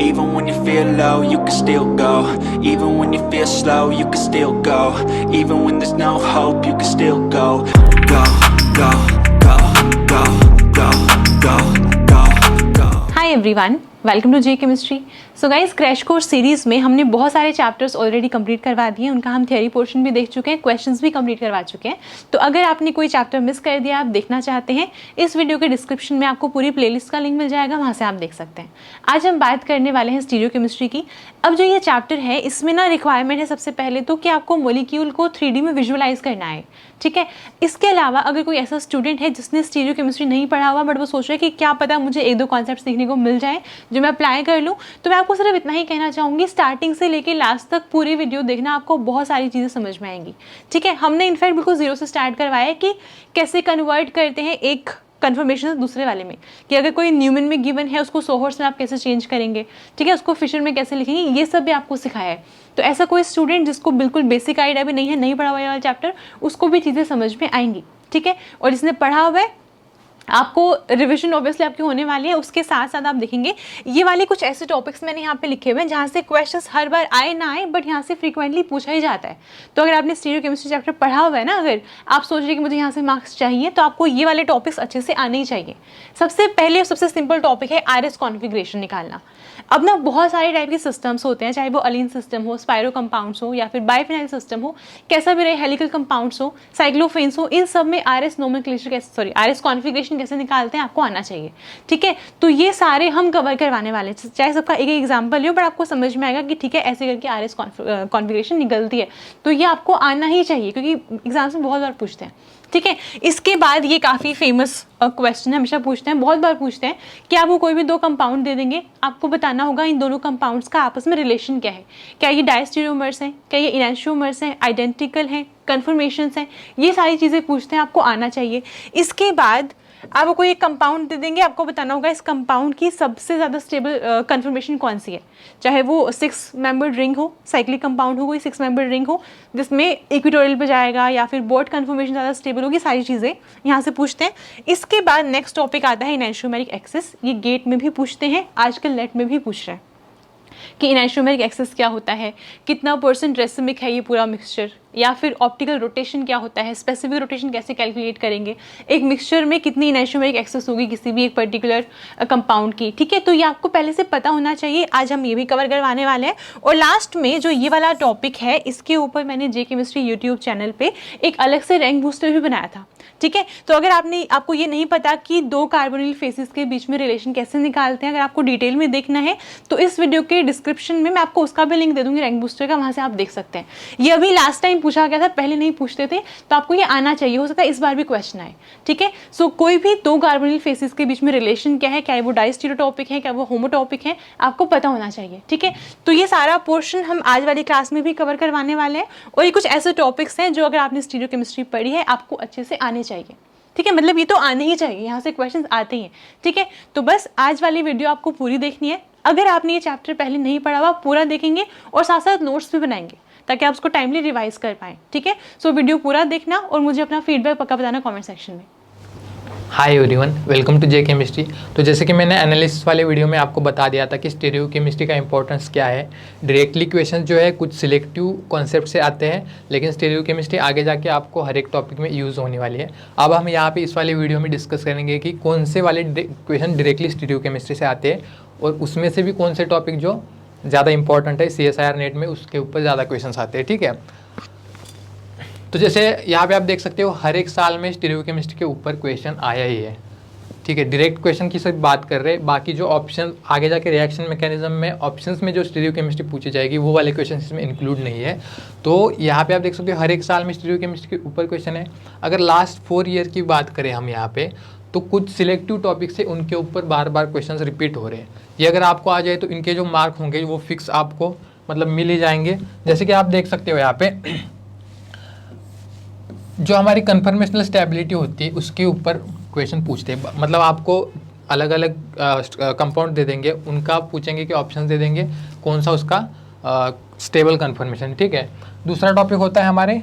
Even when you feel low, you can still go. Even when you feel slow, you can still go. Even when there's no hope, you can still go. Go, go, go, go, go, go, go, go. Hi everyone, welcome to J chemistry. So guys, crash course series में हमने बहुत सारे chapters already complete करवा दिए हैं। उनका हम theory portion भी देख चुके हैं, क्वेश्चंस भी कंप्लीट करवा चुके हैं। तो अगर आपने कोई चैप्टर मिस कर दिया, आप देखना चाहते हैं, इस वीडियो के डिस्क्रिप्शन में आपको पूरी प्लेलिस्ट का लिंक मिल जाएगा, वहाँ से आप देख सकते हैं। आज हम बात करने वाले हैं स्टीरियो केमिस्ट्री की। अब जो ये चैप्टर है, इसमें ना रिक्वायरमेंट है सबसे पहले तो कि आपको मॉलिक्यूल को 3D में विजुअलाइज करना है, ठीक है। इसके अलावा अगर कोई ऐसा स्टूडेंट है जिसने स्टीरियो केमिस्ट्री नहीं पढ़ा हुआ, बट वो सोच रहा है कि क्या पता मुझे एक दो कॉन्सेप्ट सीखने को मिल जाए जो मैं अप्लाई कर लूँ, तो मैं आपको सिर्फ इतना ही कहना चाहूँगी, स्टार्टिंग से लेके लास्ट तक पूरी वीडियो देखना, आपको बहुत सारी चीज़ें समझ में आएंगी, ठीक है। हमने इनफैक्ट बिल्कुल जीरो से स्टार्ट करवाया है कि कैसे कन्वर्ट करते हैं एक कन्फर्मेशन दूसरे वाले में, कि अगर कोई न्यूमन में गिवन है उसको सोहर्स में आप कैसे चेंज करेंगे, ठीक है, उसको फिशर में कैसे लिखेंगे, ये सब भी आपको सिखाया है। तो ऐसा कोई स्टूडेंट जिसको बिल्कुल बेसिक आइडिया भी नहीं है, नहीं पढ़ा हुआ वाला चैप्टर, उसको भी चीज़ें समझ में आएंगी, ठीक है। और जिसने पढ़ा हुआ है, आपको रिवीजन ऑब्वियसली आपकी होने वाली है, उसके साथ साथ आप देखेंगे ये वाले कुछ ऐसे टॉपिक्स मैंने यहाँ पे लिखे हुए हैं जहाँ से क्वेश्चंस हर बार आए ना आए, बट यहाँ से फ्रीक्वेंटली पूछा ही जाता है। तो अगर आपने स्टीरियो केमिस्ट्री चैप्टर पढ़ा हुआ है ना, अगर आप सोच रहे हैं कि मुझे यहाँ से मार्क्स चाहिए, तो आपको ये वाले टॉपिक्स अच्छे से आने ही चाहिए। सबसे पहले और सबसे सिंपल टॉपिक है RS कॉन्फिगरेशन निकालना। अब ना बहुत सारे टाइप के सिस्टम्स होते हैं, चाहे वो अलीन सिस्टम हो, स्पायरो कंपाउंड्स हो, या फिर बाइफिनाइल सिस्टम हो, कैसा भी रहे, हेलिकल कंपाउंड्स हो, साइक्लोफेन्स हो, इन सब में RS नोमेनक्लेचर RS कॉन्फिगरेशन कैसे निकालते हैं आपको आना चाहिए, ठीक है। तो ये सारे हम कवर करवाने वाले हैं, चाहे सबका एक एक एग्जाम्पल हो, बट आपको समझ में आएगा कि ठीक है ऐसे करके RS कॉन्फिगरेशन निकलती है। तो ये आपको आना ही चाहिए, क्योंकि एग्जाम्स में बहुत बार पूछते हैं, ठीक है। इसके बाद ये काफ़ी फेमस क्वेश्चन हमेशा पूछते हैं, बहुत बार पूछते हैं कि आपको कोई भी दो कंपाउंड दे देंगे, आपको बताना होगा इन दोनों कंपाउंड्स का आपस में रिलेशन क्या है, क्या ये डायस्टीरियोमर्स हैं, क्या ये इनैंशियोमर्स हैं, आइडेंटिकल हैं, कन्फर्मेशंस हैं, ये सारी चीज़ें पूछते हैं, आपको आना चाहिए। इसके बाद आपको कोई एक कंपाउंड दे देंगे, आपको बताना होगा इस कंपाउंड की सबसे ज़्यादा स्टेबल कन्फर्मेशन कौन सी है, चाहे वो 6 मेंबर्ड रिंग हो, साइक्लिक कंपाउंड हो, कोई 6 मेंबर्ड रिंग हो जिसमें इक्वेटोरियल पे जाएगा, या फिर बोट कन्फर्मेशन ज़्यादा स्टेबल होगी, सारी चीज़ें यहाँ से पूछते हैं। इसके बाद नेक्स्ट टॉपिक आता है इनैंशियोमेरिक एक्सिस। ये गेट में भी पूछते हैं, आजकल नेट में भी पूछ रहे हैं कि इनैंशियोमेरिक एक्सिस क्या होता है, कितना % रेसिमिक है ये पूरा मिक्सचर, या फिर ऑप्टिकल रोटेशन क्या होता है, स्पेसिफिक रोटेशन कैसे कैलकुलेट करेंगे, एक मिक्सचर में कितनी इनैंशियोमेरिक एक्सिस होगी किसी भी एक पर्टिकुलर कंपाउंड की, ठीक है। तो ये आपको पहले से पता होना चाहिए। आज हम ये भी कवर करवाने वाले हैं। और लास्ट में जो ये वाला टॉपिक है, इसके ऊपर मैंने जे केमिस्ट्री यूट्यूब चैनल पे एक अलग से रैंक बूस्टर भी बनाया था, ठीक है। तो अगर आपको ये नहीं पता कि दो कार्बोनिल फेसिस के बीच में रिलेशन कैसे निकालते हैं, अगर आपको डिटेल में देखना है, तो इस वीडियो के डिस्क्रिप्शन में मैं आपको उसका भी लिंक दे दूंगी, रैंक बूस्टर का, वहाँ से आप देख सकते हैं। ये अभी लास्ट टाइम पूछा गया था, पहले नहीं पूछते थे, तो आपको ये आना चाहिए, हो सकता है इस बार भी क्वेश्चन आए, ठीक है। सो कोई भी दो कार्बोनिल फेसिस के बीच में रिलेशन क्या है, क्या वो डाइस्टीरियोटॉपिक है, क्या वो होमोटॉपिक है, आपको पता होना चाहिए, ठीक है। तो ये सारा पोर्शन हम आज वाली क्लास में भी कवर करवाने वाले हैं। और ये कुछ ऐसे टॉपिक्स हैं जो अगर आपने स्टीरियो केमिस्ट्री पढ़ी है, आपको अच्छे से आने चाहिए, ठीक है। मतलब ये तो आने ही चाहिए, यहाँ से क्वेश्चंस आते ही हैं, ठीक है। तो बस आज वाली वीडियो आपको पूरी देखनी है। अगर आपने ये चैप्टर पहले नहीं पढ़ा हुआ, पूरा देखेंगे और साथ साथ नोट्स भी बनाएंगे, ताकि आप उसको टाइमली रिवाइज कर पाएँ, ठीक है। सो वीडियो पूरा देखना और मुझे अपना फीडबैक पक्का बताना कमेंट सेक्शन में। Hi everyone, welcome to J chemistry. तो जैसे कि मैंने एनालिसिस वाले वीडियो में आपको बता दिया था कि स्टीरियो केमिस्ट्री का इंपॉर्टेंस क्या है। डायरेक्टली क्वेश्चन जो है कुछ सिलेक्टिव कॉन्सेप्ट से आते हैं, लेकिन स्टीरियो केमिस्ट्री आगे जाके आपको हर एक टॉपिक में यूज़ होने वाली है। अब हम यहाँ पे इस वाले वीडियो में डिस्कस करेंगे कि कौन से वाले क्वेश्चन डायरेक्टली स्टीरियो केमिस्ट्री से आते हैं, और उसमें से भी कौन से टॉपिक जो ज़्यादा इंपॉर्टेंट है CSIR नेट में, उसके ऊपर ज़्यादा क्वेश्चन आते हैं, ठीक है। तो जैसे यहाँ पे आप देख सकते हो, हर एक साल में स्टीरियो केमिस्ट्री के ऊपर क्वेश्चन आया ही है, ठीक है। डायरेक्ट क्वेश्चन की सिर्फ बात कर रहे हैं, बाकी जो ऑप्शन आगे जाके रिएक्शन मैकेनिज्म में ऑप्शंस में जो स्टीरियो केमिस्ट्री पूछी जाएगी, वो वाले क्वेश्चन इसमें इंक्लूड नहीं है। तो यहाँ पे आप देख सकते हो, हर एक साल में स्टीरियो केमिस्ट्री के ऊपर क्वेश्चन है। अगर लास्ट 4 ईयर की बात करें हम यहाँ पे, तो कुछ सिलेक्टिव टॉपिक से उनके ऊपर बार बार क्वेश्चन रिपीट हो रहे हैं। ये अगर आपको आ जाए तो इनके जो मार्क होंगे वो फिक्स आपको मतलब मिल ही जाएंगे। जैसे कि आप देख सकते हो यहाँ पे जो हमारी कन्फर्मेशनल स्टेबिलिटी होती है, उसके ऊपर क्वेश्चन पूछते हैं। मतलब आपको अलग अलग कंपाउंड दे देंगे, उनका पूछेंगे कि ऑप्शन दे देंगे कौन सा उसका स्टेबल कन्फर्मेशन, ठीक है। दूसरा टॉपिक होता है हमारे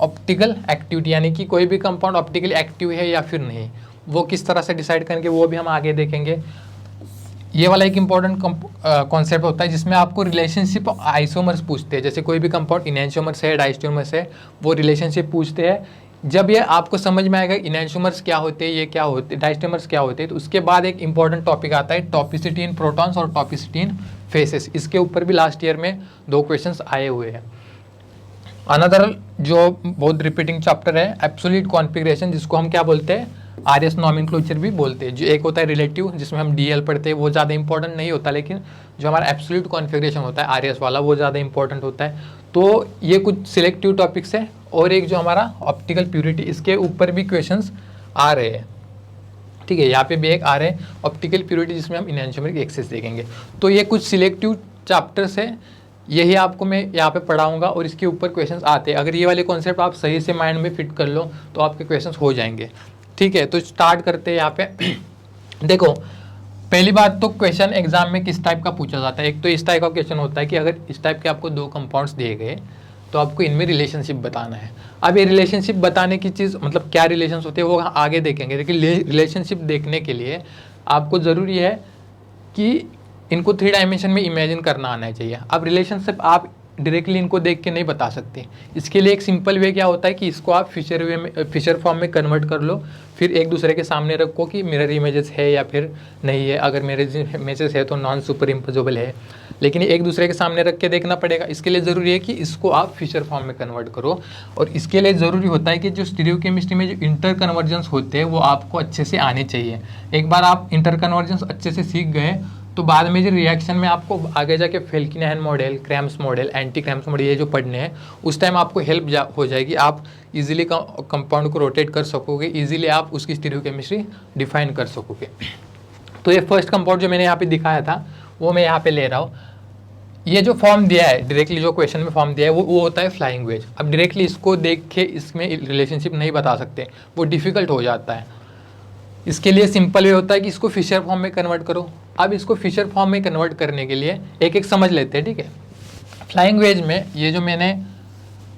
ऑप्टिकल एक्टिविटी, यानी कि कोई भी कंपाउंड ऑप्टिकली एक्टिव है या फिर नहीं, वो किस तरह से डिसाइड करेंगे, वो भी हम आगे देखेंगे। ये वाला एक इंपॉर्टेंट कॉन्सेप्ट होता है जिसमें आपको रिलेशनशिप आइसोमर्स पूछते हैं। जैसे कोई भी कंपाउंड इनैंशियोमर्स है, डायस्टियोमर्स है, वो रिलेशनशिप पूछते हैं। जब ये आपको समझ में आएगा इनैंशियोमर्स क्या होते हैं, ये क्या होते हैं, डायस्टियोमर्स क्या होते हैं, तो उसके बाद एक इंपॉर्टेंट टॉपिक आता है टॉपिसिटी इन प्रोटॉन्स और टॉपिसिटी इन फेसेस। इसके ऊपर भी लास्ट ईयर में 2 क्वेश्चंस आए हुए हैं। अनदर जो बहुत रिपीटिंग चैप्टर है एब्सोल्यूट कॉन्फिगरेशन, जिसको हम क्या बोलते हैं, आरएस नॉमेनक्लेचर भी बोलते हैं। जो एक होता है रिलेटिव जिसमें हम डीएल पढ़ते हैं, वो ज़्यादा इंपॉर्टेंट नहीं होता, लेकिन जो हमारा एब्सोल्यूट कॉन्फिगरेशन होता है आरएस वाला, वो ज़्यादा इंपॉर्टेंट होता है। तो ये कुछ सिलेक्टिव टॉपिक्स है। और एक जो हमारा ऑप्टिकल प्यूरिटी, इसके ऊपर भी क्वेश्चंस आ रहे हैं, ठीक है। यहाँ पे भी एक आ रहे हैं ऑप्टिकल प्यूरिटी, जिसमें हम इनैंशियोमेरिक एक्सिस देखेंगे। तो ये कुछ सिलेक्टिव चैप्टर्स है, यही आपको मैं यहाँ पे पढ़ाऊंगा और इसके ऊपर क्वेश्चंस आते हैं। अगर ये वाले कॉन्सेप्ट आप सही से माइंड में फिट कर लो तो आपके क्वेश्चंस हो जाएंगे, ठीक है। तो स्टार्ट करते हैं यहाँ पे। देखो, पहली बात तो क्वेश्चन एग्जाम में किस टाइप का पूछा जाता है। एक तो इस टाइप का क्वेश्चन होता है कि अगर इस टाइप के आपको 2 कंपाउंड्स दिए गए तो आपको इनमें रिलेशनशिप बताना है। अब ये रिलेशनशिप बताने की चीज़, मतलब क्या रिलेशंस होते हैं वो आगे देखेंगे, लेकिन रिलेशनशिप देखने के लिए आपको ज़रूरी है कि इनको 3 डायमेंशन में इमेजिन करना आना चाहिए। अब रिलेशनशिप आप डायरेक्टली इनको देख के नहीं बता सकते। इसके लिए एक सिंपल वे क्या होता है कि इसको आप फिशर फॉर्म में कन्वर्ट कर लो, फिर एक दूसरे के सामने रखो कि मिरर इमेजेस है या फिर नहीं है। अगर मिरर इमेजेस है तो नॉन सुपर इम्पोजेबल है, लेकिन एक दूसरे के सामने रख के देखना पड़ेगा। इसके लिए ज़रूरी है कि इसको आप फिशर फॉर्म में कन्वर्ट करो। और इसके लिए ज़रूरी होता है कि जो स्टीरियोकेमिस्ट्री में जो इंटर कन्वर्जेंस होते हैं वो आपको अच्छे से आने चाहिए। एक बार आप इंटर कन्वर्जेंस अच्छे से सीख गए तो बाद में जो रिएक्शन में आपको आगे जाके Felkin Ahn model, Cram's model, anti Cram's model, ये जो पढ़ने हैं उस टाइम आपको हेल्प हो जाएगी। आप इजीली कंपाउंड को रोटेट कर सकोगे, इजीली आप उसकी स्टीरियोकेमिस्ट्री डिफाइन कर सकोगे। तो ये फर्स्ट कंपाउंड जो मैंने यहाँ पे दिखाया था वो मैं यहाँ पे ले रहा हूँ। ये जो फॉर्म दिया है डायरेक्टली, जो क्वेश्चन में फॉर्म दिया है वो होता है फ्लाइंग वेज। अब डायरेक्टली इसको देख के इसमें रिलेशनशिप नहीं बता सकते, वो डिफ़िकल्ट हो जाता है। इसके लिए सिंपल वे होता है कि इसको फिशर फॉर्म में कन्वर्ट करो। अब इसको फिशर फॉर्म में कन्वर्ट करने के लिए एक एक समझ लेते हैं, ठीक है। फ्लाइंग वेज में ये जो मैंने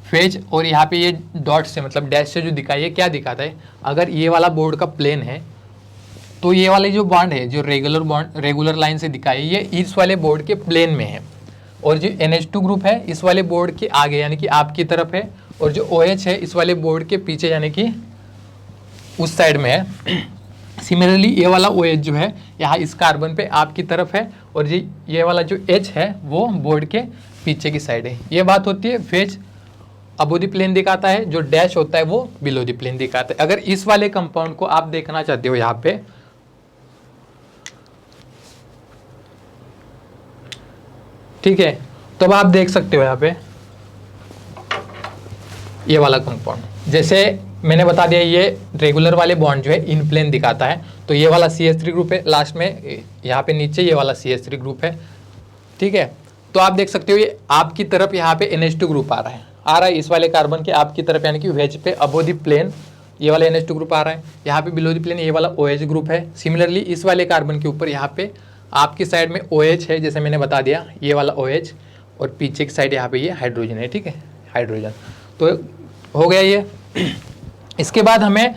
फेज और यहाँ पे ये डॉट से, मतलब डैश से जो दिखाई है, क्या दिखाता है, अगर ये वाला बोर्ड का प्लेन है तो ये वाले जो बॉन्ड है, जो रेगुलर लाइन से दिखाई, ये इस वाले बोर्ड के प्लेन में है। और जो NH2 ग्रुप है इस वाले बोर्ड के आगे यानी कि आपकी तरफ है, और जो OH है इस वाले बोर्ड के पीछे यानी कि उस साइड में है। सिमिलरली ये वाला OH जो है यहाँ इस कार्बन पे आपकी तरफ है, और ये वाला जो H है वो बोर्ड के पीछे की साइड है। ये बात होती है फेज अबो द प्लेन दिखाता है, जो डैश होता है वो बिलो द प्लेन दिखाता है। अगर इस वाले कंपाउंड को आप देखना चाहते हो यहाँ पे, ठीक है, तो अब आप देख सकते हो यहाँ पे ये वाला कंपाउंड। जैसे मैंने बता दिया ये रेगुलर वाले बॉन्ड जो है इन प्लेन दिखाता है, तो ये वाला CH3 ग्रुप है, लास्ट में यहाँ पे नीचे ये वाला CH3 ग्रुप है, ठीक है। तो आप देख सकते हो ये आपकी तरफ यहाँ पे NH2 ग्रुप आ रहा है इस वाले कार्बन के आपकी तरफ, यानी कि वेज पे अबो द प्लेन ये वाला NH2 ग्रुप आ रहा है। यहाँ पे बिलो द प्लेन ये वाला OH ग्रुप है। सिमिलरली इस वाले कार्बन के ऊपर यहाँ पे आपकी साइड में OH है, जैसे मैंने बता दिया ये वाला OH, और पीछे की साइड यहाँ पे ये हाइड्रोजन है, ठीक है, हाइड्रोजन। तो हो गया ये। इसके बाद हमें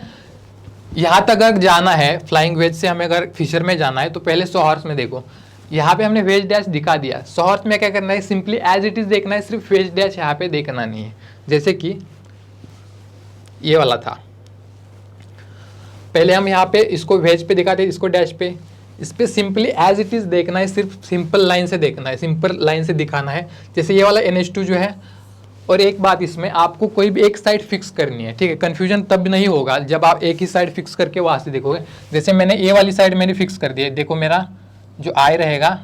यहाँ तक अगर जाना है फ्लाइंग वेज से, हमें अगर फिशर में जाना है तो पहले सोहर्स में देखो, यहाँ पे हमने वेज डैश दिखा दिया। सोहर्स में क्या करना है, सिंपली एज इट इज देखना है, सिर्फ वेज डैश यहाँ पे देखना नहीं है। जैसे कि ये वाला था, पहले हम यहाँ पे इसको वेज पे दिखाते, इसको डैश पे, इस पर सिंपली एज इट इज देखना है, सिर्फ सिंपल लाइन से देखना है, सिंपल लाइन से दिखाना है। जैसे ये वाला NH2 जो है, और एक बात इसमें आपको कोई भी एक साइड फिक्स करनी है, ठीक है। कंफ्यूजन तब नहीं होगा जब आप एक ही साइड फिक्स करके वहाँ से देखोगे। जैसे मैंने ये वाली साइड मैंने फिक्स कर दी है, देखो मेरा जो आई रहेगा,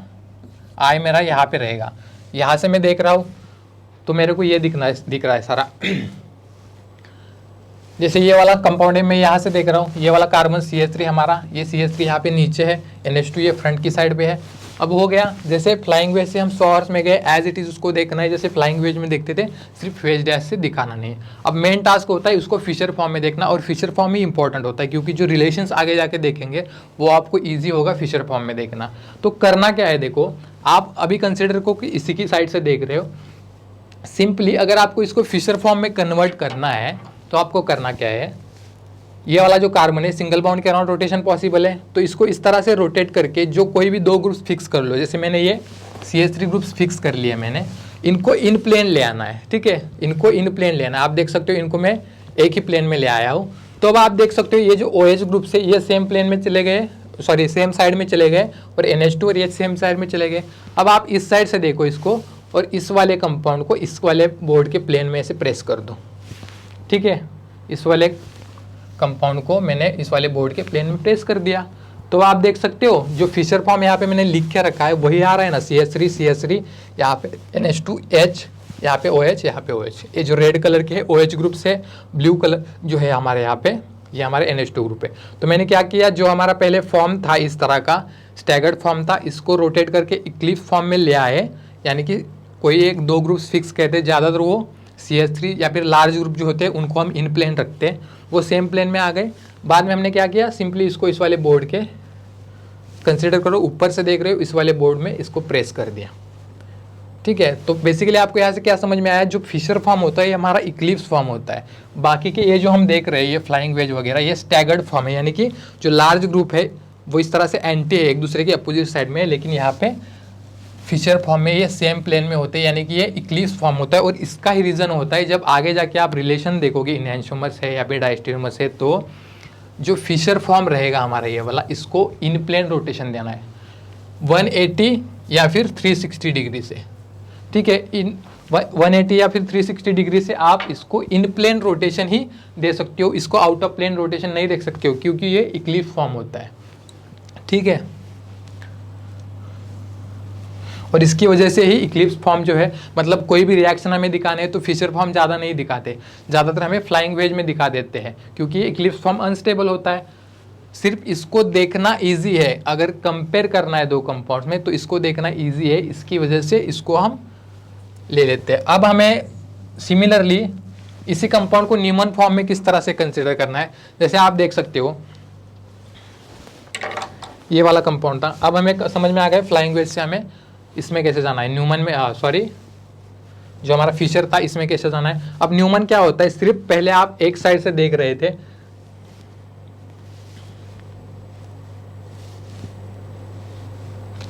आई मेरा यहाँ पे रहेगा, यहाँ से मैं देख रहा हूँ तो मेरे को ये दिख रहा है सारा। जैसे ये वाला कंपाउंड है, मैं यहाँ से देख रहा हूँ, ये वाला कार्बन CH3 हमारा, ये CH3 यहाँ पे नीचे है, NH2 ये फ्रंट की साइड पे है। अब हो गया, जैसे फ्लाइंग वेज से हम सोर्स में गए, एज इट इज उसको देखना है, जैसे फ्लाइंग वेज में देखते थे, सिर्फ वेज डैश से दिखाना नहीं है। अब मेन टास्क होता है उसको फिशर फॉर्म में देखना, और फिशर फॉर्म ही इंपॉर्टेंट होता है, क्योंकि जो रिलेशंस आगे जाके देखेंगे वो आपको ईजी होगा फिशर फॉर्म में देखना। तो करना क्या है, देखो आप अभी कंसिडर को कि इसी की साइड से देख रहे हो, सिंपली अगर आपको इसको फिशर फॉर्म में कन्वर्ट करना है तो आपको करना क्या है, ये वाला जो कार्बन है सिंगल बॉन्ड के अराउंड रोटेशन पॉसिबल है, तो इसको इस तरह से रोटेट करके जो कोई भी 2 ग्रुप्स फिक्स कर लो, जैसे मैंने ये CH3 ग्रुप्स फिक्स कर लिए मैंने, इनको इन प्लेन ले आना है, ठीक है, इनको इन प्लेन ले आना है। आप देख सकते हो इनको मैं एक ही प्लेन में ले आया हूँ। तो अब आप देख सकते हो ये जो OH ग्रुप से ये सेम प्लेन में चले गए, सॉरी सेम साइड में चले गए, और NH2 और ये सेम साइड में चले गए। अब आप इस साइड से देखो इसको, और इस वाले कंपाउंड को इस वाले बोर्ड के प्लेन में ऐसे प्रेस कर दो, ठीक है, इस वाले कंपाउंड को मैंने इस वाले बोर्ड के प्लेन में प्रेस कर दिया। तो आप देख सकते हो जो फिशर फॉर्म यहाँ पे मैंने लिख के रखा है वही आ रहा है ना, CH3 यहाँ पे NH2H, यहाँ पे OH, यहाँ पे OH। ये जो रेड कलर के है OH ग्रुप से, ब्लू कलर जो है हमारे यहाँ पे ये हमारे NH2 ग्रुप है। तो मैंने क्या किया, जो हमारा पहले फॉर्म था इस तरह का स्टैगर्ड फॉर्म था, इसको रोटेट करके इक्लिप्स फॉर्म में ले आए, यानी कि कोई एक 2 ग्रुप्स फिक्स कहते हैं, ज़्यादातर वो CH3 या फिर लार्ज ग्रुप जो होते हैं उनको हम इन प्लेन रखते हैं, वो सेम प्लेन में आ गए। बाद में हमने क्या किया, सिंपली इसको इस वाले बोर्ड के कंसिडर करो, ऊपर से देख रहे हो, इस वाले बोर्ड में इसको प्रेस कर दिया, ठीक है। तो बेसिकली आपको यहाँ से क्या समझ में आया, जो फिशर फॉर्म होता है ये हमारा इक्लिप्स फॉर्म होता है। बाकी के ये जो हम देख रहे हैं ये फ्लाइंग वेज वगैरह ये स्टैगर्ड फॉर्म है, यानी कि जो लार्ज ग्रुप है वो इस तरह से एंटी है, एक दूसरे के अपोजिट साइड में है, लेकिन यहाँ पे फिशर फॉर्म में ये सेम प्लेन में होते हैं, यानी कि ये इक्लिप्स फॉर्म होता है। और इसका ही रीज़न होता है जब आगे जाके आप रिलेशन देखोगे इनहेंशियोमर्स है या फिर डायस्टेरियोमर्स है, तो जो फिशर फॉर्म रहेगा हमारा ये वाला, इसको इन प्लेन रोटेशन देना है 180 या फिर 360 डिग्री से, ठीक है। इन 180 या फिर 360 डिग्री से आप इसको इन प्लेन रोटेशन ही दे सकते हो, इसको आउट ऑफ प्लेन रोटेशन नहीं देख सकते हो, क्योंकि ये इक्लिप्स फॉर्म होता है, ठीक है। और इसकी वजह से ही इक्लिप्स फॉर्म जो है, मतलब कोई भी रिएक्शन हमें दिखाने है तो फिशर फॉर्म ज़्यादा नहीं दिखाते, ज़्यादातर हमें फ्लाइंग वेज में दिखा देते हैं, क्योंकि इक्लिप्स फॉर्म अनस्टेबल होता है। सिर्फ इसको देखना इजी है, अगर कंपेयर करना है 2 कंपाउंड्स में तो इसको देखना इजी है, इसकी वजह से इसको हम ले लेते हैं। अब हमें सिमिलरली इसी कंपाउंड को न्यूमन फॉर्म में किस तरह से कंसिडर करना है, जैसे आप देख सकते हो ये वाला कंपाउंड था। अब हमें समझ में आ गया फ्लाइंग वेज से हमें इसमें कैसे जाना है, न्यूमन में, सॉरी जो हमारा फिशर था इसमें कैसे जाना है। अब न्यूमन क्या होता है, सिर्फ पहले आप एक साइड से देख रहे थे,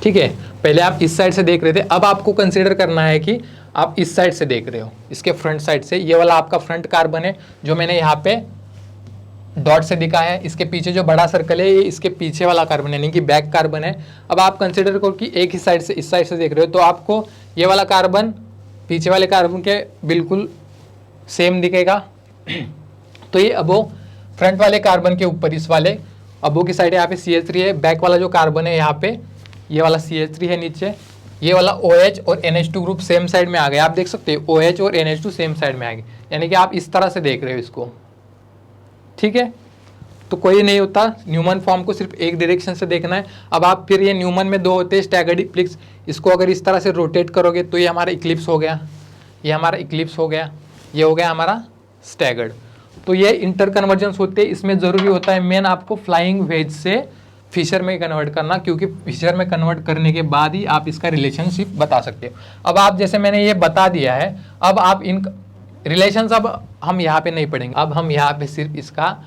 ठीक है, पहले आप इस साइड से देख रहे थे, अब आपको कंसीडर करना है कि आप इस साइड से देख रहे हो, इसके फ्रंट साइड से। ये वाला आपका फ्रंट कार्बन है जो मैंने यहाँ पे डॉट से दिखाया है, इसके पीछे जो बड़ा सर्कल है ये इसके पीछे वाला कार्बन है, यानी कि बैक कार्बन है। अब आप कंसीडर करो कि एक ही साइड से, इस साइड से देख रहे हो, तो आपको ये वाला कार्बन पीछे वाले कार्बन के बिल्कुल सेम दिखेगा। तो ये अबो फ्रंट वाले कार्बन के ऊपर, इस वाले अबो की साइड यहाँ पे CH3 है, बैक वाला जो कार्बन है यहाँ पे ये वाला CH3 है नीचे, ये वाला OH और NH2 ग्रुप सेम साइड में आ गए। आप देख सकते हो OH और NH2 सेम साइड में आ गए, यानी कि आप इस तरह से देख रहे हो इसको, ठीक है। तो कोई नहीं होता, न्यूमन फॉर्म को सिर्फ एक डायरेक्शन से देखना है। अब आप फिर ये न्यूमन में 2 होते हैं स्टैगर्ड इक्लिप्स, इसको अगर इस तरह से रोटेट करोगे तो ये हमारा इक्लिप्स हो गया, ये हमारा इक्लिप्स हो गया, ये हो गया हमारा स्टैगर्ड। तो ये इंटर कन्वर्जेंस होते हैं, इसमें ज़रूरी होता है मेन आपको फ्लाइंग वेज से फिशर में कन्वर्ट करना, क्योंकि फिशर में कन्वर्ट करने के बाद ही आप इसका रिलेशनशिप बता सकते हो। अब आप जैसे मैंने ये बता दिया है, अब आप इन रिलेशंस अब हम यहाँ पे नहीं पढ़ेंगे, अब हम यहाँ पे सिर्फ इसका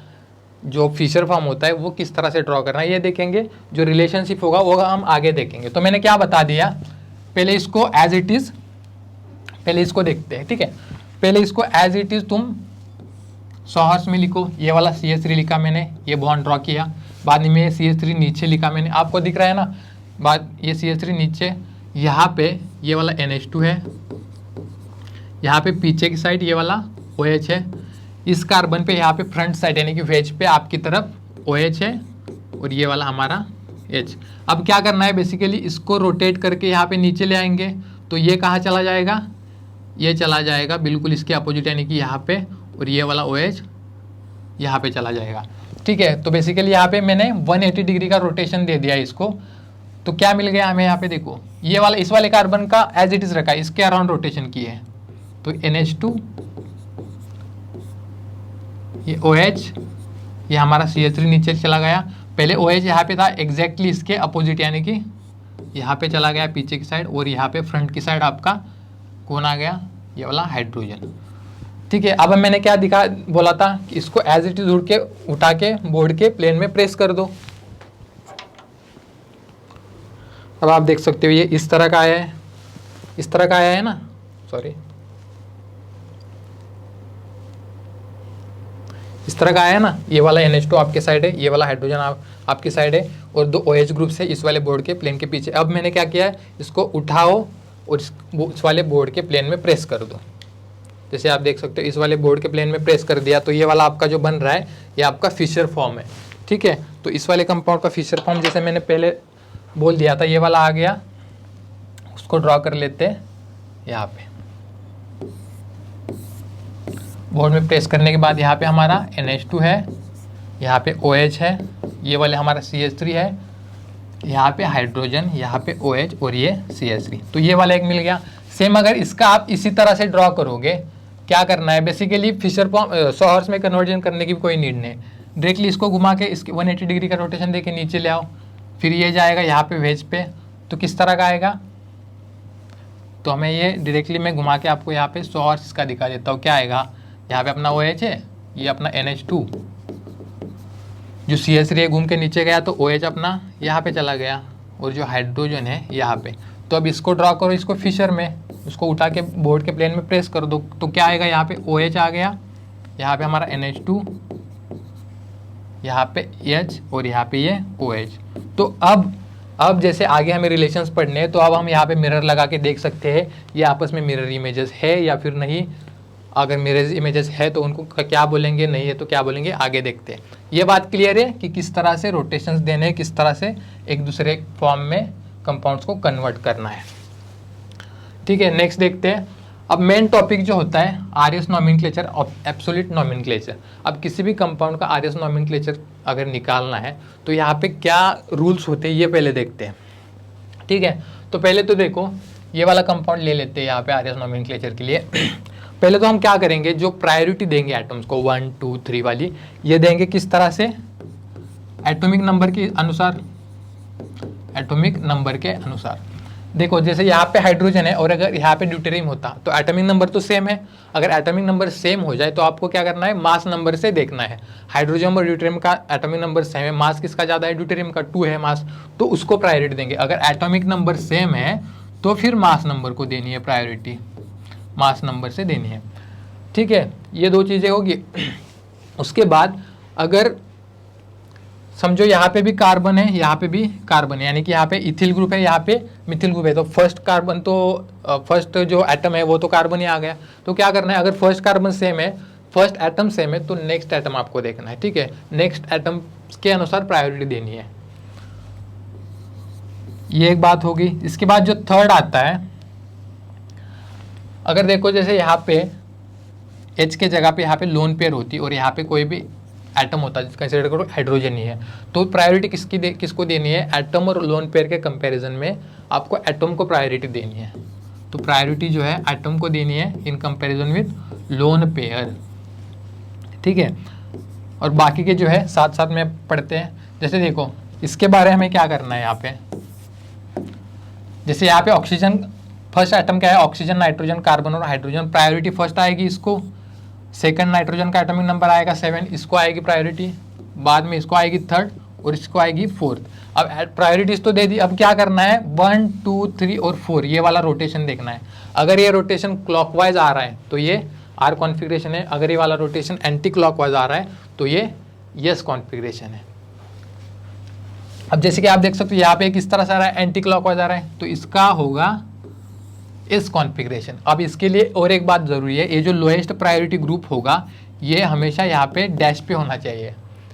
जो फिशर फॉर्म होता है वो किस तरह से ड्रॉ करना है ये देखेंगे, जो रिलेशनशिप होगा वो हम आगे देखेंगे। तो मैंने क्या बता दिया, पहले इसको एज इट इज़, पहले इसको देखते हैं, ठीक है। पहले इसको एज इट इज़ तुम सॉहर्स में लिखो, ये वाला CH3 लिखा मैंने, ये बॉन्ड ड्रॉ किया, बाद में CH3 नीचे लिखा मैंने, आपको दिख रहा है ना, बाद ये CH3 नीचे, यहाँ पे ये वाला NH2 है, यहाँ पे पीछे की साइड ये वाला OH है, इस कार्बन पे यहाँ पे फ्रंट साइड यानी कि वेज पे आपकी तरफ OH है, और ये वाला हमारा H। अब क्या करना है, बेसिकली इसको रोटेट करके यहाँ पे नीचे ले आएंगे, तो ये कहाँ चला जाएगा, ये चला जाएगा बिल्कुल इसके अपोजिट, यानी कि यहाँ पे, और ये वाला OH यहाँ पे चला जाएगा, ठीक है। तो बेसिकली यहाँ पे मैंने 180 डिग्री का रोटेशन दे दिया इसको। तो क्या मिल गया हमें यहाँ पे, देखो ये वाला, इस वाले कार्बन का एज इट इज़ रखा है, इसके अराउंड रोटेशन की है, तो NH2, ये OH, ये हमारा CH3 नीचे चला गया, पहले OH यहाँ पे था एग्जैक्टली इसके अपोजिट, यानी कि यहाँ पे चला गया पीछे की साइड, और यहाँ पे फ्रंट की साइड आपका कौन आ गया, ये वाला हाइड्रोजन, ठीक है। अब मैंने क्या बोला था कि इसको एज इट इज उठा के बोर्ड के प्लेन में प्रेस कर दो। अब आप देख सकते हो ये इस तरह का आया है, इस तरह का आया है ना, सॉरी इस तरह का आया है ना। ये वाला NH2 आपके साइड है, ये वाला हाइड्रोजन आपकी साइड है, और 2 OH ग्रुप है इस वाले बोर्ड के प्लेन के पीछे। अब मैंने क्या किया है, इसको उठाओ और इस वाले बोर्ड के प्लेन में प्रेस कर दो। जैसे आप देख सकते हो इस वाले बोर्ड के प्लेन में प्रेस कर दिया, तो ये वाला आपका जो बन रहा है ये आपका फिशर फॉर्म है। ठीक है, तो इस वाले कंपाउंड का फिशर फॉर्म जैसे मैंने पहले बोल दिया था, ये वाला आ गया। उसको ड्रॉ कर लेते हैं यहाँ पे। बोर्ड में प्रेस करने के बाद यहाँ पे हमारा NH2 है, यहाँ पे OH है, ये वाले हमारा CH3 है, यहाँ पे हाइड्रोजन, यहाँ पे OH और ये CH3। तो ये वाला एक मिल गया। सेम अगर इसका आप इसी तरह से ड्रॉ करोगे, क्या करना है बेसिकली फिशर फॉर्म 100 हर्ट्ज में कन्वर्जन करने की कोई नीड नहीं। डायरेक्टली इसको घुमा के इसके 180 डिग्री का रोटेशन देके नीचे ले आओ, फिर ये जाएगा यहाँ पे वेज पे। तो किस तरह का आएगा, तो हमें ये डायरेक्टली मैं घुमा के आपको यहाँ पे 100 हर्ट्ज इसका दिखा देता हूँ। क्या आएगा, यहाँ पे अपना OH है, ये अपना NH2, जो CH3 घूम के नीचे गया तो OH अपना यहाँ पे चला गया, और जो हाइड्रोजन है यहाँ पे। तो अब इसको ड्रॉ करो, इसको फिशर में, उसको उठा के बोर्ड के प्लेन में प्रेस कर दो। तो क्या आएगा, यहाँ पे OH आ गया, यहाँ पे हमारा NH2, यहाँ पे H और यहाँ पे ये OH। तो अब जैसे आगे हमें रिलेशंस पढ़ने हैं, तो अब हम यहाँ पे मिरर लगा के देख सकते हैं ये आपस में मिरर इमेजेस है या फिर नहीं। अगर मिरर इमेजेस है तो उनको क्या बोलेंगे, नहीं है तो क्या बोलेंगे, आगे देखते हैं। ये बात क्लियर है कि किस तरह से रोटेशंस देने हैं, किस तरह से एक दूसरे फॉर्म में कंपाउंड्स को कन्वर्ट करना है। ठीक है, नेक्स्ट देखते हैं। अब मेन टॉपिक जो होता है आरएस नॉमेनक्लेचर, एब्सोल्यूट नॉमेनक्लेचर। अब किसी भी कंपाउंड का आरएस नॉमेनक्लेचर अगर निकालना है तो यहाँ पे क्या रूल्स होते हैं ये पहले देखते हैं। ठीक है, तो पहले तो देखो ये वाला कंपाउंड ले लेते हैं यहाँ पे आरएस नॉमेनक्लेचर के लिए। पहले तो हम क्या करेंगे, जो प्रायोरिटी देंगे एटम्स को 1 2 3 वाली, ये देंगे किस तरह से, एटॉमिक नंबर के अनुसार। एटॉमिक नंबर के अनुसार देखो, जैसे यहाँ पे हाइड्रोजन है और अगर यहाँ पे ड्यूटेरियम होता तो एटॉमिक नंबर तो सेम है। अगर एटॉमिक नंबर सेम हो जाए तो आपको क्या करना है, मास नंबर से देखना है। हाइड्रोजन और ड्यूटेरियम का एटॉमिक नंबर सेम है, मास किसका ज़्यादा है, ड्यूटेरियम का 2 है मास, तो उसको प्रायोरिटी देंगे। अगर एटॉमिक नंबर सेम है तो फिर मास नंबर को देनी है प्रायोरिटी, मास नंबर से देनी है। ठीक है, ये 2 चीज़ें होगी। उसके बाद अगर समझो यहाँ पे भी कार्बन है, यहाँ पे भी कार्बन है, यानी कि यहाँ पे इथिल ग्रुप है, यहाँ पे मिथिल ग्रुप है, तो फर्स्ट कार्बन तो फर्स्ट जो एटम है वो तो कार्बन ही आ गया। तो क्या करना है, अगर फर्स्ट कार्बन सेम है, फर्स्ट एटम सेम है, तो नेक्स्ट एटम आपको देखना है। ठीक है, नेक्स्ट एटम के अनुसार प्रायोरिटी देनी है, ये एक बात होगी। इसके बाद जो थर्ड आता है, अगर देखो जैसे यहाँ पे H के जगह पे यहाँ पे लोन पेयर होती और यहाँ पे कोई भी एटम होता है, कंसिडर करो हाइड्रोजन ही है, तो प्रायोरिटी किसको देनी है, एटम और लोन पेयर के कंपैरिजन में आपको एटम को प्रायोरिटी देनी है। तो प्रायोरिटी जो है एटम को देनी है in comparison with lone pair. ठीक है, और बाकी के जो है साथ साथ में पढ़ते हैं। जैसे देखो इसके बारे में हमें क्या करना है, यहाँ पे जैसे यहाँ पे ऑक्सीजन फर्स्ट एटम क्या है, ऑक्सीजन, नाइट्रोजन, कार्बन और हाइड्रोजन। प्रायोरिटी फर्स्ट आएगी इसको, सेकंड नाइट्रोजन का एटॉमिक नंबर आएगा 7, इसको आएगी प्रायोरिटी, बाद में इसको आएगी 3rd और इसको आएगी 4th। अब प्रायोरिटीज तो दे दी, अब क्या करना है, 1 2 3 और 4 ये वाला रोटेशन देखना है। अगर ये रोटेशन क्लॉकवाइज आ रहा है तो ये आर कॉन्फिगरेशन है, अगर ये वाला रोटेशन एंटी क्लॉकवाइज आ रहा है तो ये यस कॉन्फिगरेशन है। अब जैसे कि आप देख सकते हो यहाँ पे किस तरह से आ रहा है, एंटी क्लॉकवाइज आ रहा है, तो इसका होगा इस कॉन्फ़िगरेशन। अब इसके लिए और एक बात ज़रूरी है, ये जो लोएस्ट प्रायोरिटी ग्रुप होगा ये हमेशा यहाँ पे डैश पे होना चाहिए।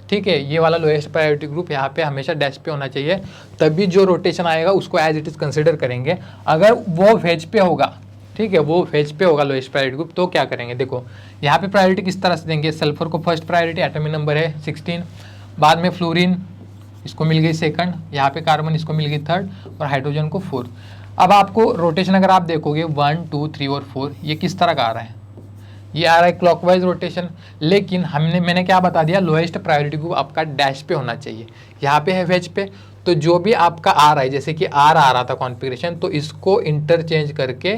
ठीक है, ये वाला लोएस्ट प्रायोरिटी ग्रुप यहाँ पे हमेशा डैश पे होना चाहिए, तभी जो रोटेशन आएगा उसको एज इट इज़ कंसिडर करेंगे। अगर वो वेज पे होगा, ठीक है, वो वेज पे होगा लोएस्ट प्रायोरिटी ग्रुप, तो क्या करेंगे, देखो यहाँ पे प्रायोरिटी किस तरह से देंगे, सल्फर को फर्स्ट प्रायोरिटी, एटॉमिक नंबर है 16, बाद में फ्लोरीन इसको मिल गई 2nd, यहाँ पे कार्बन इसको मिल गई 3rd और हाइड्रोजन को 4th। अब आपको रोटेशन अगर आप देखोगे 1 2 3 और 4 ये किस तरह का आ रहा है, ये आ रहा है क्लॉकवाइज रोटेशन। लेकिन मैंने क्या बता दिया, लोएस्ट प्रायोरिटी ग्रुप आपका डैश पे होना चाहिए, यहाँ पे है वेज पे। तो जो भी आपका आ रहा है, जैसे कि आर आ रहा था कॉन्फ़िगरेशन, तो इसको इंटरचेंज करके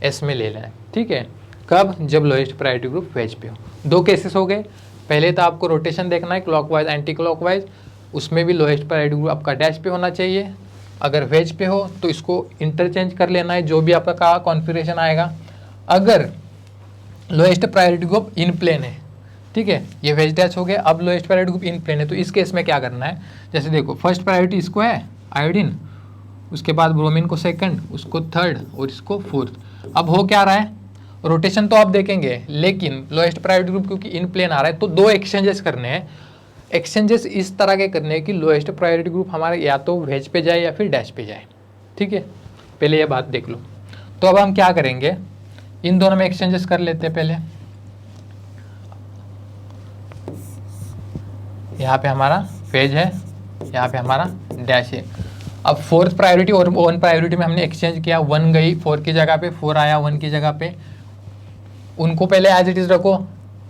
एस में ले लेना है। ठीक है, कब? जब लोएस्ट प्रायोरिटी ग्रुप वेज पे हो। दो केसेस हो गए, पहले तो आपको रोटेशन देखना है क्लॉकवाइज एंटी क्लॉकवाइज, उसमें भी लोएस्ट प्रायोरिटी ग्रुप आपका डैश पे होना चाहिए। अगर वेज पे हो तो इसको इंटरचेंज कर लेना है, जो भी आपका कॉन्फ़िगरेशन आएगा। अगर lowest priority group in plane है, ठीक है, ये वेज डैश हो गया। अब lowest priority group in plane है, तो इस केस में क्या करना है, जैसे देखो फर्स्ट प्रायोरिटी इसको है आयोडीन, उसके बाद ब्रोमीन को सेकंड, उसको थर्ड और इसको फोर्थ। अब हो क्या रहा है, रोटेशन तो आप देखेंगे, लेकिन लोएस्ट प्रायोरिटी ग्रुप क्योंकि इन प्लेन आ रहा है तो दो एक्सचेंजेस करने हैं। एक्सचेंजेस इस तरह के करने हैं कि लोएस्ट प्रायोरिटी ग्रुप हमारे या तो वेज पे जाए या फिर डैश पे जाए, ठीक है, पहले ये बात देख लो। तो अब हम क्या करेंगे, इन दोनों में एक्सचेंजेस कर लेते हैं। पहले यहाँ पे हमारा वेज है, यहाँ पे हमारा डैश है। अब फोर्थ प्रायोरिटी और वन प्रायोरिटी में हमने एक्सचेंज किया, वन गई फोर की जगह पे, फोर आया वन की जगह पे, उनको पहले एज इट इज रखो।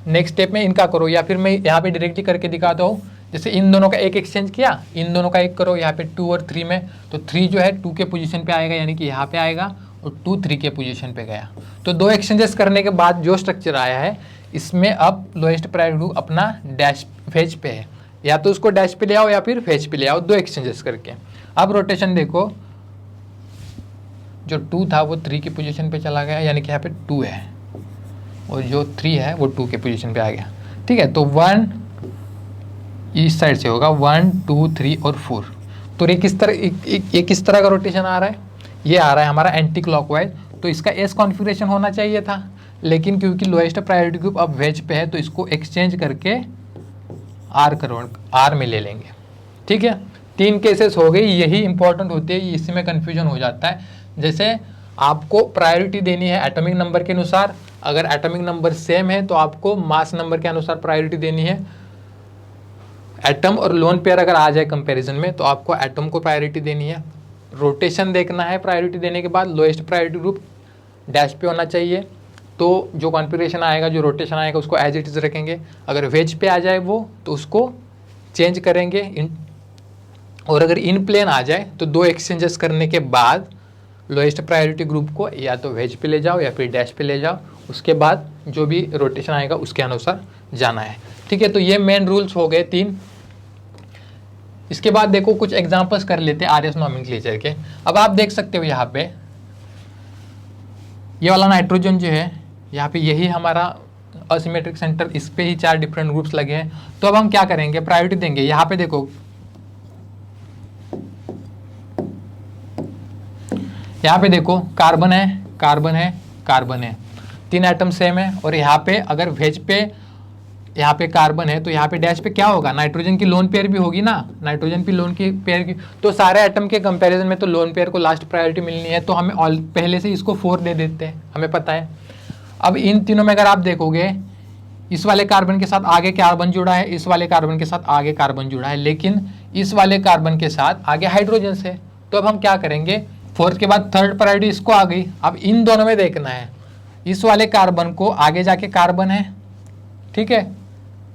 नेक्स्ट स्टेप में इनका करो, या फिर मैं यहाँ पे डायरेक्टली करके दिखाता हूँ। जैसे इन दोनों का एक एक्सचेंज किया, इन दोनों का एक करो, यहाँ पे 2 और 3 में, तो 3 जो है 2 के पोजीशन पे आएगा, यानी कि यहाँ पे आएगा, और 2 3 के पोजीशन पे गया। तो दो एक्सचेंजेस करने के बाद जो स्ट्रक्चर आया है, इसमें अब लोएस्ट प्रायोरिटी ग्रुप अपना डैश वेज पे है, या तो उसको डैश पे ले आओ या फिर वेज पे ले आओ, दो एक्सचेंजेस करके। अब रोटेशन देखो, जो 2 था वो 3 की पोजीशन पे चला गया, यानी कि यहाँ पे 2 है, और जो 3 है वो 2 के पोजीशन पे आ गया, ठीक है। तो 1 इस साइड से होगा, 1 2 3 और 4। तो ये किस तरह का रोटेशन आ रहा है, ये आ रहा है हमारा एंटी क्लॉकवाइज। तो इसका एस कॉन्फ़िगरेशन होना चाहिए था, लेकिन क्योंकि लोएस्ट प्रायोरिटी ग्रुप अब वेज पे है तो इसको एक्सचेंज करके आर में ले लेंगे, ठीक है। 3 केसेस हो गई, यही इंपॉर्टेंट होती है, इसी में कन्फ्यूजन हो जाता है। जैसे आपको प्रायोरिटी देनी है एटॉमिक नंबर के अनुसार, अगर एटॉमिक नंबर सेम है तो आपको मास नंबर के अनुसार प्रायोरिटी देनी है। एटम और लोन पेयर अगर आ जाए कंपैरिजन में तो आपको एटम को प्रायोरिटी देनी है। रोटेशन देखना है, प्रायोरिटी देने के बाद लोएस्ट प्रायोरिटी ग्रुप डैश पे होना चाहिए, तो जो कॉन्फ़िगरेशन आएगा, जो रोटेशन आएगा, उसको एज इट इज रखेंगे। अगर वेज पे आ जाए वो तो उसको चेंज करेंगे, और अगर इन प्लेन आ जाए तो दो एक्सचेंजेस करने के बाद लोएस्ट प्रायोरिटी ग्रुप को या तो वेज पे ले जाओ या फिर डैश पे ले जाओ, उसके बाद जो भी रोटेशन आएगा उसके अनुसार जाना है, ठीक है। तो ये मेन रूल्स हो गए 3। इसके बाद देखो कुछ एग्जांपल्स कर लेते हैं आरएस नॉमेनक्लेचर के। अब आप देख सकते हो यहाँ पे ये वाला नाइट्रोजन जो है, यहाँ पे यही हमारा असिमेट्रिक सेंटर, इस पे ही 4 डिफरेंट ग्रुप्स लगे हैं। तो अब हम क्या करेंगे, प्रायोरिटी देंगे। यहाँ पे देखो, यहाँ पे देखो कार्बन है, कार्बन है, कार्बन है, 3 एटम सेम है। और यहाँ पे अगर वेज पे यहाँ पे कार्बन है तो यहाँ पे डैश पे क्या होगा, नाइट्रोजन की लोन पेयर भी होगी ना, नाइट्रोजन की लोन की पेयर की। तो सारे एटम के कंपैरिजन में तो लोन पेयर को लास्ट प्रायोरिटी मिलनी है, तो हमें पहले से इसको 4 दे देते हैं, हमें पता है। अब इन तीनों में अगर आप देखोगे, इस वाले कार्बन के साथ आगे कार्बन जुड़ा है, इस वाले कार्बन के साथ आगे कार्बन जुड़ा है, लेकिन इस वाले कार्बन के साथ आगे हाइड्रोजन है। तो अब हम क्या करेंगे, 4 के बाद थर्ड प्रायोरिटी इसको आ गई। अब इन दोनों में देखना है, इस वाले कार्बन को आगे जाके कार्बन है, ठीक है,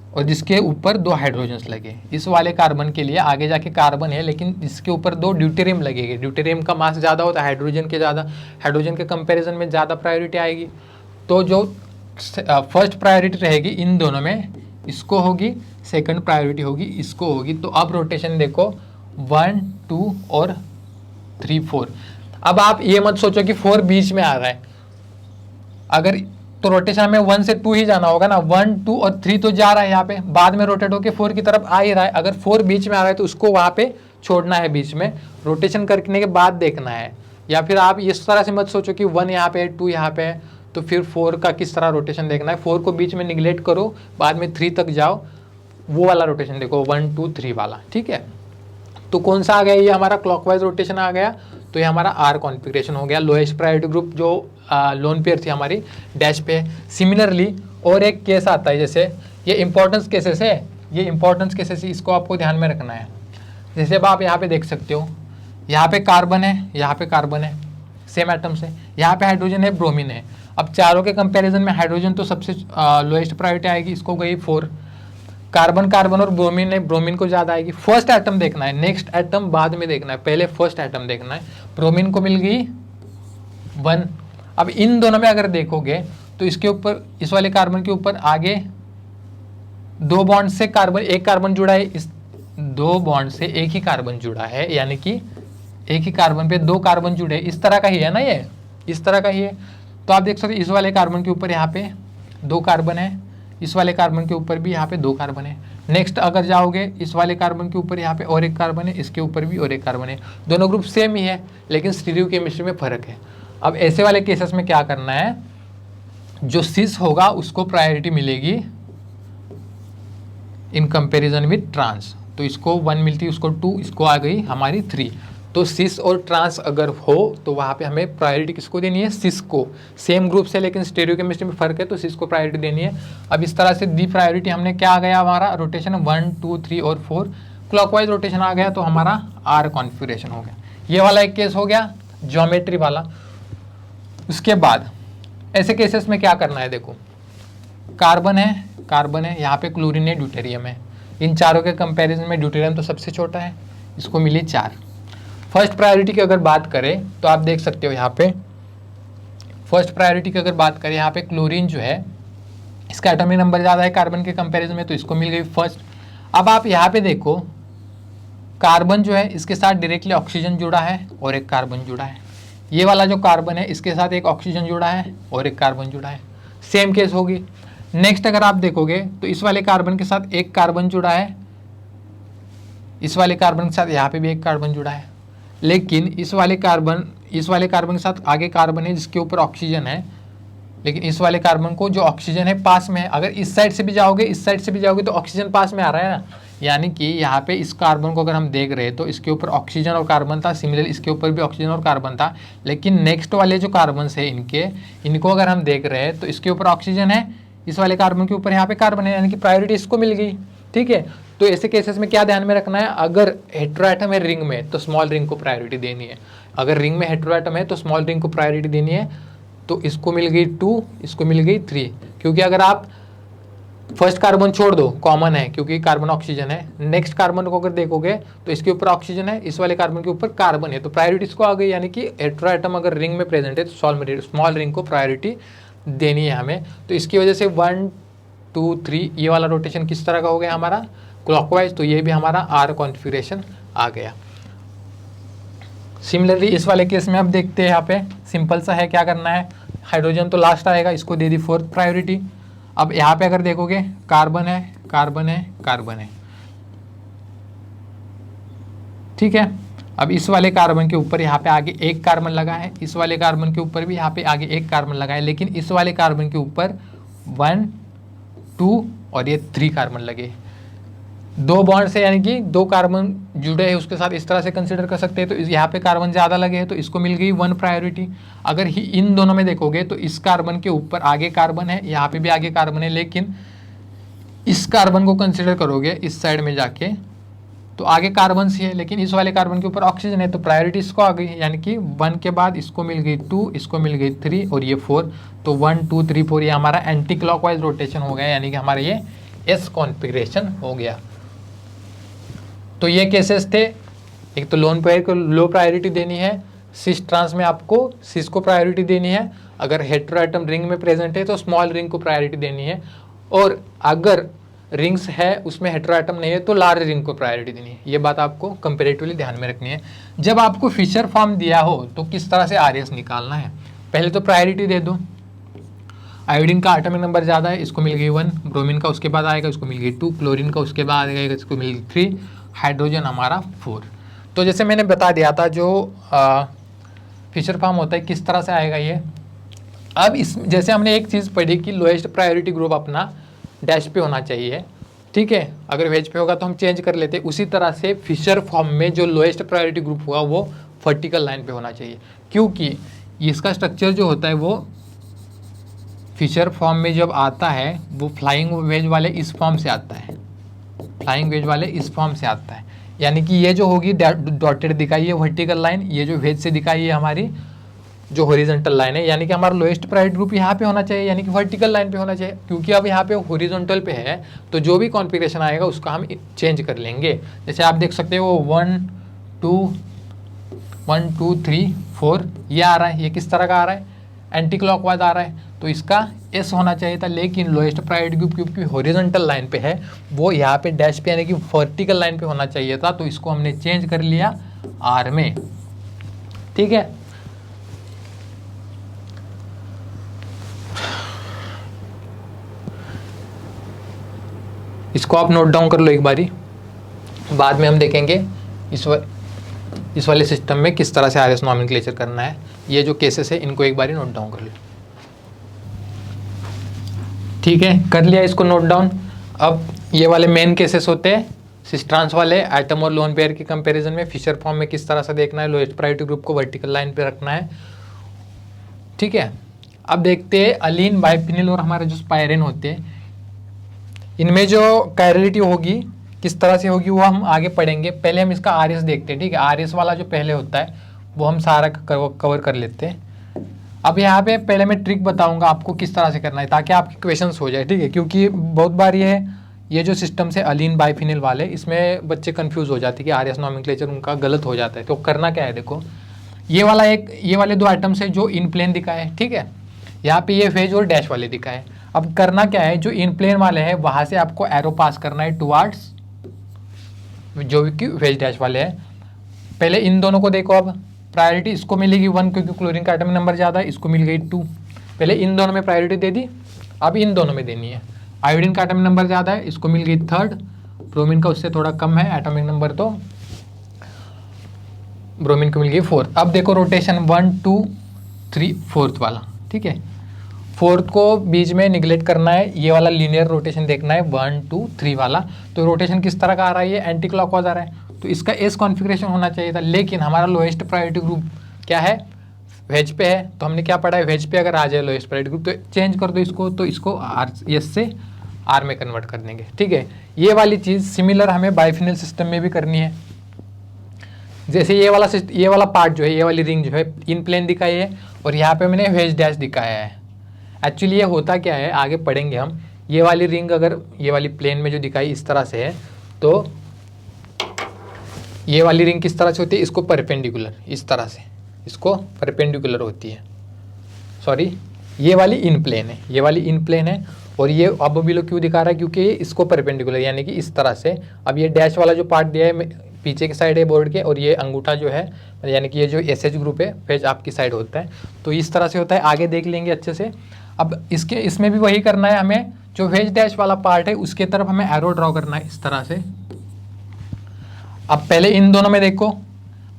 और जिसके ऊपर 2 हाइड्रोजन्स लगे। इस वाले कार्बन के लिए आगे जाके कार्बन है, लेकिन इसके ऊपर 2 ड्यूटेरियम लगेंगे। ड्यूटेरियम का मास ज़्यादा होता है हाइड्रोजन के ज़्यादा, हाइड्रोजन के कंपैरिजन में ज़्यादा प्रायोरिटी आएगी। तो जो फर्स्ट प्रायोरिटी रहेगी इन दोनों में, इसको होगी, सेकंड प्रायोरिटी होगी, इसको होगी। तो अब रोटेशन देखो 1 2 और 3 4। अब आप ये मत सोचो कि 4 बीच में आ रहा है, अगर तो रोटेशन हमें 1 से 2 ही जाना होगा ना। 1 2 और 3 तो जा रहा है यहाँ पे, बाद में रोटेट होके 4 की तरफ आ ही रहा है। अगर 4 बीच में आ रहा है तो उसको वहाँ पे छोड़ना है, बीच में रोटेशन करने के बाद देखना है। या फिर आप इस तरह से मत सोचो कि 1 यहाँ पे है, 2 यहाँ पे है, तो फिर 4 का किस तरह रोटेशन देखना है। 4 को बीच में निगलेक्ट करो, बाद में 3 तक जाओ, वो वाला रोटेशन देखो 1 2 3 वाला, ठीक है। तो कौन सा आ गया, ये हमारा क्लॉकवाइज रोटेशन आ गया। तो ये हमारा आर कॉन्फ़िगरेशन हो गया। लोएस्ट प्रायोरिटी ग्रुप जो लोन पेयर थी हमारी डैश पे। सिमिलरली और एक केस आता है, जैसे ये इंपॉर्टेंस केसेस है, ये इंपॉर्टेंस केसेस है, इसको आपको ध्यान में रखना है। जैसे अब आप यहाँ पे देख सकते हो, यहाँ पे कार्बन है, यहाँ पे कार्बन है, सेम एटम से, यहाँ पे हाइड्रोजन है, ब्रोमीन है। अब चारों के कंपैरिजन में हाइड्रोजन तो सबसे लोएस्ट प्रायोरिटी आएगी, इसको गई 4। कार्बन कार्बन और ब्रोमीन है, ब्रोमीन को ज़्यादा आएगी। फर्स्ट एटम देखना है, नेक्स्ट एटम बाद में देखना है, पहले फर्स्ट एटम देखना है। ब्रोमीन को मिल गई 1। अब इन दोनों में अगर देखोगे तो इसके ऊपर, इस वाले कार्बन के ऊपर आगे 2 बॉन्ड से कार्बन, एक कार्बन जुड़ा है, इस 2 बॉन्ड से एक ही कार्बन जुड़ा है, यानी कि एक ही कार्बन पे 2 कार्बन जुड़े, इस तरह का ही है ना, ये इस तरह का ही है। तो आप देख सकते हैं इस वाले कार्बन के ऊपर यहाँ पे 2 कार्बन है, इस वाले कार्बन के ऊपर भी यहाँ पे 2 कार्बन है। नेक्स्ट अगर जाओगे, इस वाले कार्बन के ऊपर यहाँ पे और एक कार्बन है, इसके ऊपर भी और एक कार्बन है। दोनों ग्रुप सेम ही है, लेकिन स्टीरियोकेमिस्ट्री में फर्क है। अब ऐसे वाले केसेस में क्या करना है, जो सिस होगा उसको प्रायोरिटी मिलेगी इन कंपैरिजन विद ट्रांस। तो इसको 1 मिलती है, उसको 2, इसको आ गई हमारी 3। तो सिस और ट्रांस अगर हो तो वहाँ पे हमें प्रायोरिटी किसको देनी है, सिस को। सेम ग्रुप से लेकिन स्टीरियोकेमिस्ट्री में फर्क है, तो सिस को प्रायोरिटी देनी है। अब इस तरह से दी प्रायोरिटी हमने, क्या आ गया हमारा रोटेशन 1 2 3 और 4 क्लॉकवाइज रोटेशन आ गया, तो हमारा आर कॉन्फिगरेशन हो गया। ये वाला एक केस हो गया ज्योमेट्री वाला। उसके बाद ऐसे केसेस में क्या करना है, देखो कार्बन है, यहाँ पे क्लोरीन है, ड्यूटेरियम है। इन चारों के कंपैरिजन में ड्यूटेरियम तो सबसे छोटा है, इसको मिली 4। फर्स्ट प्रायोरिटी की अगर बात करें तो आप देख सकते हो यहाँ पे फर्स्ट प्रायोरिटी की अगर बात करें, यहाँ पे क्लोरीन जो है इसका एटॉमिक नंबर ज़्यादा है कार्बन के कंपैरिजन में, तो इसको मिल गई फर्स्ट। अब आप यहाँ पे देखो कार्बन जो है इसके साथ डायरेक्टली ऑक्सीजन जुड़ा है और एक कार्बन जुड़ा है। ये वाला जो कार्बन है इसके साथ एक ऑक्सीजन जुड़ा है और एक कार्बन जुड़ा है, सेम केस होगी। नेक्स्ट अगर आप देखोगे तो इस वाले कार्बन के साथ एक कार्बन जुड़ा है, इस वाले कार्बन के साथ यहाँ पे भी एक कार्बन जुड़ा है, लेकिन इस वाले कार्बन के साथ आगे कार्बन है जिसके ऊपर ऑक्सीजन है, लेकिन इस वाले कार्बन को जो ऑक्सीजन है पास में है। अगर इस साइड से भी जाओगे, इस साइड से भी जाओगे तो ऑक्सीजन पास में आ रहा है ना, यानी कि यहाँ पे इस कार्बन को अगर हम देख रहे हैं तो इसके ऊपर ऑक्सीजन और कार्बन था, सिमिलरली इसके ऊपर भी ऑक्सीजन और कार्बन था। लेकिन नेक्स्ट वाले जो कार्बन है इनको अगर हम देख रहे हैं तो इसके ऊपर ऑक्सीजन है, इस वाले कार्बन के ऊपर यहाँ पे कार्बन है, यानी कि प्रायोरिटी इसको मिल गई। ठीक है, तो ऐसे केसेस में क्या ध्यान में रखना है, अगर हेटेरोएटम है रिंग में तो स्मॉल रिंग को प्रायोरिटी देनी है, अगर रिंग में हेटेरोएटम है तो स्मॉल रिंग को प्रायोरिटी देनी है। तो इसको मिल गई 2, इसको मिल गई 3, क्योंकि अगर आप फर्स्ट कार्बन छोड़ दो, कॉमन है क्योंकि कार्बन ऑक्सीजन है, नेक्स्ट कार्बन को अगर देखोगे तो इसके ऊपर ऑक्सीजन है, इस वाले कार्बन के ऊपर कार्बन है, तो प्रायोरिटी इसको आ गई। यानी कि हेटेरोएटम अगर रिंग में प्रेजेंट है तो स्मॉल रिंग को प्रायोरिटी देनी है हमें। तो इसकी वजह से 1 2 3 ये वाला रोटेशन किस तरह का हो गया हमारा, क्लॉकवाइज, तो ये भी हमारा आर कॉन्फिगरेशन आ गया। सिमिलरली इस वाले केस में अब देखते हैं, यहाँ पे सिंपल सा है, क्या करना है, हाइड्रोजन तो लास्ट आएगा, इसको दे दी 4th प्रायोरिटी। अब यहाँ पे अगर देखोगे कार्बन है, कार्बन है, कार्बन है, ठीक है। अब इस वाले कार्बन के ऊपर यहाँ पे आगे एक कार्बन लगा है, इस वाले कार्बन के ऊपर भी यहाँ पे आगे एक कार्बन लगा है, लेकिन इस वाले कार्बन के ऊपर 1 2 और ये 3 कार्बन लगे, 2 बॉन्ड से, यानी कि 2 कार्बन जुड़े हैं उसके साथ, इस तरह से कंसिडर कर सकते हैं। तो यहाँ पे कार्बन ज़्यादा लगे हैं तो इसको मिल गई 1 प्रायोरिटी। अगर इन दोनों में देखोगे तो इस कार्बन के ऊपर आगे कार्बन है, यहाँ पे भी आगे कार्बन है, लेकिन इस कार्बन को कंसिडर करोगे इस साइड में जाके तो आगे कार्बन सी है, लेकिन इस वाले कार्बन के ऊपर ऑक्सीजन है, तो प्रायोरिटी इसको आ गई, यानी कि 1 के बाद इसको मिल गई 2, इसको मिल गई 3 और ये 4। तो 1 2 3 4 ये हमारा एंटी क्लॉकवाइज रोटेशन हो गया, यानी कि हमारा ये एस कॉन्फिगरेशन हो गया। तो ये केसेस थे, एक तो लोन पेयर को लो प्रायोरिटी देनी है, सिस ट्रांस में आपको सिस को प्रायोरिटी देनी है, अगर हेटेरोएटम रिंग में प्रेजेंट है तो स्मॉल रिंग को प्रायोरिटी देनी है, और अगर रिंग्स है उसमें हेटेरोएटम नहीं है तो लार्ज रिंग को प्रायोरिटी देनी है। ये बात आपको कंपेरेटिवली ध्यान में रखनी है। जब आपको फिशर फॉर्म दिया हो तो किस तरह से आरएस निकालना है, पहले तो प्रायोरिटी दे दो। आयोडीन का एटॉमिक नंबर ज़्यादा है, इसको मिल गई 1, ब्रोमीन का उसके बाद आएगा, उसको मिल गई 2, क्लोरीन का उसके बाद आएगा, इसको मिल गई 3, हाइड्रोजन हमारा 4। तो जैसे मैंने बता दिया था जो फिशर फॉर्म होता है किस तरह से आएगा ये। अब इस जैसे हमने एक चीज़ पढ़ी कि लोएस्ट प्रायोरिटी ग्रुप अपना डैश पे होना चाहिए, ठीक है, अगर वेज पे होगा तो हम चेंज कर लेते। उसी तरह से फिशर फॉर्म में जो लोएस्ट प्रायोरिटी ग्रुप होगा वो वर्टिकल लाइन पे होना चाहिए, क्योंकि इसका स्ट्रक्चर जो होता है वो फिशर फॉर्म में जब आता है वो फ्लाइंग वेज वाले इस फॉर्म से आता है, फ्लाइंग वेज वाले इस फॉर्म से आता है, यानी कि ये जो होगी डॉटेड दिखाई है वर्टिकल लाइन, ये जो वेज से दिखाई है हमारी जो हॉरिजॉन्टल लाइन है, यानी कि हमारा लोएस्ट प्रायोरिटी ग्रुप यहाँ पे होना चाहिए, यानी कि वर्टिकल लाइन पे होना चाहिए। क्योंकि अब यहाँ पे हॉरिजॉन्टल पे है तो जो भी कॉन्फ़िगरेशन आएगा उसका हम चेंज कर लेंगे। जैसे आप देख सकते हो 1 2 3 4 ये आ रहा है, ये किस तरह का आ रहा है, एंटी क्लॉकवाइज आ रहा है। तो इसका एस होना चाहिए था, लेकिन लोएस्ट प्रायोरिटी ग्रुप क्योंकि हॉरिजॉन्टल लाइन पे है, वो यहाँ पे डैश पे यानी कि वर्टिकल लाइन पे होना चाहिए था, तो इसको हमने चेंज कर लिया आर में। ठीक है, इसको आप नोट डाउन कर लो एक बारी, बाद में हम देखेंगे इस वाले सिस्टम में किस तरह से आर एस नॉमेनक्लेचर करना है। ये जो केसेस है इनको एक बारी नोट डाउन कर लो। ठीक है, कर लिया इसको नोट डाउन। अब ये वाले मेन केसेस होते हैं सिस्ट्रांस वाले, एटम और लोन पेयर के कंपैरिजन में फिशर फॉर्म में किस तरह से देखना है, लोएस्ट प्रायोरिटी ग्रुप को वर्टिकल लाइन पे रखना है। ठीक है, अब देखते हैं अलीन, बाइफिनिल और हमारे जो स्पायरेन होते हैं, इनमें जो कायरलिटी होगी किस तरह से होगी वो हम आगे पढ़ेंगे। पहले हम इसका आर एस देखते हैं। ठीक है, आर एस वाला जो पहले होता है वो हम सारा कवर कर लेते हैं। अब यहाँ पे पहले मैं ट्रिक बताऊंगा आपको किस तरह से करना है ताकि आपके क्वेश्चंस हो जाए। ठीक है, क्योंकि बहुत बार ये जो सिस्टम से अलीन बाइफिनिल वाले, इसमें बच्चे कंफ्यूज हो जाते हैं कि आर एस नॉमेनक्लेचर उनका गलत हो जाता है। तो करना क्या है, देखो ये वाले दो आइटम्स है जो इन प्लेन दिखाए है। ठीक है, यहाँ पे ये फेज और डैश वाले दिखाए। अब करना क्या है, जो इन प्लेन वाले हैं वहां से आपको एरो पास करना है टुवार्ड्स जो कि फेज डैश वाले हैं। पहले इन दोनों को देखो, अब प्रायोरिटी इसको मिलेगी 1 क्योंकि क्लोरीन का एटॉमिक नंबर ज़्यादा है, इसको मिल गई 2। पहले इन दोनों में प्रायोरिटी दे दी, अब इन दोनों में देनी है। आयोडीन का एटॉमिक नंबर ज़्यादा है, इसको मिल गई 3rd, ब्रोमीन का उससे थोड़ा कम है एटॉमिक नंबर, तो ब्रोमीन को मिल गई 4th। अब देखो रोटेशन 1 2 3 4th वाला। ठीक है, 4th को बीच में निगलेक्ट करना है, ये वाला लीनियर रोटेशन देखना है 1 2 3 वाला। तो रोटेशन किस तरह का आ रहा है, ये एंटी क्लॉकवाइज आ रहा है, तो इसका एस कॉन्फ़िगरेशन होना चाहिए था। लेकिन हमारा लोएस्ट प्रायोरिटी ग्रुप क्या है, वेज पे है, तो हमने क्या पढ़ा है, वेज पे अगर आ जाए लोएस्ट प्रायोरिटी ग्रुप तो चेंज कर दो इसको, तो इसको आर एस से आर में कन्वर्ट कर देंगे। ठीक है, ये वाली चीज़ सिमिलर हमें बाइफिनिल सिस्टम में भी करनी है। जैसे ये वाला पार्ट जो है, ये वाली रिंग जो है इन प्लेन दिखाई है और यहाँ पे मैंने वेज डैश दिखाया है। एक्चुअली ये होता क्या है, आगे पढ़ेंगे हम। ये वाली रिंग अगर ये वाली प्लेन में जो दिखाई इस तरह से है, तो ये वाली रिंग किस तरह से होती है, इसको परपेंडिकुलर, इस तरह से इसको परपेंडिकुलर होती है। सॉरी, ये वाली इन प्लेन है, ये वाली इन प्लेन है, और ये अब बिलो क्यों दिखा रहा है, क्योंकि ये इसको परपेंडिकुलर यानी कि इस तरह से। अब ये डैश वाला जो पार्ट दिया है पीछे की साइड है बोर्ड के, और ये अंगूठा जो है यानी कि ये जो एस एच ग्रुप है फेज आपकी साइड होता है, तो इस तरह से होता है। आगे देख लेंगे अच्छे से। अब इसमें भी वही करना है हमें, जो वेज डैश वाला पार्ट है उसके तरफ हमें एरो ड्रॉ करना है इस तरह से। अब पहले इन दोनों में देखो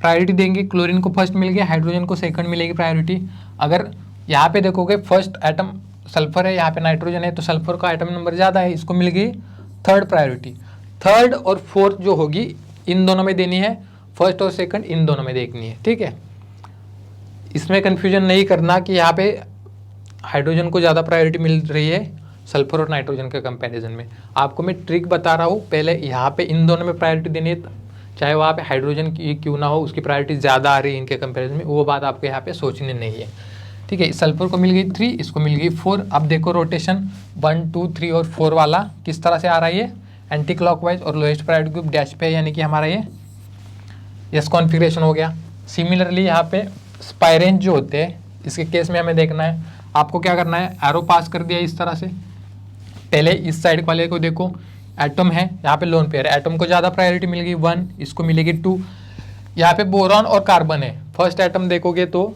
प्रायोरिटी देंगे, क्लोरीन को फर्स्ट मिल गया, हाइड्रोजन को सेकंड मिलेगी प्रायोरिटी। अगर यहाँ पे देखोगे फर्स्ट एटम सल्फर है, यहाँ पे नाइट्रोजन है, तो सल्फर का एटम नंबर ज़्यादा है, इसको मिल गई 3rd प्रायोरिटी। 3rd और 4th जो होगी इन दोनों में देनी है, फर्स्ट और सेकंड इन दोनों में देखनी है। ठीक है, इसमें कन्फ्यूजन नहीं करना कि यहाँ पे हाइड्रोजन को ज़्यादा प्रायोरिटी मिल रही है सल्फर और नाइट्रोजन के कंपैरिजन में। आपको मैं ट्रिक बता रहा हूँ, पहले यहाँ पे इन दोनों में प्रायोरिटी देनी है, चाहे वहाँ पे हाइड्रोजन की क्यों ना हो, उसकी प्रायोरिटी ज़्यादा आ रही है इनके कंपैरिजन में, वो बात आपको यहाँ पे सोचनी नहीं है। ठीक है, सल्फर को मिल गई 3, इसको मिल गई 4। अब देखो रोटेशन 1 2 3 और 4 वाला किस तरह से आ रहा है, ये एंटी क्लॉकवाइज और लोएस्ट प्रायोरिटी ग्रुप डैश पे, यानी कि हमारा ये यस कॉन्फ़िगरेशन हो गया। सिमिलरली यहाँ पे स्पायरेन जो होते हैं, इसके केस में हमें देखना है, आपको क्या करना है, एरो पास कर दिया इस तरह से। पहले इस साइड वाले को देखो, एटम है, यहाँ पे लोन पेयर है, एटम को ज़्यादा प्रायोरिटी मिल गई 1, इसको मिलेगी 2। यहाँ पे बोरॉन और कार्बन है, फर्स्ट एटम देखोगे तो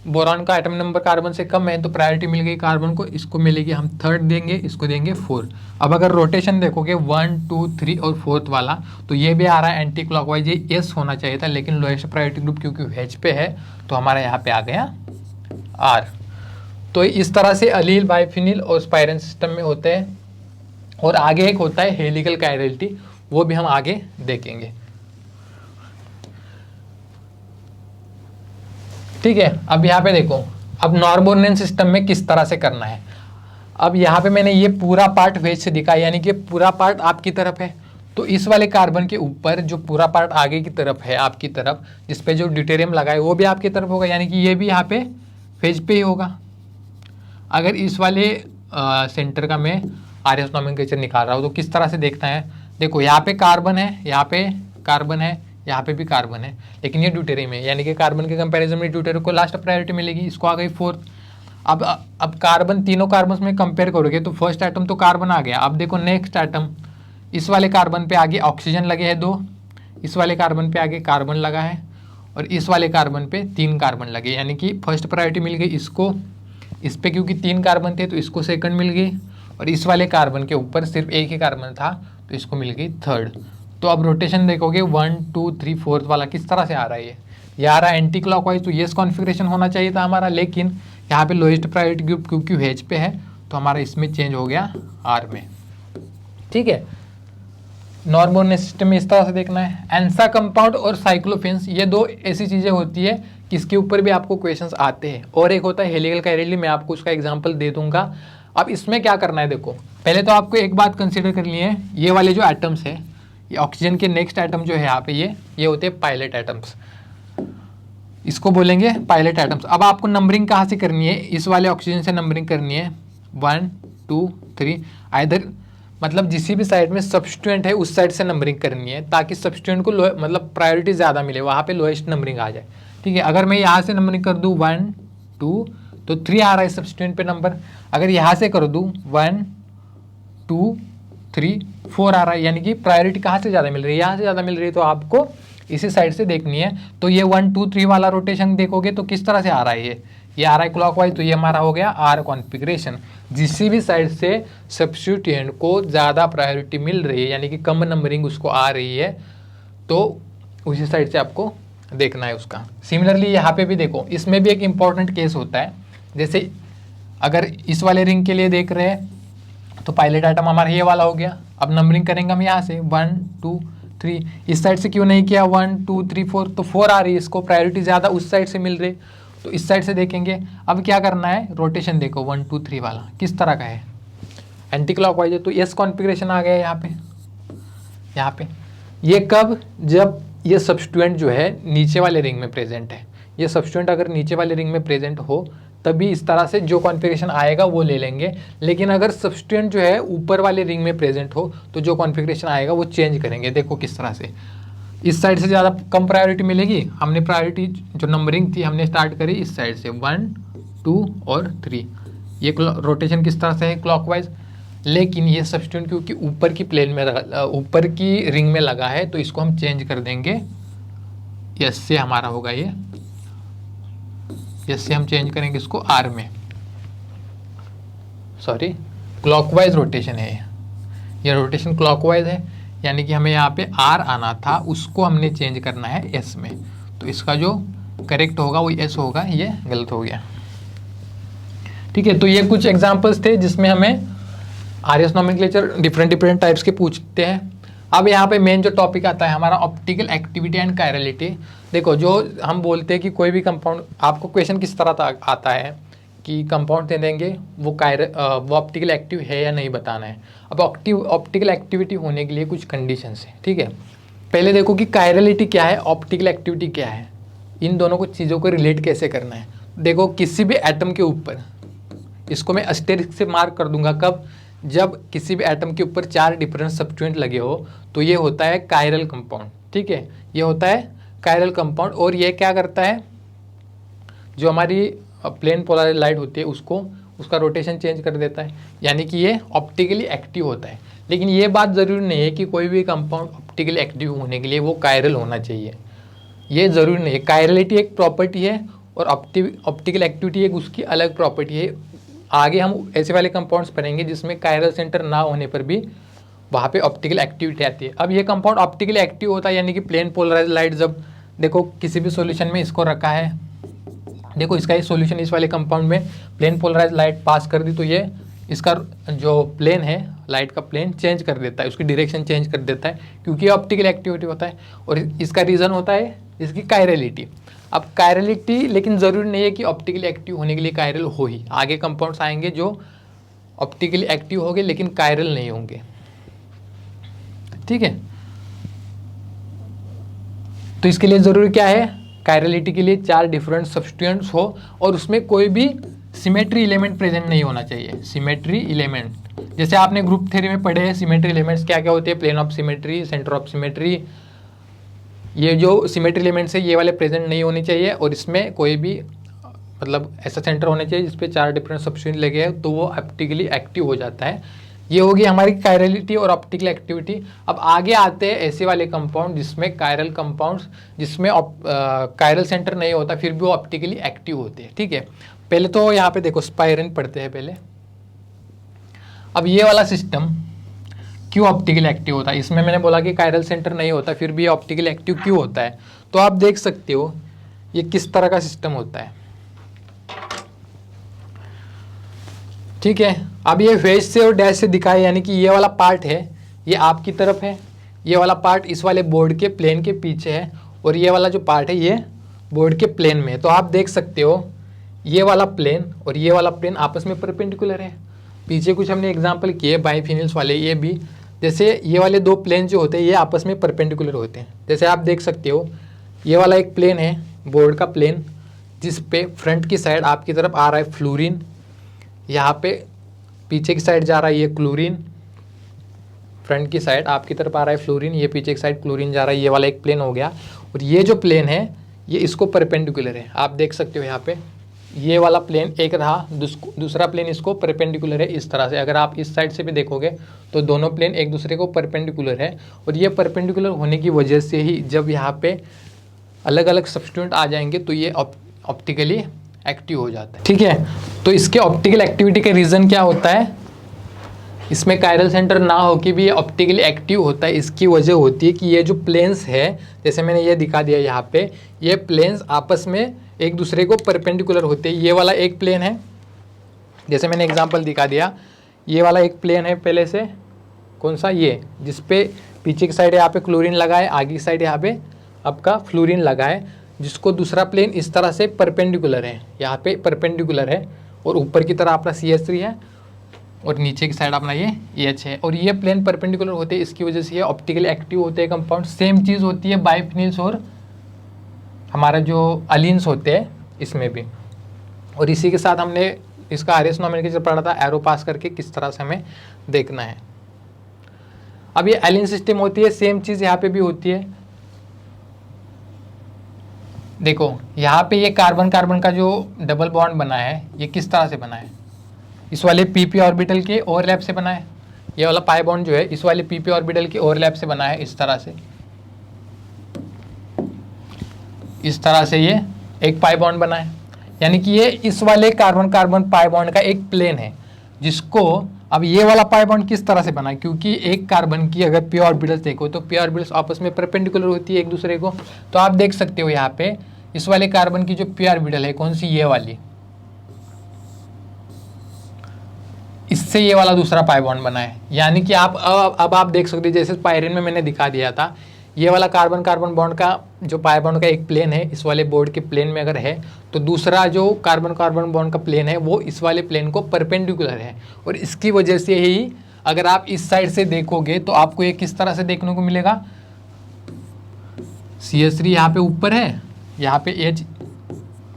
बोरॉन का एटम नंबर कार्बन से कम है, तो प्रायोरिटी मिल गई कार्बन को, इसको मिलेगी, हम 3rd देंगे, इसको देंगे 4। अब अगर रोटेशन देखोगे 1 2 3 और 4th वाला, तो ये भी आ रहा है एंटी क्लॉकवाइज, ये एस होना चाहिए था, लेकिन लोएस्ट प्रायोरिटी ग्रुप क्योंकि वेज पे है तो हमारा यहाँ पे आ गया आर। तो इस तरह से अलील, बाइफिनिल और स्पायरेन सिस्टम में होते हैं। और आगे एक होता है हेलिकल कायरलिटी, वो भी हम आगे देखेंगे। ठीक है, अब यहाँ पे देखो, अब नॉर्बोनियन सिस्टम में किस तरह से करना है। अब यहाँ पे मैंने ये पूरा पार्ट वेज से दिखाया, यानी कि पूरा पार्ट आपकी तरफ है, तो इस वाले कार्बन के ऊपर जो पूरा पार्ट आगे की तरफ है आपकी तरफ, जिस पे जो ड्यूटेरियम लगा है वो भी आपकी तरफ होगा, यानी कि ये भी यहाँ पे फेज पे ही होगा। अगर इस वाले सेंटर का मैं आर एस नॉमेनक्लेचर निकाल रहा हूँ तो किस तरह से देखना है, देखो यहाँ पे कार्बन है, यहाँ पे कार्बन है, यहाँ पे भी कार्बन है, लेकिन ये ड्यूटेरियम है, यानी कि कार्बन के कंपैरिजन में ड्यूटेरियम को लास्ट प्रायोरिटी मिलेगी, इसको आ गई 4th। अब कार्बन, तीनों कार्बन में कंपेयर करोगे तो फर्स्ट एटम तो कार्बन आ गया। अब देखो नेक्स्ट एटम, इस वाले कार्बन पे आगे ऑक्सीजन लगे हैं 2, इस वाले कार्बन पे आगे कार्बन लगा है, और इस वाले कार्बन पे 3 कार्बन लगे, यानी कि फर्स्ट प्रायोरिटी मिल गई इसको, इस पे क्योंकि 3 कार्बन थे तो इसको सेकंड मिल गई, और इस वाले कार्बन के ऊपर सिर्फ एक ही कार्बन था तो इसको मिल गई थर्ड। तो अब रोटेशन देखोगे 1 2 3 4 वाला किस तरह से आ रहा है, ये आ रहा है एंटी क्लॉकवाइज, तो ये कॉन्फ़िगरेशन होना चाहिए था हमारा, लेकिन यहाँ पे लोएस्ट प्रायोरिटी ग्रुप क्योंकि वेज पे है तो हमारा इसमें चेंज हो गया आर में। ठीक है, नॉर्मल सिस्टम में इस तरह से देखना है। एंसा कंपाउंड और साइक्लोफेन्स, ये 2 ऐसी चीज़ें होती है कि इसके ऊपर भी आपको क्वेश्चंस आते हैं, और एक होता है हेलिकल कैरियली, मैं आपको उसका एग्जांपल दे दूंगा। अब इसमें क्या करना है, देखो पहले तो आपको एक बात कंसीडर करनी है, ये वाले जो एटम्स है, ये ऑक्सीजन के नेक्स्ट एटम जो है यहाँ पे ये होते हैं पायलट एटम्स, इसको बोलेंगे पायलट एटम्स। अब आपको नंबरिंग कहाँ से करनी है, इस वाले ऑक्सीजन से नंबरिंग करनी है 1 2 3, आइदर मतलब जिस भी साइड में सब्स्टिट्यूएंट है उस साइड से नंबरिंग करनी है, ताकि सब्स्टिट्यूएंट को मतलब प्रायोरिटी ज़्यादा मिले, वहाँ पे लोएस्ट नंबरिंग आ जाए। ठीक है, अगर मैं यहाँ से नंबरिंग कर दूँ 1 2 तो 3 आ रहा है सब्स्टिट्यूएंट पे नंबर, अगर यहाँ से कर दूँ 1 2 3 4 आ रहा है, यानी कि प्रायोरिटी कहाँ से ज़्यादा मिल रही है, यहाँ से ज़्यादा मिल रही है, तो आपको इसी साइड से देखनी है। तो ये 1 2 3 वाला रोटेशन देखोगे तो किस तरह से आ रहा है, ये आ रहा है क्लॉकवाइज, तो ये हमारा हो गया आर कॉन्फ़िगरेशन। जिस भी साइड से सब्स्टिट्यूएंट को ज़्यादा प्रायोरिटी मिल रही है, यानी कि कम नंबरिंग उसको आ रही है, तो उसी साइड से आपको देखना है उसका। सिमिलरली यहाँ पे भी देखो, इसमें भी एक इम्पॉर्टेंट केस होता है, जैसे अगर इस वाले रिंग के लिए देख रहे हैं तो पायलट आइटम हमारा ये वाला हो गया। अब नंबरिंग करेंगे हम यहाँ से 1 2 3, इस साइड से क्यों नहीं किया 1 2 3 4, तो 4 आ रही है, इसको प्रायोरिटी ज़्यादा उस साइड से मिल रही, तो इस साइड से देखेंगे। अब क्या करना है, रोटेशन देखो 1 2 3 वाला किस तरह का है, एंटी क्लॉकवाइज है, तो एस कॉन्फ़िगरेशन आ गया यहाँ पे। ये कब, जब ये सब्स्टिट्यूएंट जो है नीचे वाले रिंग में प्रेजेंट है, ये सब्स्टिट्यूएंट अगर नीचे वाले रिंग में प्रेजेंट हो तभी इस तरह से जो कॉन्फ़िगरेशन आएगा वो ले लेंगे, लेकिन अगर सब्स्टिट्यूएंट जो है ऊपर वाले रिंग में प्रेजेंट हो तो जो कॉन्फ़िगरेशन आएगा वो चेंज करेंगे। देखो किस तरह से, इस साइड से ज़्यादा कम प्रायोरिटी मिलेगी, हमने प्रायोरिटी जो नंबरिंग थी हमने स्टार्ट करी इस साइड से 1 2 और 3, ये रोटेशन किस तरह से है क्लॉकवाइज, लेकिन ये सब्स्टिट्यूएंट क्योंकि ऊपर की प्लेन में ऊपर की रिंग में लगा है तो इसको हम चेंज कर देंगे, यस से हमारा होगा ये, यस से हम चेंज करेंगे इसको आर में, सॉरी क्लॉकवाइज रोटेशन है ये रोटेशन क्लॉकवाइज है, यानी कि हमें यहाँ पे आर आना था, उसको हमने चेंज करना है एस में, तो इसका जो करेक्ट होगा वो एस होगा, ये गलत हो गया। ठीक है, तो ये कुछ एग्जांपल्स थे जिसमें हमें आरएस नॉमेनक्लेचर डिफरेंट टाइप्स के पूछते हैं। अब यहाँ पे मेन जो टॉपिक आता है हमारा ऑप्टिकल एक्टिविटी एंड कायरलिटी। देखो जो हम बोलते हैं कि कोई भी कंपाउंड, आपको क्वेश्चन किस तरह आता है कि कंपाउंड दे देंगे वो ऑप्टिकल एक्टिव है या नहीं बताना है। अब ऑप्टिकल एक्टिविटी होने के लिए कुछ कंडीशंस है, ठीक है। पहले देखो कि कायरलिटी क्या है, ऑप्टिकल एक्टिविटी क्या है, इन दोनों को चीज़ों को रिलेट कैसे करना है। देखो किसी भी एटम के ऊपर, इसको मैं अस्टेरिस्क से मार्क कर दूंगा कब, जब किसी भी एटम के ऊपर 4 डिफरेंट सब्स्टिट्यूएंट लगे हो तो ये होता है कायरल कंपाउंड, ठीक है, ये होता है कायरल कंपाउंड। और ये क्या करता है, जो हमारी प्लेन पोलराइज्ड लाइट होती है उसका रोटेशन चेंज कर देता है, यानी कि ये ऑप्टिकली एक्टिव होता है। लेकिन ये बात ज़रूरी नहीं है कि कोई भी कंपाउंड ऑप्टिकली एक्टिव होने के लिए वो कायरल होना चाहिए, ये ज़रूरी नहीं है। कायरलिटी एक प्रॉपर्टी है और ऑप्टिकल एक्टिविटी एक उसकी अलग प्रॉपर्टी है। आगे हम ऐसे वाले कंपाउंड्स पढ़ेंगे जिसमें कायरल सेंटर ना होने पर भी वहाँ पे ऑप्टिकल एक्टिविटी आती है। अब ये कंपाउंड ऑप्टिकली एक्टिव होता है, यानी कि प्लेन पोलराइज्ड लाइट जब देखो किसी भी सॉल्यूशन में इसको रखा है, देखो इसका ये सॉल्यूशन इस वाले कंपाउंड में प्लेन पोलराइज्ड लाइट पास कर दी तो ये इसका जो प्लेन है लाइट का प्लेन चेंज कर देता है, उसकी डायरेक्शन चेंज कर देता है, क्योंकि ऑप्टिकल एक्टिविटी होता है। और इसका रीज़न होता है इसकी कायरलिटी। अब कायरलिटी लेकिन ज़रूरी नहीं है कि ऑप्टिकली एक्टिव होने के लिए कायरल हो ही, आगे कंपाउंड्स आएंगे जो ऑप्टिकली एक्टिव होंगे लेकिन कायरल नहीं होंगे, ठीक है। तो इसके लिए ज़रूरी क्या है, कायरलिटी के लिए 4 डिफरेंट सब्स्टिट्यूएंट्स हो और उसमें कोई भी सिमेट्री एलिमेंट प्रेजेंट नहीं होना चाहिए। सिमेट्री एलिमेंट, जैसे आपने ग्रुप थ्योरी में पढ़े हैं सिमेट्री एलिमेंट्स क्या क्या होते हैं, plane of symmetry, centre of symmetry, ये जो सिमेट्री एलिमेंट्स है ये वाले प्रेजेंट नहीं होने चाहिए और इसमें कोई भी मतलब ऐसा सेंटर होना चाहिए जिस पे 4 डिफरेंट सब्स्टिट्यूएंट लगे हैं, तो वो ऑप्टिकली एक्टिव हो जाता है। ये होगी हमारी कायरलिटी और ऑप्टिकल एक्टिविटी। अब आगे आते हैं ऐसे वाले कंपाउंड जिसमें कायरल कंपाउंड्स, जिसमें कायरल सेंटर नहीं होता फिर भी वो ऑप्टिकली एक्टिव होते हैं। ठीक है, पहले तो यहाँ पे देखो स्पाइरिन पढ़ते हैं पहले। अब ये वाला सिस्टम क्यों ऑप्टिकली एक्टिव होता है, इसमें मैंने बोला कि कायरल सेंटर नहीं होता फिर भी ये ऑप्टिकली एक्टिव क्यों होता है। तो आप देख सकते हो ये किस तरह का सिस्टम होता है। ठीक है, अब ये फेज से और डैश से दिखाए, यानी कि ये वाला पार्ट है ये आपकी तरफ है, ये वाला पार्ट इस वाले बोर्ड के प्लेन के पीछे है, और ये वाला जो पार्ट है ये बोर्ड के प्लेन में है। तो आप देख सकते हो ये वाला प्लेन और ये वाला प्लेन आपस में परपेंडिकुलर है। पीछे कुछ हमने एग्जांपल किए बाइफिनिल्स वाले, ये भी जैसे ये वाले दो प्लेन जो होते हैं ये आपस में परपेंडिकुलर होते हैं। जैसे आप देख सकते हो ये वाला एक प्लेन है बोर्ड का प्लेन, जिस पे फ्रंट की साइड आपकी तरफ आ रहा है फ्लोरीन, यहाँ पे पीछे की साइड जा रहा है ये क्लोरीन, फ्रंट की साइड आपकी तरफ आ रहा है फ्लोरीन, ये पीछे की साइड क्लोरीन जा रहा है। ये वाला एक प्लेन हो गया, और ये जो प्लेन है ये इसको परपेंडिकुलर है। आप देख सकते हो यहाँ पे ये वाला प्लेन एक रहा, दूसरा प्लेन इसको परपेंडिकुलर है इस तरह से। अगर आप इस साइड से भी देखोगे तो दोनों प्लेन एक दूसरे को परपेंडिकुलर है, और ये परपेंडिकुलर होने की वजह से ही जब यहाँ पे अलग अलग सब्स्टिट्यूएंट आ जाएंगे तो ये ऑप्टिकली एक्टिव हो जाता है। ठीक है, तो इसके ऑप्टिकल एक्टिविटी का रीज़न क्या होता है, इसमें कायरल सेंटर ना हो कि भी ये ऑप्टिकली एक्टिव होता है। इसकी वजह होती है कि ये जो प्लेन्स है, जैसे मैंने ये दिखा दिया यहाँ पे, ये प्लेन्स आपस में एक दूसरे को परपेंडिकुलर होते हैं। ये वाला एक प्लेन है, जैसे मैंने एग्जांपल दिखा दिया, ये वाला एक प्लेन है पहले से, कौन सा, ये जिस पे पीछे की साइड यहाँ पे क्लोरीन लगा है, आगे की साइड यहाँ पे आपका फ्लोरीन लगा है, जिसको दूसरा प्लेन इस तरह से परपेंडिकुलर है, यहाँ पे परपेंडिकुलर है, और ऊपर की तरह अपना CH3 है और नीचे की साइड अपना ये EH है, और ये प्लेन परपेंडिकुलर होते हैं। इसकी वजह से ये ऑप्टिकली एक्टिव होते हैं कंपाउंड। सेम चीज़ होती है बाइफिनिल्स और हमारा जो अलीन्स होते हैं इसमें भी। और इसी के साथ हमने इसका RS नॉमेनक्लेचर पढ़ा था, एरो पास करके किस तरह से हमें देखना है। अब ये एलिन सिस्टम होती है, सेम चीज़ यहाँ पे भी होती है। देखो यहाँ पे ये कार्बन कार्बन का जो डबल बॉन्ड बना है ये किस तरह से बना है, इस वाले pp ऑर्बिटल के ओवरलैप से बना है। ये वाला पाई बॉन्ड जो है इस वाले pp ऑर्बिटल के ओवरलैप से बना है, इस तरह से, इस तरह से ये एक पाई बॉन्ड बना है। यानी कि ये इस वाले कार्बन कार्बन पाई बॉन्ड का एक प्लेन है, जिसको अब ये वाला पाई बॉन्ड किस तरह से बना है, क्योंकि एक कार्बन की अगर p ऑर्बिटल्स देखो तो p ऑर्बिटल्स आपस में परपेंडिकुलर होती है एक दूसरे को। तो आप देख सकते हो यहाँ पे इस वाले कार्बन की जो p ऑर्बिटल है, कौन सी, ये वाली, इससे ये वाला दूसरा पाई बॉन्ड बना है। यानी कि आप अब आप देख सकते हो, जैसे पायरिन में मैंने दिखा दिया था, ये वाला कार्बन कार्बन बॉन्ड का जो पाई बॉन्ड का एक प्लेन है इस वाले बोर्ड के प्लेन में अगर है, तो दूसरा जो कार्बन कार्बन बॉन्ड का प्लेन है वो इस वाले प्लेन को परपेंडिकुलर है। और इसकी वजह से ही अगर आप इस साइड से देखोगे तो आपको ये किस तरह से देखने को मिलेगा, CH3 यहाँ पे ऊपर है, यहाँ पे H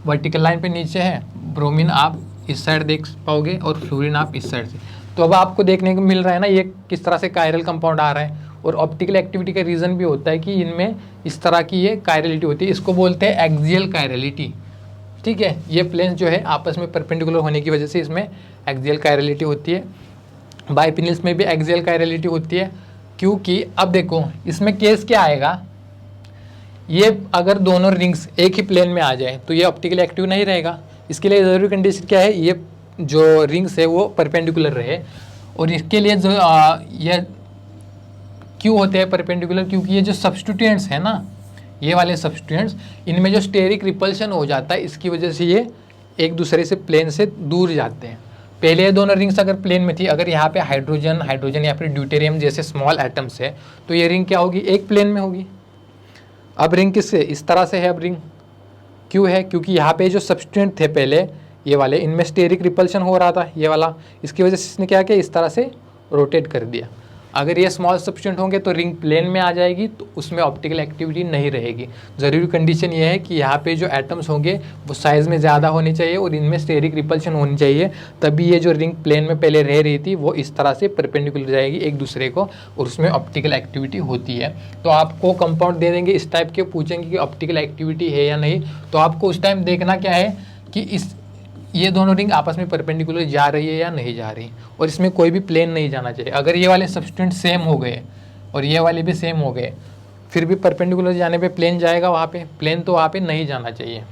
वर्टिकल लाइन पे नीचे है, ब्रोमीन आप इस साइड देख पाओगे और फ्लोरीन आप इस साइड से। तो अब आपको देखने को मिल रहा है ना ये किस तरह से कायरल कंपाउंड आ रहा है। और ऑप्टिकल एक्टिविटी का रीज़न भी होता है कि इनमें इस तरह की ये कायरलिटी होती है, इसको बोलते हैं एक्सियल कायरलिटी। ठीक है, ये प्लेन्स जो है आपस में परपेंडिकुलर होने की वजह से इसमें एक्सियल कायरलिटी होती है। बाइफिनिल्स में भी एक्सियल कायरलिटी होती है, क्योंकि अब देखो इसमें केस क्या आएगा, ये अगर दोनों रिंग्स एक ही प्लेन में आ जाए तो ये ऑप्टिकली एक्टिव नहीं रहेगा। इसके लिए ज़रूरी कंडीशन क्या है, ये जो रिंग्स है वो परपेंडिकुलर रहे। और इसके लिए जो ये क्यों होते हैं परपेंडिकुलर, क्योंकि ये जो सब्स्टिट्यूएंट्स हैं ना, ये वाले सब्स्टिट्यूएंट्स, इनमें जो स्टेरिक रिपल्शन हो जाता है, इसकी वजह से ये एक दूसरे से प्लेन से दूर जाते हैं। पहले ये दोनों रिंग्स अगर प्लेन में थी, अगर यहाँ पे हाइड्रोजन या फिर ड्यूटेरियम जैसे स्मॉल एटम्स है, तो ये रिंग क्या होगी, एक प्लेन में होगी। अब रिंग किससे, इस तरह से है। अब रिंग क्यों है, क्योंकि यहाँ पे जो सब्स्टिट्यूएंट थे पहले ये वाले, इनमें स्टेरिक रिपल्शन हो रहा था ये वाला, इसकी वजह से इसने क्या किया, इस तरह से रोटेट कर दिया। अगर ये स्मॉल सब्स्टिट्यूएंट होंगे तो रिंग प्लेन में आ जाएगी, तो उसमें ऑप्टिकल एक्टिविटी नहीं रहेगी। ज़रूरी कंडीशन ये है कि यहाँ पे जो एटम्स होंगे वो साइज़ में ज़्यादा होने चाहिए और इनमें स्टेरिक रिपल्शन होनी चाहिए, तभी ये जो रिंग प्लेन में पहले रह रही थी वो इस तरह से परपेंडिकुलर जाएगी एक दूसरे को, और उसमें ऑप्टिकल एक्टिविटी होती है। तो आपको कंपाउंड दे देंगे इस टाइप के, पूछेंगे कि ऑप्टिकल एक्टिविटी है या नहीं, तो आपको उस टाइम देखना क्या है कि ये दोनों रिंग आपस में परपेंडिकुलर जा रही है या नहीं जा रही, और इसमें कोई भी प्लेन नहीं जाना चाहिए। अगर ये वाले सब्स्टिट्यूएंट सेम हो गए और ये वाले भी सेम हो गए, फिर भी परपेंडिकुलर जाने पे प्लेन जाएगा वहाँ पे, प्लेन तो वहाँ पे नहीं जाना चाहिए।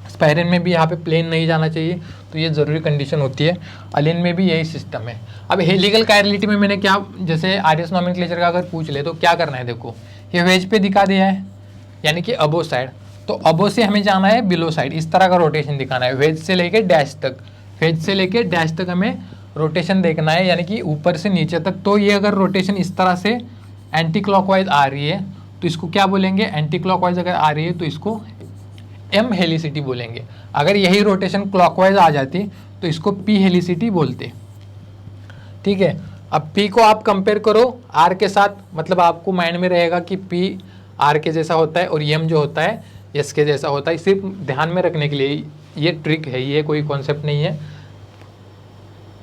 स्पाइरन में भी यहाँ पे प्लेन नहीं जाना चाहिए, तो ये ज़रूरी कंडीशन होती है। अलिन में भी यही सिस्टम है। अब हेलिकल कायरलिटी में मैंने क्या, जैसे आर्यस नॉमेनक्लेचर का अगर पूछ ले तो क्या करना है, देखो ये वेज पे दिखा दिया है यानी कि अबो साइड, तो अबो से हमें जाना है बिलो साइड, इस तरह का रोटेशन दिखाना है। वेज से लेके डैश तक, वेज से लेके डैश तक हमें रोटेशन देखना है, यानी कि ऊपर से नीचे तक। तो ये अगर रोटेशन इस तरह से एंटी क्लॉकवाइज आ रही है तो इसको क्या बोलेंगे, एंटी क्लॉकवाइज अगर आ रही है तो इसको एम हेलिसिटी बोलेंगे। अगर यही रोटेशन क्लॉकवाइज आ जाती तो इसको पी हेलिसिटी बोलते। ठीक है, अब पी को आप कंपेयर करो आर के साथ, मतलब आपको माइंड में रहेगा कि पी आर के जैसा होता है और एम जो होता है एस के जैसा होता है। सिर्फ ध्यान में रखने के लिए ये ट्रिक है, ये कोई कॉन्सेप्ट नहीं है।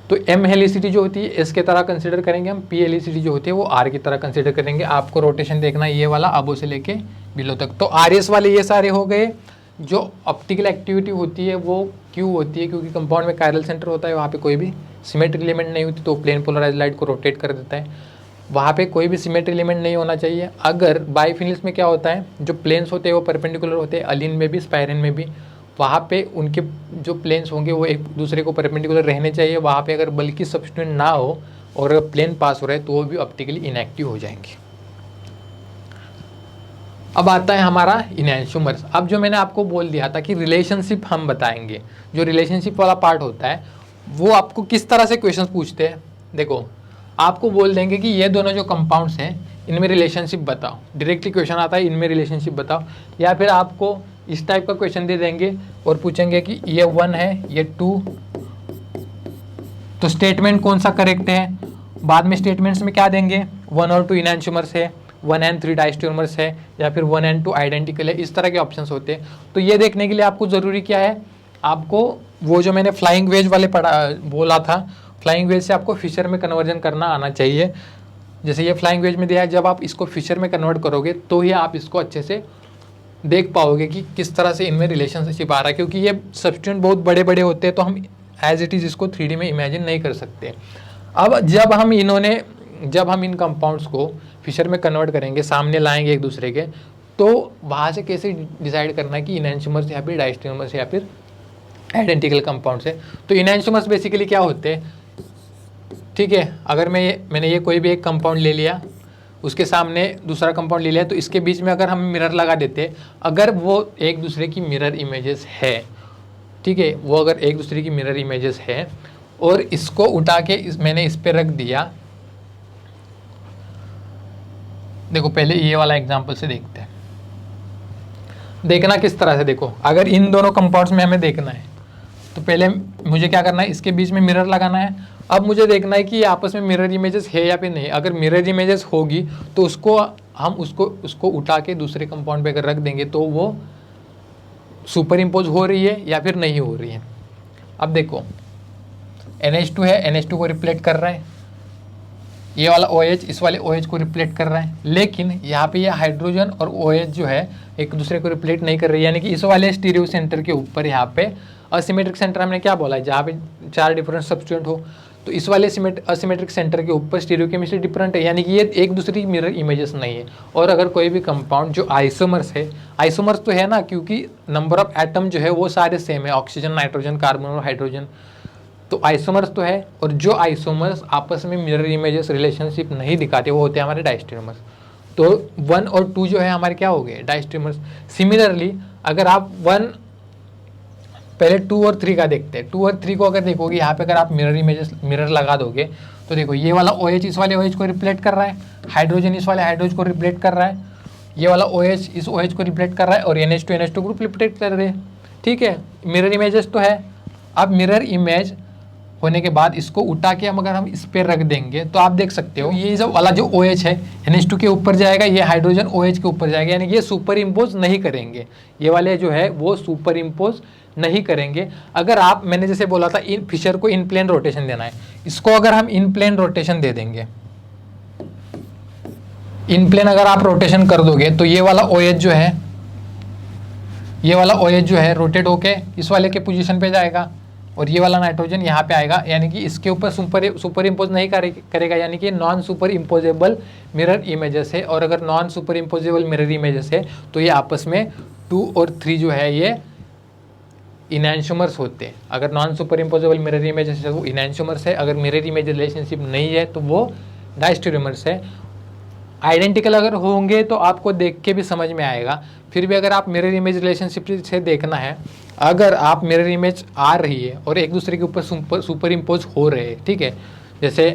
तो एम हेलिसिटी जो होती है एस के तरह कंसिडर करेंगे हम, पी हेलिसिटी जो होती है वो आर की तरह कंसिडर करेंगे। आपको रोटेशन देखना है ये वाला अबो से लेके बिलो तक। तो आर एस वाले ये सारे हो गए। जो ऑप्टिकल एक्टिविटी होती है वो क्यों होती है, क्योंकि कंपाउंड में कायरल सेंटर होता है, वहाँ पे कोई भी सिमेट्री एलिमेंट नहीं होती, तो प्लेन पोलराइज लाइट को रोटेट कर देता है। वहाँ पे कोई भी सिमेट्री एलिमेंट नहीं होना चाहिए। अगर बाइफिनिल्स में क्या होता है, जो प्लेन्स होते हैं वो परपेंडिकुलर होते हैं, अलिन में भी स्पाइरन में भी, वहाँ पे उनके जो प्लेन्स होंगे वो एक दूसरे को परपेंडिकुलर रहने चाहिए। वहाँ पे अगर बल्कि सब्स्टिट्यूएंट ना हो और अगर प्लेन पास हो रहा है तो वो भी ऑप्टिकली इनएक्टिव हो जाएंगे। अब आता है हमारा इनैंशोमर्स। अब जो मैंने आपको बोल दिया था कि रिलेशनशिप हम बताएंगे, जो रिलेशनशिप वाला पार्ट होता है वो आपको किस तरह से क्वेश्चंस पूछते हैं। देखो आपको बोल देंगे कि ये दोनों जो कंपाउंड्स हैं इनमें रिलेशनशिप बताओ, डायरेक्टली क्वेश्चन आता है इनमें रिलेशनशिप बताओ, या फिर आपको इस टाइप का क्वेश्चन दे देंगे और पूछेंगे कि ये 1 है ये 2, तो स्टेटमेंट कौन सा करेक्ट है। बाद में स्टेटमेंट्स में क्या देंगे, 1 और 2 इनैंशोमर्स है, 1 and 3 डायस्टेरोमर्स है, या फिर 1 and 2 आइडेंटिकल है। इस तरह के ऑप्शंस होते हैं। तो ये देखने के लिए आपको ज़रूरी क्या है, आपको वो जो मैंने फ्लाइंग वेज वाले बोला था, फ्लाइंग वेज से आपको फिशर में कन्वर्जन करना आना चाहिए। जैसे ये फ्लाइंग वेज में दिया है, जब आप इसको फिशर में कन्वर्ट करोगे तो ही आप इसको अच्छे से देख पाओगे कि किस तरह से इनमें रिलेशनशिप आ रहा है। क्योंकि ये सब्स्टिट्यूएंट बहुत बड़े बड़े होते हैं तो हम एज इट इज़ इसको 3D में इमेजिन नहीं कर सकते। अब जब हम इन कंपाउंड्स को फिशर में कन्वर्ट करेंगे, सामने लाएंगे एक दूसरे के, तो वहाँ से कैसे डिसाइड करना है कि इनैंशोमर्स या फिर डायस्टेरोमर्स या फिर आइडेंटिकल कंपाउंड्स है। तो इनैंशोमर्स बेसिकली क्या होते हैं, ठीक है, अगर मैंने ये कोई भी एक कंपाउंड ले लिया, उसके सामने दूसरा कंपाउंड ले लिया, तो इसके बीच में अगर हम मिरर लगा देते, अगर वो एक दूसरे की मिरर इमेजेस है, ठीक है, वो अगर एक दूसरे की मिरर इमेजेस है और इसको उठा के मैंने इस पर रख दिया। देखो पहले ये वाला एग्जांपल से देखते हैं, देखना किस तरह से। देखो अगर इन दोनों कंपाउंड्स में हमें देखना है तो पहले मुझे क्या करना है, इसके बीच में मिरर लगाना है। अब मुझे देखना है कि आपस में मिरर इमेजेस है या फिर नहीं। अगर मिरर इमेजेस होगी तो उसको उठा के दूसरे कंपाउंड पे अगर रख देंगे तो वो सुपर इम्पोज हो रही है या फिर नहीं हो रही है। अब देखो NH2 है, NH2 को रिफ्लेक्ट कर रहा है, ये वाला OH इस वाले OH को रिफ्लेक्ट कर रहा है, लेकिन यहाँ पे ये हाइड्रोजन और OH जो है एक दूसरे को रिफ्लेक्ट नहीं कर रही है। यानी कि इस वाले स्टीरियो सेंटर के ऊपर यहाँ पे असिमेट्रिक सेंटर हमने क्या बोला है, जहाँ पे 4 डिफरेंट सब्स्टिट्यूएंट हो, तो इस वाले असिमेट्रिक सेंटर के ऊपर स्टीरियोकेमिस्ट्री डिफरेंट है, यानी कि ये एक दूसरे की मिरर इमेजेस नहीं है। और अगर कोई भी कंपाउंड जो आइसोमर्स है, आइसोमर्स तो है ना, क्योंकि नंबर ऑफ एटम जो है वो सारे सेम है, ऑक्सीजन, नाइट्रोजन, कार्बन और हाइड्रोजन, तो आइसोमर्स तो है। और जो आइसोमर्स आपस में मिरर इमेजेस रिलेशनशिप नहीं दिखाते वो होते हैं हमारे डायस्टेरोमर्स। तो 1 और 2 जो है हमारे क्या हो गए, डायस्टेरोमर्स। सिमिलरली अगर आप पहले 2 और 3 का देखते हैं, 2 और 3 को अगर देखोगे यहाँ पे अगर आप मिरर लगा दोगे तो देखो ये वाला OH इस वाले OH को रिफ्लेक्ट कर रहा है, हाइड्रोजन इस वाले हाइड्रोजन को रिफ्लेक्ट कर रहा है, ये वाला OH इस OH को रिफ्लेक्ट कर रहा है और NH2 को रिफ्लेक्ट कर रहे हैं। ठीक है, मिरर इमेजेस तो है। अब मिरर इमेज होने के बाद इसको उठा के हम इस पर रख देंगे तो आप देख सकते हो ये जो वाला जो OH है NH2 के ऊपर जाएगा, ये हाइड्रोजन OH के ऊपर जाएगा, यानी कि ये सुपर इम्पोज नहीं करेंगे, ये वाले जो है वो सुपर इम्पोज नहीं करेंगे। अगर मैंने जैसे बोला था फिशर को इन प्लेन रोटेशन देना है, इसको अगर हम इन प्लेन रोटेशन दे देंगे, इन प्लेन अगर आप रोटेशन कर दोगे तो ये वाला OH जो है ये वाला OH जो है रोटेट होके इस वाले के पोजीशन पे जाएगा और ये वाला नाइट्रोजन यहाँ पे आएगा, यानी कि इसके ऊपर सुपर इम्पोज नहीं करेगा, यानी कि non superimposable mirror images है। और अगर non superimposable mirror images है तो ये आपस में 2 और 3 जो है ये इनैंशोमर्स होते हैं। अगर non superimposable mirror images है वो इनैंशोमर्स है, अगर मिरर इमेज रिलेशनशिप नहीं है तो वो डायस्टेरियोमर्स है। आइडेंटिकल अगर होंगे तो आपको देख के भी समझ में आएगा, फिर भी अगर आप मिरर इमेज रिलेशनशिप से देखना है, अगर आप मिरर इमेज आ रही है और एक दूसरे के ऊपर सुपर इम्पोज हो रहे हैं, ठीक है, जैसे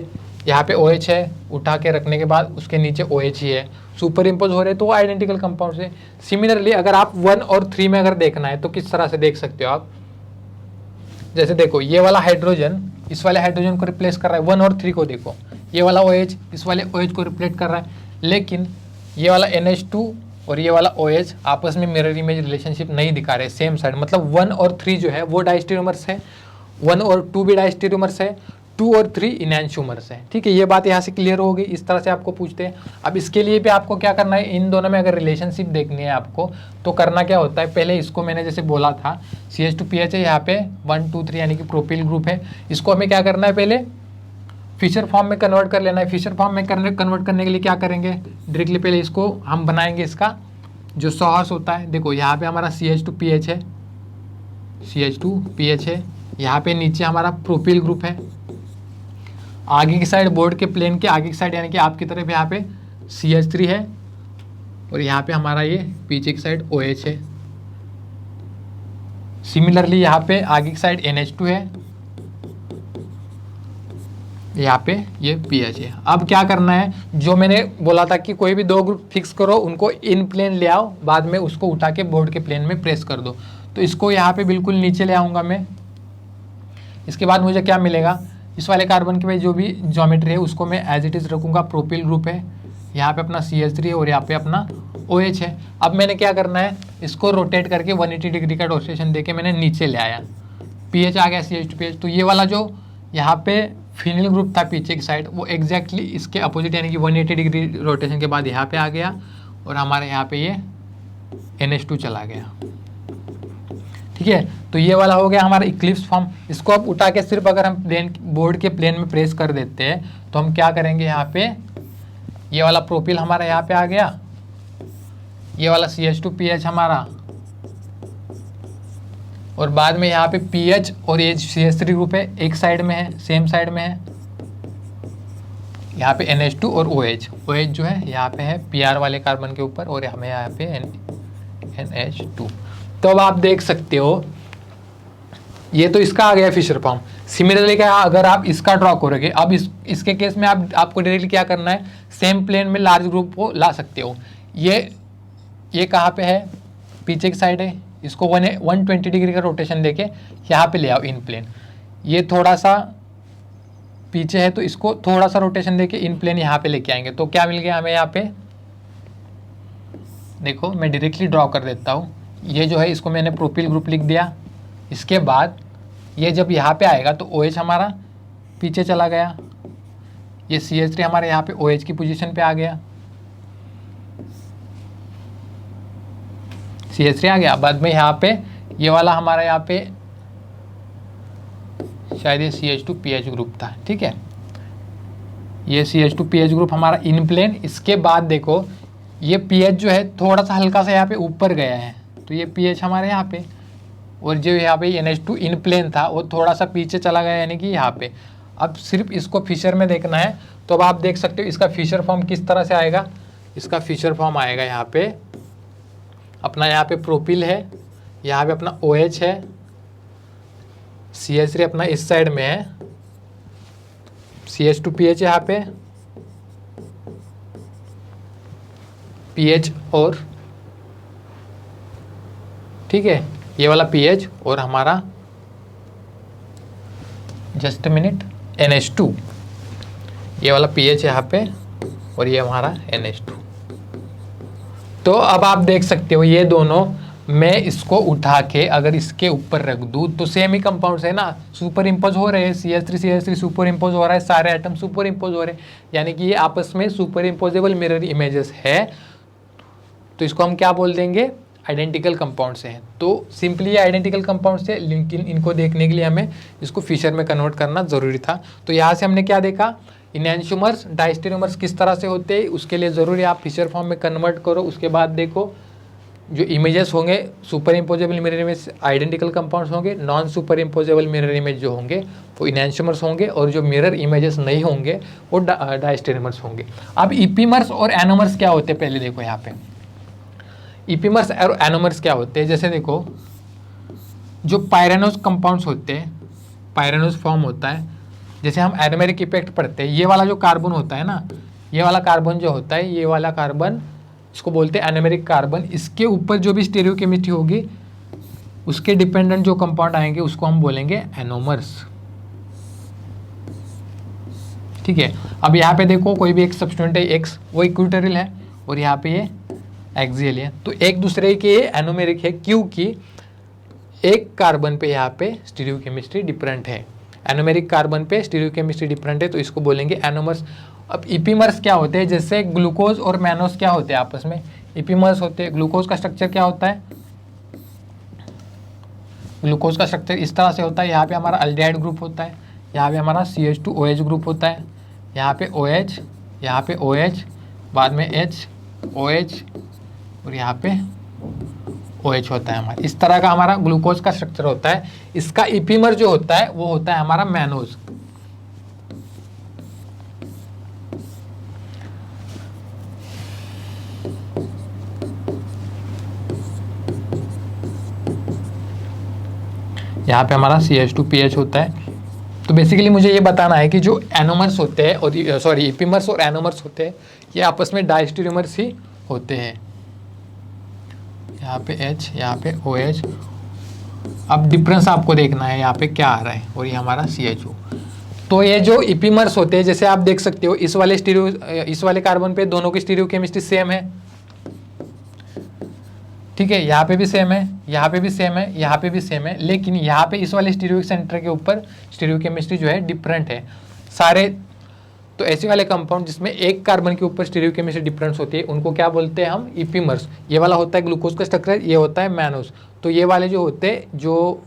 यहाँ पे OH है, उठा के रखने के बाद उसके नीचे OH ही है, सुपर इम्पोज हो रहे हैं तो वो आइडेंटिकल कंपाउंड है। सिमिलरली अगर आप 1 और 3 में अगर देखना है तो किस तरह से देख सकते हो आप, जैसे देखो ये वाला हाइड्रोजन इस वाले हाइड्रोजन को रिप्लेस कर रहा है, 1 और 3 को देखो, ये वाला OH इस वाले OH को रिप्लेस कर रहा है, लेकिन ये वाला NH2 और ये वाला OH आपस में मिरर इमेज रिलेशनशिप नहीं दिखा रहे सेम साइड, मतलब 1 और 3 जो है वो डायस्टेरियोमर्स है, 1 और 2 भी डायस्टेरियोमर्स है, 2 और 3 इनैंशोमर्स है। ठीक है, ये बात यहाँ से क्लियर हो गई। इस तरह से आपको पूछते हैं। अब इसके लिए भी आपको क्या करना है, इन दोनों में अगर रिलेशनशिप देखनी है आपको तो करना क्या होता है, पहले इसको मैंने जैसे बोला था CH2PH है, यहाँ पे 1 2 3 यानी कि प्रोपिल ग्रुप है, इसको हमें क्या करना है, पहले फिशर फॉर्म में कन्वर्ट कर लेना है। फिशर फॉर्म में कन्वर्ट करने के लिए क्या करेंगे, डायरेक्टली पहले इसको हम बनाएंगे, इसका जो सोर्स होता है, देखो यहाँ पे हमारा CH2PH है, CH2PH है, यहाँ पे नीचे हमारा प्रोपिल ग्रुप है, आगे की साइड बोर्ड के प्लेन के आगे की साइड यानी कि आपकी तरफ यहाँ पे CH3 है और यहाँ पे हमारा ये पीछे की साइड OH है। सिमिलरली यहाँ पे आगे की साइड NH2 है, यहाँ पे ये PH है। अब क्या करना है, जो मैंने बोला था कि कोई भी दो ग्रुप फिक्स करो, उनको इन प्लेन ले आओ, बाद में उसको उठा के बोर्ड के प्लेन में प्रेस कर दो। तो इसको यहाँ पे बिल्कुल नीचे ले आऊँगा मैं। इसके बाद मुझे क्या मिलेगा, इस वाले कार्बन के जो भी ज्योमेट्री है उसको मैं एज इट इज़ रखूँगा, प्रोपिल ग्रुप है, यहाँ पे अपना CH3 है और यहाँ पे अपना OH है। अब मैंने क्या करना है, इसको रोटेट करके 180 डिग्री का रोटेशन देके मैंने नीचे ले आया, PH आ गया CH2PH। तो ये वाला जो यहाँ पे फिनिल ग्रुप था पीछे की साइड, वो एग्जैक्टली इसके अपोजिट यानी कि 180 डिग्री रोटेशन के बाद यहाँ पे आ गया और हमारे यहाँ पे ये NH2 चला गया। ठीक है, तो ये वाला हो गया हमारा इक्लिप्स फॉर्म। इसको अब उठा के सिर्फ अगर हम प्लेन बोर्ड के प्लेन में प्रेस कर देते हैं तो हम क्या करेंगे, यहाँ पे ये वाला प्रोपिल हमारा यहाँ पे आ गया, ये वाला CH2PH हमारा, और बाद में यहाँ पे PH और ये CH3 ग्रुप है, एक साइड में है, सेम साइड में है, यहाँ पे NH2 और OH जो है यहाँ पे है PR वाले कार्बन के ऊपर और हमें यहाँ पे NH2। तो अब आप देख सकते हो ये तो इसका आ गया फिशर फॉर्म। सिमिलरली क्या, अगर आप इसका ड्रॉ करोगे, अब इसके केस में आपको डायरेक्टली क्या करना है, सेम प्लेन में लार्ज ग्रुप को ला सकते हो। ये कहाँ पे है, पीछे की साइड है, इसको 120 डिग्री का रोटेशन देके यहाँ पे ले आओ इन प्लेन। ये थोड़ा सा पीछे है तो इसको थोड़ा सा रोटेशन देके इन प्लेन यहाँ पे लेके आएंगे। तो क्या मिल गया हमें यहाँ पे, देखो मैं डायरेक्टली ड्रॉ कर देता हूँ। ये जो है इसको मैंने प्रोपिल ग्रुप लिख दिया। इसके बाद ये जब यहाँ पे आएगा तो OH हमारा पीछे चला गया, ये CH3 हमारे यहाँ पे OH की पोजीशन पे आ गया, CH3 आ गया। बाद में यहाँ पे ये वाला हमारा यहाँ पे शायद ये CH2PH ग्रुप था। ठीक है, ये CH2PH ग्रुप हमारा इन प्लेन। इसके बाद देखो ये PH जो है थोड़ा सा हल्का सा यहाँ पे ऊपर गया है, तो ये PH हमारे यहाँ पे, और जो यहाँ पे NH2 इन प्लेन था वो थोड़ा सा पीछे चला गया यानी कि यहाँ पे। अब सिर्फ इसको फिशर में देखना है, तो अब आप देख सकते हो इसका फिशर फॉर्म किस तरह से आएगा। इसका फिशर फॉर्म आएगा यहाँ पे अपना, यहाँ पे प्रोपिल है, यहाँ पे अपना OH है, CH3 अपना इस साइड में है, CH2PH यहाँ पे, PH और ठीक है ये वाला PH और हमारा जस्ट मिनट NH2, ये वाला PH यहाँ पे और ये हमारा NH2। तो अब आप देख सकते हो ये दोनों, मैं इसको उठा के अगर इसके ऊपर रख दूँ तो सेम ही कंपाउंड्स है ना, सुपर इम्पोज हो रहे हैं, CH3 सुपर इम्पोज हो रहा है, सारे आइटम सुपर इम्पोज हो रहे हैं, यानी कि ये आपस में सुपर इम्पोजेबल मिरर इमेजेस है। तो इसको हम क्या बोल देंगे, आइडेंटिकल कंपाउंड से हैं। तो सिंपली ये आइडेंटिकल कंपाउंड से, लेकिन इनको देखने के लिए हमें इसको फिशर में कन्वर्ट करना ज़रूरी था। तो यहाँ से हमने क्या देखा, इनैंशियोमर्स डायस्टेरियोमर्स किस तरह से होते हैं, उसके लिए ज़रूरी आप फिशर फॉर्म में कन्वर्ट करो। उसके बाद देखो जो इमेजेस होंगे superimposable mirror image identical compounds होंगे, non superimposable mirror image जो होंगे वो इनैंशियोमर्स होंगे, और जो मिरर इमेजेस नहीं होंगे वो डायस्टेरियोमर्स होंगे। अब इपीमर्स और एनोमर्स क्या होते हैं, पहले देखो यहाँ पे इपीमर्स और एनोमर्स क्या होते हैं। जैसे देखो जो पायरेनोस कंपाउंड्स होते हैं, पायरेनोस फॉर्म होता है, जैसे हम एरोमेरिक इफेक्ट पढ़ते हैं, ये वाला जो कार्बन होता है ना, ये वाला कार्बन जो होता है, ये वाला कार्बन इसको बोलते हैं एरोमेरिक कार्बन। इसके ऊपर जो भी स्टीरियोकेमिस्ट्री होगी उसके डिपेंडेंट जो कंपाउंड आएंगे उसको हम बोलेंगे एनोमर्स। ठीक है, अब यहाँ पे देखो कोई भी एक सब्स्टिट्यूएंट है एक्स, वो इक्विटोरियल है, और यहाँ पे ये एक्सियल है, तो एक दूसरे के एनोमेरिक है क्योंकि एक कार्बन पे यहाँ पे स्टीरियोकेमिस्ट्री डिफरेंट है, एनोमेरिक कार्बन पे स्टीरियोकेमिस्ट्री डिफरेंट है, तो इसको बोलेंगे एनोमर्स। अब इपीमर्स क्या होते हैं, जैसे ग्लूकोज और मैनोस क्या होते हैं आपस में, इपीमर्स होते हैं। ग्लूकोज का स्ट्रक्चर क्या होता है, ग्लूकोज का स्ट्रक्चर इस तरह से होता है, यहाँ पे हमारा अल्डिहाइड ग्रुप होता है, यहाँ पे हमारा CH2OH ग्रुप होता है, यहाँ पे OH, यहाँ पे OH, बाद में H OH, और यहाँ पे OH होता है हमारा। इस तरह का हमारा ग्लूकोज का स्ट्रक्चर होता है। इसका इपीमर जो होता है वो होता है हमारा मैनोज। यहाँ पे हमारा CH2PH होता है। तो बेसिकली मुझे ये बताना है कि जो एनोमर्स होते हैं और सॉरी इपीमर्स और एनोमर्स होते हैं ये आपस में डायस्टेरियोमर्स ही होते हैं। यहाँ पे H, यहाँ पे OH। अब डिफरेंस आपको देखना है यहाँ पे क्या आ रहा है, और ये हमारा CHO। तो ये जो इपीमर्स होते हैं, जैसे आप देख सकते हो इस वाले कार्बन पे दोनों की स्टीरियोकेमिस्ट्री सेम है, ठीक है, यहाँ पे भी सेम है, यहाँ पे भी सेम है, यहाँ पे भी सेम है, लेकिन यहाँ पे इस वाले स्टीरियो सेंटर के ऊपर स्टीरियोकेमिस्ट्री जो है डिफरेंट है सारे। तो ऐसे वाले कंपाउंड जिसमें एक कार्बन के ऊपर स्टीरियोकेमिस्ट्री डिफरेंस होती है उनको क्या बोलते हैं हम, इपीमर्स। ये वाला होता है ग्लूकोज का स्ट्रक्चर, ये होता है मैनोज। तो ये वाले जो होते हैं, जो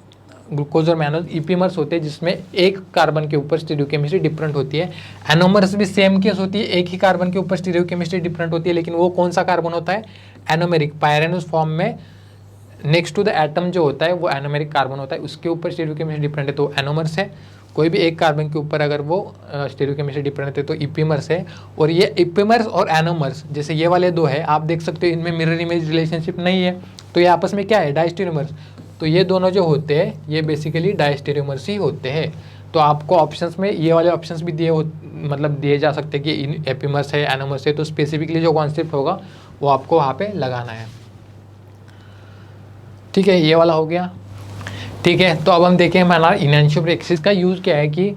ग्लूकोज और मैनोज इपीमर्स होते हैं जिसमें एक कार्बन के ऊपर स्टीरियोकेमिस्ट्री डिफरेंट होती है। एनोमर्स भी सेम केस होती है, एक ही कार्बन के ऊपर स्टीरियोकेमिस्ट्री डिफरेंट होती है, लेकिन वो कौन सा कार्बन होता है, एनोमेरिक। पायरेनोस फॉर्म में नेक्स्ट टू द एटम जो होता है वो एनोमेरिक कार्बन होता है, उसके ऊपर स्टीरियोकेमिस्ट्री डिफरेंट है तो एनोमर्स है। कोई भी एक कार्बन के ऊपर अगर वो स्टीरियोकेमिस्ट्री डिफरेंट है तो इपीमर्स है। और ये इपीमर्स और एनोमर्स, जैसे ये वाले दो है, आप देख सकते हो इनमें मिरर इमेज रिलेशनशिप नहीं है, तो ये आपस में क्या है, डायस्टेरियोमर्स। तो ये दोनों जो होते हैं ये बेसिकली डायस्टेरियोमर्स ही होते हैं। तो आपको ऑप्शंस में ये वाले ऑप्शंस भी दिए जा सकते हैं कि एपीमर्स है, एनोमर्स है, तो स्पेसिफिकली जो कॉन्सेप्ट होगा वो आपको वहाँ पे लगाना है। ठीक है, ये वाला हो गया। ठीक है, तो अब हम देखें हमारा इनैंशियोब्रेक्सिस का यूज़ क्या है कि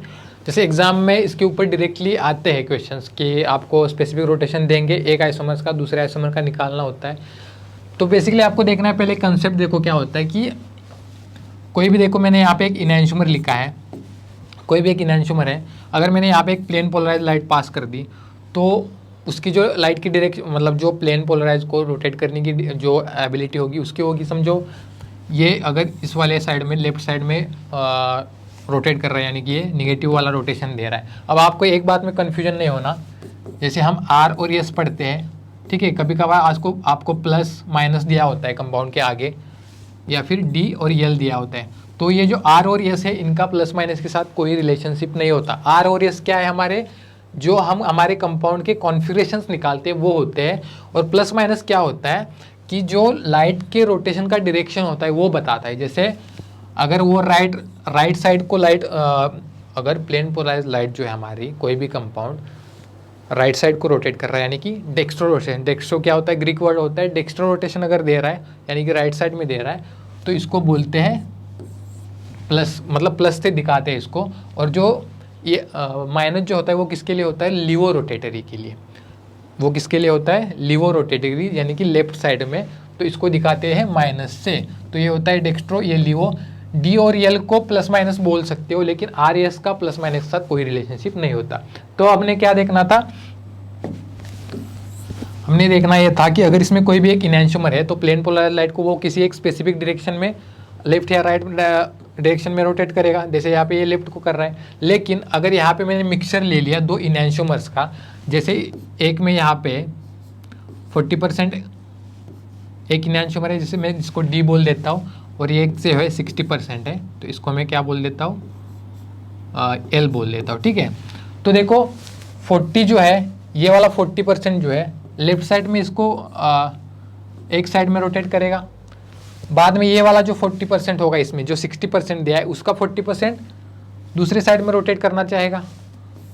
जैसे एग्जाम में इसके ऊपर डायरेक्टली आते हैं क्वेश्चंस कि आपको स्पेसिफिक रोटेशन देंगे, एक आइसोमर्स का दूसरे आइसोमर का निकालना होता है। तो बेसिकली आपको देखना है पहले कंसेप्ट, देखो क्या होता है कि कोई भी, देखो मैंने यहाँ पे एक इनैंशियोमर लिखा है, कोई भी एक इनैंशियोमर है, अगर मैंने यहाँ पे एक प्लेन पोलराइज लाइट पास कर दी तो उसकी जो लाइट की डायरेक्शन, मतलब जो प्लेन पोलराइज को रोटेट करने की जो एबिलिटी होगी उसकी होगी, समझो ये अगर इस वाले साइड में, लेफ्ट साइड में रोटेट कर रहा है, यानी कि ये निगेटिव वाला रोटेशन दे रहा है। अब आपको एक बात में कन्फ्यूजन नहीं होना, जैसे हम R और S पढ़ते हैं, ठीक है, कभी कभार आपको प्लस माइनस दिया होता है कंपाउंड के आगे, या फिर D और L दिया होता है। तो ये जो R और S है इनका प्लस माइनस के साथ कोई रिलेशनशिप नहीं होता। R और S क्या है, हमारे जो हम हमारे कंपाउंड के कॉन्फ़िगरेशंस निकालते हैं वो होते हैं, और प्लस माइनस क्या होता है कि जो लाइट के रोटेशन का डायरेक्शन होता है वो बताता है। जैसे अगर वो राइट साइड को लाइट, अगर प्लेन पोलराइज लाइट जो है हमारी, कोई भी कंपाउंड राइट साइड को रोटेट कर रहा है, यानी कि डेक्स्ट्रो रोटेशन, डेक्स्ट्रो क्या होता है, ग्रीक वर्ड होता है, डेक्स्ट्रो रोटेशन अगर दे रहा है यानी कि राइट साइड में दे रहा है, तो इसको बोलते हैं प्लस, मतलब प्लस से दिखाते हैं इसको। और जो ये माइनस जो होता है वो किसके लिए होता है, लिवो रोटेटरी के लिए। वो किसके लिए होता है, लिवो रोटेटरी, यानी कि लेफ्ट साइड में, तो इसको दिखाते हैं माइनस से। तो ये होता है डेक्स्ट्रो, ये लिवो। डी और एल को प्लस माइनस बोल सकते हो, लेकिन आर एस का प्लस माइनस के साथ कोई रिलेशनशिप नहीं होता। तो आपने क्या देखना था, हमने देखना ये था कि अगर इसमें कोई भी एक इनैंशियोमर है तो प्लेन पोलराइज्ड लाइट को वो किसी एक स्पेसिफिक डायरेक्शन में, लेफ्ट या राइट डायरेक्शन में रोटेट करेगा, जैसे यहाँ पे ये लेफ्ट को कर रहा है। लेकिन अगर यहाँ पे मैंने मिक्सचर ले लिया दो इनैंशियोमर्स का, जैसे एक में यहाँ पे 40% एक इनैंशियोमर है, जैसे मैं इसको डी बोल देता हूँ, और ये एक से है 60% है, तो इसको मैं क्या बोल देता हूँ, एल बोल देता हूँ। ठीक है, तो देखो 40 जो है, ये वाला 40% जो है लेफ्ट साइड में इसको एक साइड में रोटेट करेगा। बाद में ये वाला जो 40% होगा, इसमें जो 60% दिया है उसका 40% दूसरे साइड में रोटेट करना चाहेगा।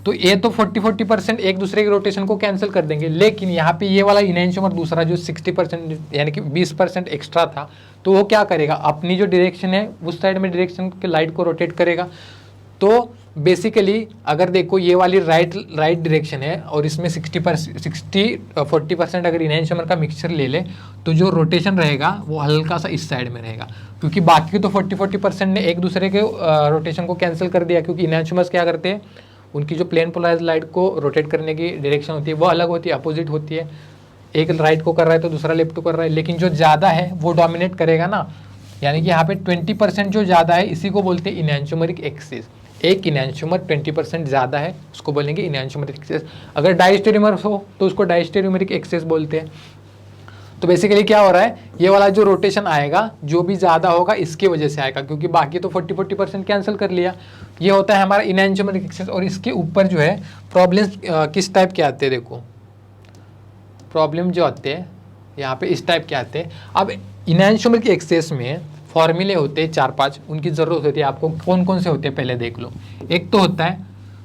तो ये तो 40% एक दूसरे के रोटेशन को कैंसिल कर देंगे। लेकिन यहाँ पे ये वाला इनैंशियोमर दूसरा जो 60% यानी कि 20% एक्स्ट्रा था, तो वो क्या करेगा, अपनी जो डायरेक्शन है उस साइड में डायरेक्शन के लाइट को रोटेट करेगा। तो बेसिकली अगर देखो ये वाली राइट डायरेक्शन है और इसमें 40% अगर इनैंशियोमर का मिक्सचर ले ले, तो जो रोटेशन रहेगा वो हल्का सा इस साइड में रहेगा, क्योंकि बाकी तो 40% ने एक दूसरे के रोटेशन को कैंसिल कर दिया। क्योंकि इनैंशियोमर्स क्या करते हैं, उनकी जो प्लेन पोलराइज्ड लाइट को रोटेट करने की डायरेक्शन होती है वो अलग होती है, अपोजिट होती है। एक राइट को कर रहा है तो दूसरा लेफ्ट को कर रहा है, लेकिन जो ज़्यादा है वो डोमिनेट करेगा ना। यानी कि यहाँ पे 20% जो ज़्यादा है इसी को बोलते हैं इनैंशियोमरिक एक्सिस। एक इनैंशियोमर 20% ज़्यादा है उसको बोलेंगे इनैंशियोमरिक एक्सिस। अगर डाइस्टेरियोमर हो तो उसको डाइस्टेरियोमरिक एक्सिस बोलते हैं। तो बेसिकली क्या हो रहा है, ये वाला जो रोटेशन आएगा जो भी ज़्यादा होगा इसकी वजह से आएगा, क्योंकि बाकी तो 40% कैंसिल कर लिया। ये होता है हमारा इनैंशियोमरिक एक्सिस। और इसके ऊपर जो है प्रॉब्लम्स किस टाइप के आते हैं, देखो प्रॉब्लम जो आते हैं यहाँ पे इस टाइप के आते हैं। अब इनैंशियोमरिक एक्सिस में फॉर्मूले होते हैं 4-5, उनकी ज़रूरत होती है आपको। कौन कौन से होते हैं पहले देख लो। एक तो होता है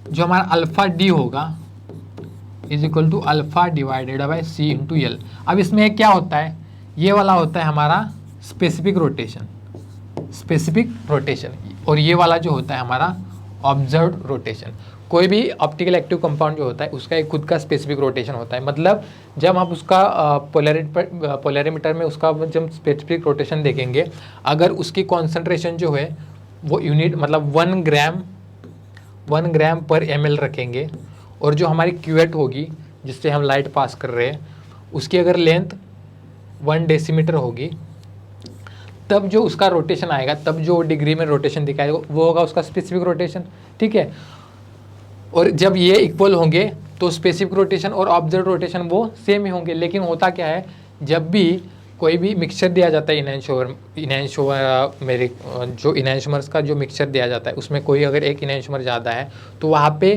जो हमारा अल्फ़ा डी होगा is equal to alpha divided by C into L. अब इसमें क्या होता है, ये वाला होता है हमारा स्पेसिफिक रोटेशन, और ये वाला जो होता है हमारा ऑब्जर्व्ड रोटेशन। कोई भी ऑप्टिकल एक्टिव कंपाउंड जो होता है उसका एक खुद का स्पेसिफिक रोटेशन होता है। मतलब जब आप उसका पोलैरिमीटर में उसका जब स्पेसिफिक रोटेशन देखेंगे, अगर उसकी कॉन्सेंट्रेशन जो है वो यूनिट मतलब 1 ग्राम पर ml रखेंगे, और जो हमारी क्यूएट होगी जिससे हम लाइट पास कर रहे हैं उसकी अगर लेंथ 1 डेसीमीटर होगी, तब जो उसका रोटेशन आएगा, तब जो डिग्री में रोटेशन दिखाएगा वो होगा उसका स्पेसिफिक रोटेशन। ठीक है, और जब ये इक्वल होंगे तो स्पेसिफिक रोटेशन और ऑब्जर्व रोटेशन वो सेम ही होंगे। लेकिन होता क्या है, जब भी कोई भी मिक्सचर दिया जाता है जो इनैंशियोमर्स का जो मिक्सचर दिया जाता है उसमें कोई अगर एक इनैंशियोमर ज़्यादा है, तो वहाँ पे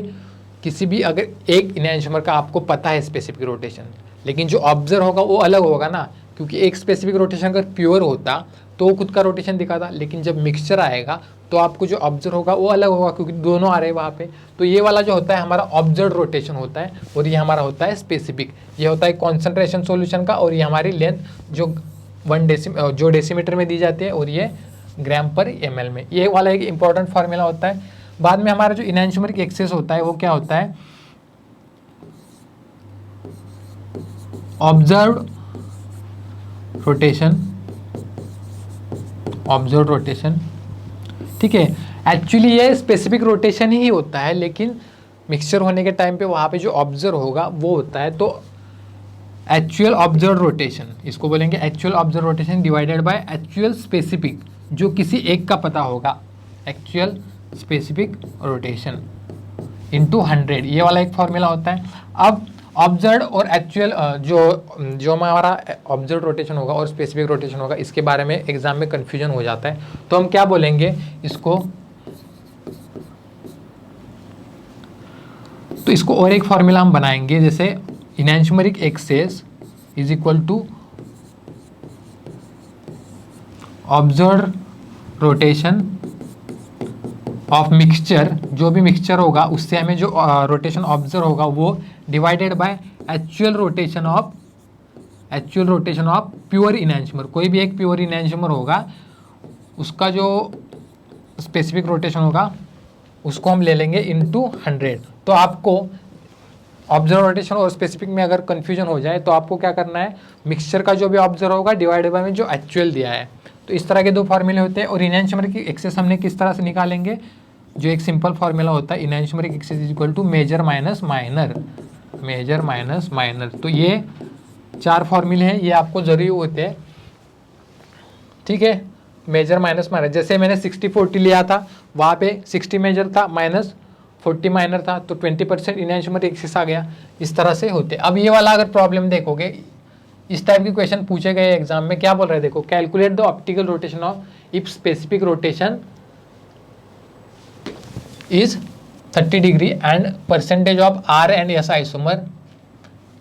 किसी भी अगर एक इनैंशियोमर का आपको पता है स्पेसिफिक रोटेशन, लेकिन जो ऑब्जर्व होगा वो अलग होगा ना। क्योंकि एक स्पेसिफिक रोटेशन अगर प्योर होता तो वो खुद का रोटेशन दिखाता, लेकिन जब मिक्सचर आएगा तो आपको जो ऑब्जर्व होगा वो अलग होगा, क्योंकि दोनों आ रहे हैं वहाँ पे। तो ये वाला जो होता है हमारा ऑब्जर्व रोटेशन होता है, और ये हमारा होता है स्पेसिफिक। ये होता है कॉन्सेंट्रेशन सॉल्यूशन का, और ये हमारी लेंथ जो डेसीमीटर में दी जाती है, और ये ग्राम पर ml में। ये वाला एक इंपॉर्टेंट फार्मूला होता है। बाद में हमारा जो इनैंशियोमरिक एक्सिस होता है वो क्या होता है, ऑब्जर्व रोटेशन। ठीक है, एक्चुअली ये स्पेसिफिक रोटेशन ही होता है, लेकिन मिक्सचर होने के टाइम पे वहाँ पे जो ऑब्जर्व होगा वो होता है तो एक्चुअल ऑब्जर्व रोटेशन, इसको बोलेंगे actual observe rotation divided by actual specific, जो किसी एक का पता होगा, एक्चुअल स्पेसिफिक रोटेशन इंटू 100। ये वाला एक फॉर्मूला होता है। अब ऑब्जर्व और एक्चुअल जो हमारा ऑब्जर्व रोटेशन होगा और स्पेसिफिक रोटेशन होगा, इसके बारे में एग्जाम में कन्फ्यूजन हो जाता है। तो हम क्या बोलेंगे इसको, तो इसको और एक फॉर्मूला हम बनाएंगे, जैसे enantiomeric excess is equal to observe rotation of mixture. जो भी मिक्सचर होगा उससे हमें जो रोटेशन ऑब्जर्व होगा वो divided by actual rotation of pure enantiomer. कोई भी एक प्योर इनैंशियोमर होगा उसका जो स्पेसिफिक रोटेशन होगा उसको हम ले लेंगे इनटू 100। तो आपको ऑब्जर्व रोटेशन और स्पेसिफिक में अगर कन्फ्यूजन हो जाए तो आपको क्या करना है, मिक्सचर का जो भी ऑब्जर्व होगा डिवाइडेड बाय में जो एक्चुअल दिया है। तो इस तरह के दो फार्मूले होते हैं। और इनैंशियोमरिक एक्सिस हमने किस तरह से निकालेंगे, जो एक सिंपल फार्मूला होता है, enantiomeric excess is equal to major minus minor. तो ये 4 फॉर्मूले हैं, ये आपको ज़रूरी होते हैं, ठीक है। मेजर माइनस माइनर, जैसे मैंने 60-40 लिया था, वहाँ पे 60 मेजर था माइनस 40 माइनर था, तो 20% इनएंशियोमेट्रिक एक्सिस आ गया। इस तरह से होते। अब ये वाला अगर प्रॉब्लम देखोगे, इस टाइप के क्वेश्चन पूछे गए एग्जाम में, क्या बोल रहे हैं देखो, calculate the optical rotation of if specific rotation is 30 degree and percentage of R and S isomer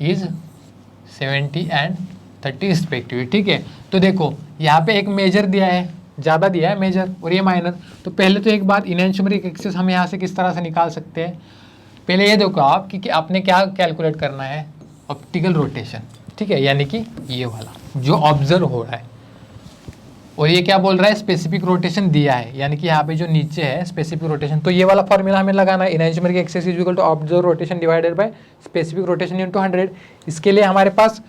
is 70 and 30 respectively, ठीक है। तो देखो यहाँ पे एक मेजर दिया है, ज़्यादा दिया है मेजर, और ये माइनर। तो पहले तो एक बात, इनएंशियोमेट्रिक एक्सिस हम यहाँ से किस तरह से निकाल सकते हैं, पहले ये देखो आप कि आपने क्या कैलकुलेट करना है, ऑप्टिकल रोटेशन, ठीक है, यानी कि ये वाला जो ऑब्जर्व हो रहा है। और ये क्या बोल रहा है, स्पेसिफिक रोटेशन दिया है, यानी कि यहाँ पे जो नीचे है स्पेसिफिक रोटेशन, तो ये वाला फॉर्मूला हमें लगाना है, enantiomeric excess is equal to observe rotation divided by specific rotation into 100। इसके लिए हमारे पास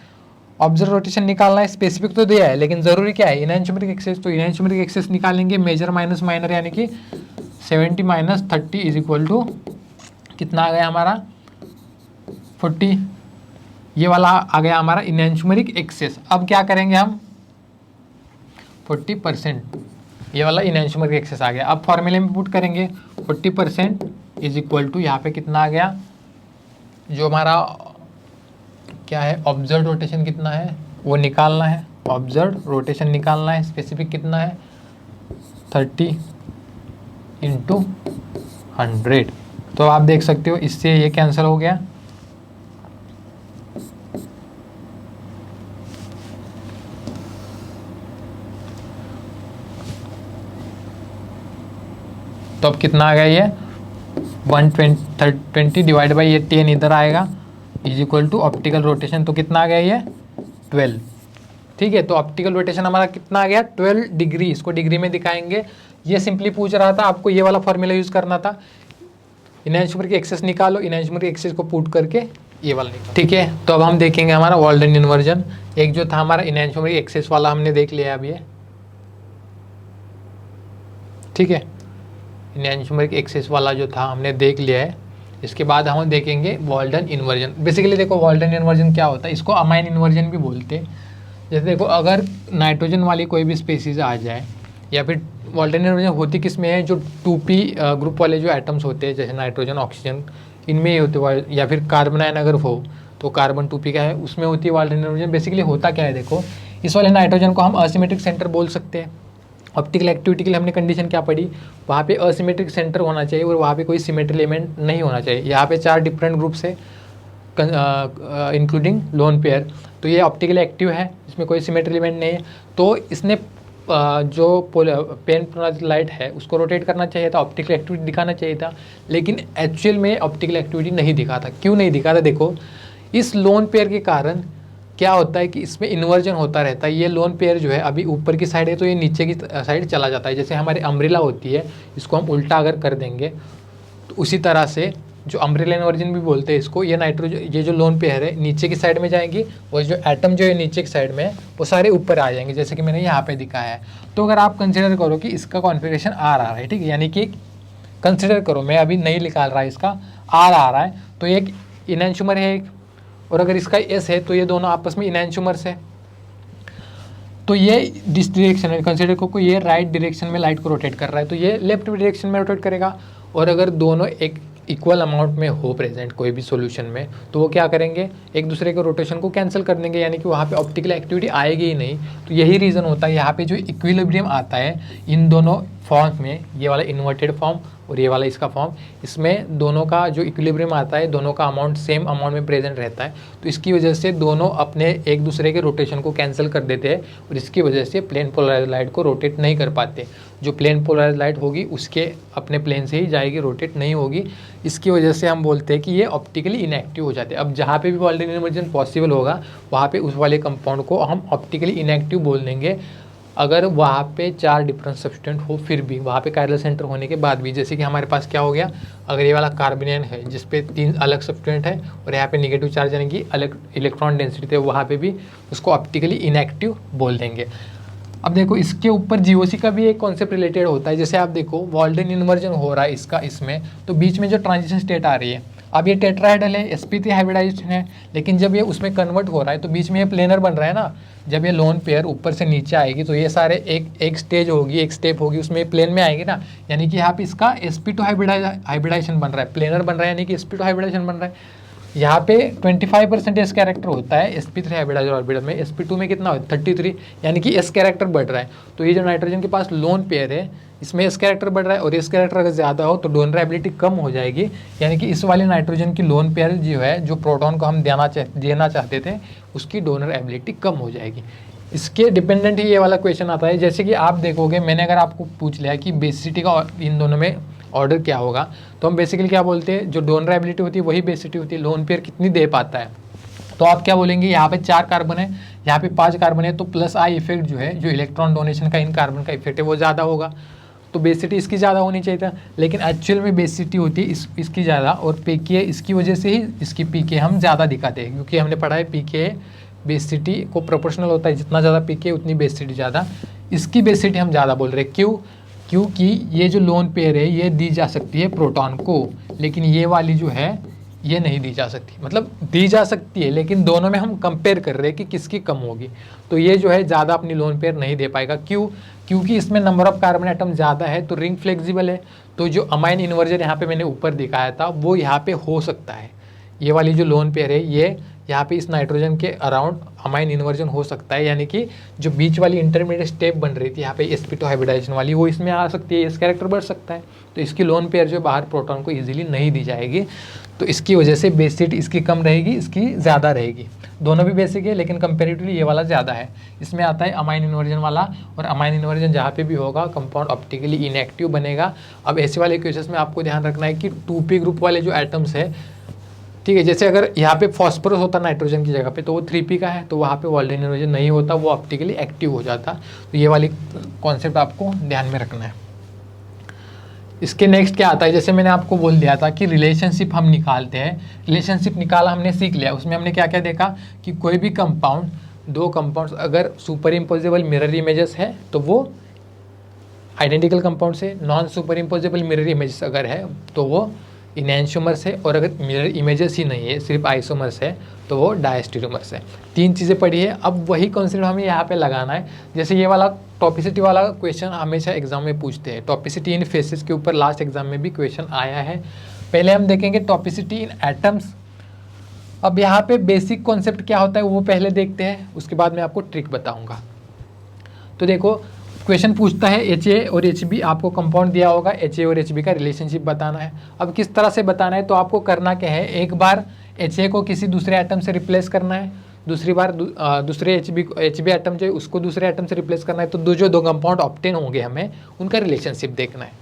ऑब्जर्व रोटेशन निकालना है, स्पेसिफिक तो दिया है, लेकिन ज़रूरी क्या है, इनएंशियोमेट्रिक एक्सिस। तो इनएंशियोमेट्रिक एक्सिस निकालेंगे, मेजर माइनस माइनर, यानी कि 70 माइनस 30 इज इक्वल टू कितना आ गया हमारा 40। ये वाला आ गया हमारा इनएंशियोमेट्रिक एक्सिस। अब क्या करेंगे हम, 40%, ये वाला इनएंशियोमेट्रिक एक्सिस आ गया। अब फॉर्मूले में पुट करेंगे, 40% इज इक्वल टू यहाँ पे कितना आ गया, जो हमारा क्या है, ऑब्जर्व रोटेशन कितना है वो निकालना है, ऑब्जर्व रोटेशन निकालना है, स्पेसिफिक कितना है 30 इंटू 100। तो आप देख सकते हो इससे ये कैंसिल हो गया, तो अब कितना आ गया, ये 120 डिवाइड बाई ये 10 इधर आएगा, is equal to optical rotation, तो कितना आ गया ये 12, ठीक है। तो ऑप्टिकल रोटेशन हमारा कितना आ गया 12 डिग्री, इसको डिग्री में दिखाएंगे। ये सिंपली पूछ रहा था आपको, ये वाला फॉर्मूला यूज़ करना था, इनएंशियोमेट्रिक एक्सिस निकालो, इनएंशियोमेट्रिक एक्सिस को पुट करके ये वाला निकालो, ठीक है। तो अब हम देखेंगे हमारा वॉल्डन इन्वर्जन। एक जो था हमारा इनएंशियोमेट्रिक एक्सिस वाला हमने देख लिया अब ये, ठीक है, इनएंशियोमेट्रिक एक्सिस वाला जो था हमने देख लिया है। इसके बाद हम देखेंगे वॉल्डन इन्वर्जन। बेसिकली देखो वॉल्डन इन्वर्जन क्या होता है, इसको अमाइन इन्वर्जन भी बोलते हैं। जैसे देखो अगर नाइट्रोजन वाली कोई भी स्पीसीज आ जाए, या फिर वॉल्डन इन्वर्जन होती किस में है, जो 2p ग्रुप वाले जो एटम्स होते हैं, जैसे नाइट्रोजन ऑक्सीजन, इनमें ही होते, या फिर कार्बन आयन अगर हो तो कार्बन 2p का है, उसमें होती है वॉल्डन इन्वर्जन। बेसिकली होता क्या है देखो, इस वाले नाइट्रोजन को हम असिमेट्रिक सेंटर बोल सकते हैं। ऑप्टिकल एक्टिविटी के लिए हमने कंडीशन क्या पढ़ी, वहाँ पे असिमेट्रिक सेंटर होना चाहिए और वहाँ पे कोई सिमेट्री एलिमेंट नहीं होना चाहिए। यहाँ पे 4 डिफरेंट ग्रुप्स है इंक्लूडिंग लोन पेयर, तो ये ऑप्टिकल एक्टिव है, इसमें कोई सिमेट्री एलिमेंट नहीं है। तो इसने जो पेन पोलराइज्ड लाइट है उसको रोटेट करना चाहिए था, ऑप्टिकल एक्टिविटी दिखाना चाहिए था, लेकिन एक्चुअल में ऑप्टिकल एक्टिविटी नहीं दिखा था। क्यों नहीं दिखा था, देखो इस लोन पेयर के कारण क्या होता है कि इसमें इन्वर्जन होता रहता है। ये लोन पेयर जो है अभी ऊपर की साइड है, तो ये नीचे की साइड चला जाता है। जैसे हमारी अम्ब्रेला होती है, इसको हम उल्टा अगर कर देंगे तो उसी तरह से जो अम्ब्रेला इन्वर्जन भी बोलते हैं इसको, ये नाइट्रोजन, ये जो लोन पेयर है नीचे की साइड में जाएंगी, और जो एटम जो है नीचे की साइड में वो सारे ऊपर आ जाएंगे, जैसे कि मैंने यहाँ पे दिखाया है। तो अगर आप कंसिडर करो कि इसका कॉन्फ़िगरेशन आर आ रहा है, ठीक है, यानी कि कंसिडर करो, मैं अभी नहीं निकाल रहा, इसका आर आ रहा है, तो एक इनएंशियोमर है एक, और अगर इसका एस है तो ये दोनों आपस में इनएंशियोमर्स है। तो ये डिस डायरेक्शन में कंसिडर को ये राइट डायरेक्शन में लाइट को रोटेट कर रहा है, तो ये लेफ्ट डायरेक्शन में रोटेट करेगा। और अगर दोनों एक इक्वल अमाउंट में हो प्रेजेंट कोई भी सॉल्यूशन में, तो वो क्या करेंगे, एक दूसरे के रोटेशन को कैंसिल कर देंगे, यानी कि वहाँ पे ऑप्टिकल एक्टिविटी आएगी ही नहीं। तो यही रीज़न होता है यहाँ पे जो इक्विलिब्रियम आता है इन दोनों फॉर्म में, ये वाला इन्वर्टेड फॉर्म और ये वाला इसका फॉर्म, इसमें दोनों का जो इक्विलिब्रियम आता है, दोनों का अमाउंट सेम अमाउंट में प्रेजेंट रहता है। तो इसकी वजह से दोनों अपने एक दूसरे के रोटेशन को कैंसिल कर देते हैं, और इसकी वजह से प्लेन पोलराइज्ड लाइट को रोटेट नहीं कर पाते। जो प्लेन पोलराइज्ड लाइट होगी उसके अपने प्लेन से ही जाएगी, रोटेट नहीं होगी। इसकी वजह से हम बोलते हैं कि ये ऑप्टिकली इनएक्टिव हो जाते हैं। अब जहाँ पे भी वॉल्डन इन्वर्जन पॉसिबल होगा वहाँ पे उस वाले कंपाउंड को हम ऑप्टिकली इनएक्टिव बोल देंगे, अगर वहाँ पे 4 डिफरेंट सब्सटेंट हो फिर भी, वहाँ पे कायरल सेंटर होने के बाद भी। जैसे कि हमारे पास क्या हो गया, अगर ये वाला कार्बनियन है जिस पे 3 अलग सब्सटेंट है और यहाँ पे नेगेटिव चार्ज यानी कि अलग इलेक्ट्रॉन डेंसिटी थे, वहाँ पे भी उसको ऑप्टिकली इनएक्टिव बोल देंगे। अब देखो इसके ऊपर जीओसी का भी एक कॉन्सेप्ट रिलेटेड होता है। जैसे आप देखो वॉल्डन इन्वर्जन हो रहा है इसका, इसमें तो बीच में जो ट्रांजिशन स्टेट आ रही है, अब ये टेट्राहेड्रल है, sp3 हाइब्रिडाइजेशन है, लेकिन जब ये उसमें कन्वर्ट हो रहा है तो बीच में ये प्लेनर बन रहा है ना। जब ये लोन पेयर ऊपर से नीचे आएगी तो ये सारे एक स्टेज होगी, एक स्टेप होगी, उसमें प्लेन में आएगी ना, यानी कि यहाँ पे इसका sp2 हाइब्रिडाइजेशन बन रहा है, प्लेनर बन रहा है, यानी कि sp2 हाइब्रिडाइजेशन बन रहा है। यहाँ पे 25% एस कैरेक्टर होता है sp3 हाइब्रिडाइज्ड ऑर्बिटल में, sp2 में कितना होता है 33, यानी कि एस कैरेक्टर बढ़ रहा है। तो ये जो नाइट्रोजन के पास लोन पेयर है इसमें एस कैरेक्टर बढ़ रहा है, और एस कैरेक्टर अगर ज़्यादा हो तो डोनरेबिलिटी कम हो जाएगी, यानी कि इस वाले नाइट्रोजन की लोन पेयर जो है, जो प्रोटॉन को हम देना चाहते थे, उसकी डोनर एबिलिटी कम हो जाएगी। इसके डिपेंडेंट ही ये वाला क्वेश्चन आता है। जैसे कि आप देखोगे, मैंने अगर आपको पूछ लिया कि बेसिसिटी का इन दोनों में ऑर्डर क्या होगा, तो हम बेसिकली क्या बोलते हैं, जो डोनर एबिलिटी होती है वही बेसिसिटी होती है, लोन पेयर कितनी दे पाता है। तो आप क्या बोलेंगे, यहाँ पे 4 कार्बन है, यहाँ पे 5 कार्बन है, तो प्लस आई इफेक्ट जो है, जो इलेक्ट्रॉन डोनेशन का इन कार्बन का इफेक्ट है, वो ज़्यादा होगा, तो बेसिसिटी इसकी ज़्यादा होनी चाहिए था। लेकिन एक्चुअल में बेसिसिटी होती है इसकी ज़्यादा, और पीके इसकी वजह से ही इसकी पीके हम ज़्यादा दिखाते हैं, क्योंकि हमने पढ़ा है पीके बेसिसिटी को प्रोपोर्शनल होता है, जितना ज़्यादा पीके उतनी बेसिसिटी ज़्यादा। इसकी बेसिसिटी हम ज़्यादा बोल रहे हैं, क्यों? क्योंकि ये जो लोन पेयर है ये दी जा सकती है प्रोटॉन को, लेकिन ये वाली जो है ये नहीं दी जा सकती, मतलब दी जा सकती है, लेकिन दोनों में हम कंपेयर कर रहे हैं कि किसकी कम होगी। तो ये जो है ज़्यादा अपनी लोन पेयर नहीं दे पाएगा, क्यों? क्योंकि इसमें नंबर ऑफ कार्बन एटम ज़्यादा है, तो रिंग फ्लेक्सिबल है, तो जो अमाइन इन्वर्जन यहाँ पे मैंने ऊपर दिखाया था वो यहाँ पे हो सकता है। ये वाली जो लोन पेयर है ये यहाँ पे इस नाइट्रोजन के अराउंड अमाइन इन्वर्जन हो सकता है, यानी कि जो बीच वाली इंटरमीडिएट स्टेप बन रही थी यहाँ पे sp2 हाइब्रिडाइजेशन वाली, वो इसमें आ सकती है, इस कैरेक्टर बढ़ सकता है, तो इसकी लोन पेयर जो बाहर प्रोटॉन को इजीली नहीं दी जाएगी। तो इसकी वजह से बेसिसिटी इसकी कम रहेगी, इसकी ज़्यादा रहेगी। दोनों भी बेसिक है, लेकिन कंपेरेटिवली ये वाला ज़्यादा है। इसमें आता है अमाइन इन्वर्जन वाला, और अमाइन इन्वर्जन जहाँ पे भी होगा कंपाउंड ऑप्टिकली इनएक्टिव बनेगा। अब ऐसे वाले केसेस में आपको ध्यान रखना है कि 2p ग्रुप वाले जो एटम्स है, ठीक है, जैसे अगर यहाँ पे फॉस्फोरस होता नाइट्रोजन की जगह पे तो वो 3p का है, तो वहाँ पे वॉल्डेन इन्वर्जन नहीं होता, वो ऑप्टिकली एक्टिव हो जाता। तो ये वाली कॉन्सेप्ट आपको ध्यान में रखना है। इसके नेक्स्ट क्या आता है, जैसे मैंने आपको बोल दिया था कि रिलेशनशिप हम निकालते हैं, रिलेशनशिप निकाला हमने सीख लिया। उसमें हमने क्या क्या देखा कि कोई भी कंपाउंड, दो कंपाउंड्स अगर सुपर इम्पोजेबल मिरर इमेजेस है तो वो आइडेंटिकल कंपाउंड से, non superimposable mirror images अगर है तो वो इनैंशियोमर्स है, और अगर मिरर इमेजेस ही नहीं है, सिर्फ आइसोमर्स है, तो वो डायस्टीरियोमर्स है। 3 चीज़ें पढ़ी है। अब वही कॉन्सेप्ट हमें यहाँ पे लगाना है। जैसे ये वाला टॉपिसिटी वाला क्वेश्चन हमेशा एग्जाम में पूछते हैं, टॉपिसिटी इन फेसेस के ऊपर लास्ट एग्जाम में भी क्वेश्चन आया है। पहले हम देखेंगे टॉपिसिटी इन एटम्स। अब यहाँ पे बेसिक कॉन्सेप्ट क्या होता है वो पहले देखते हैं, उसके बाद मैं आपको ट्रिक बताऊँगा। तो देखो, क्वेश्चन पूछता है HA और HB, आपको कंपाउंड दिया होगा, HA और HB का रिलेशनशिप बताना है। अब किस तरह से बताना है, तो आपको करना क्या है, एक बार HA को किसी दूसरे एटम से रिप्लेस करना है, दूसरी बार दूसरे HB एटम जो है उसको दूसरे एटम से रिप्लेस करना है। तो जो दो कंपाउंड ऑब्टेन होंगे हमें उनका रिलेशनशिप देखना है।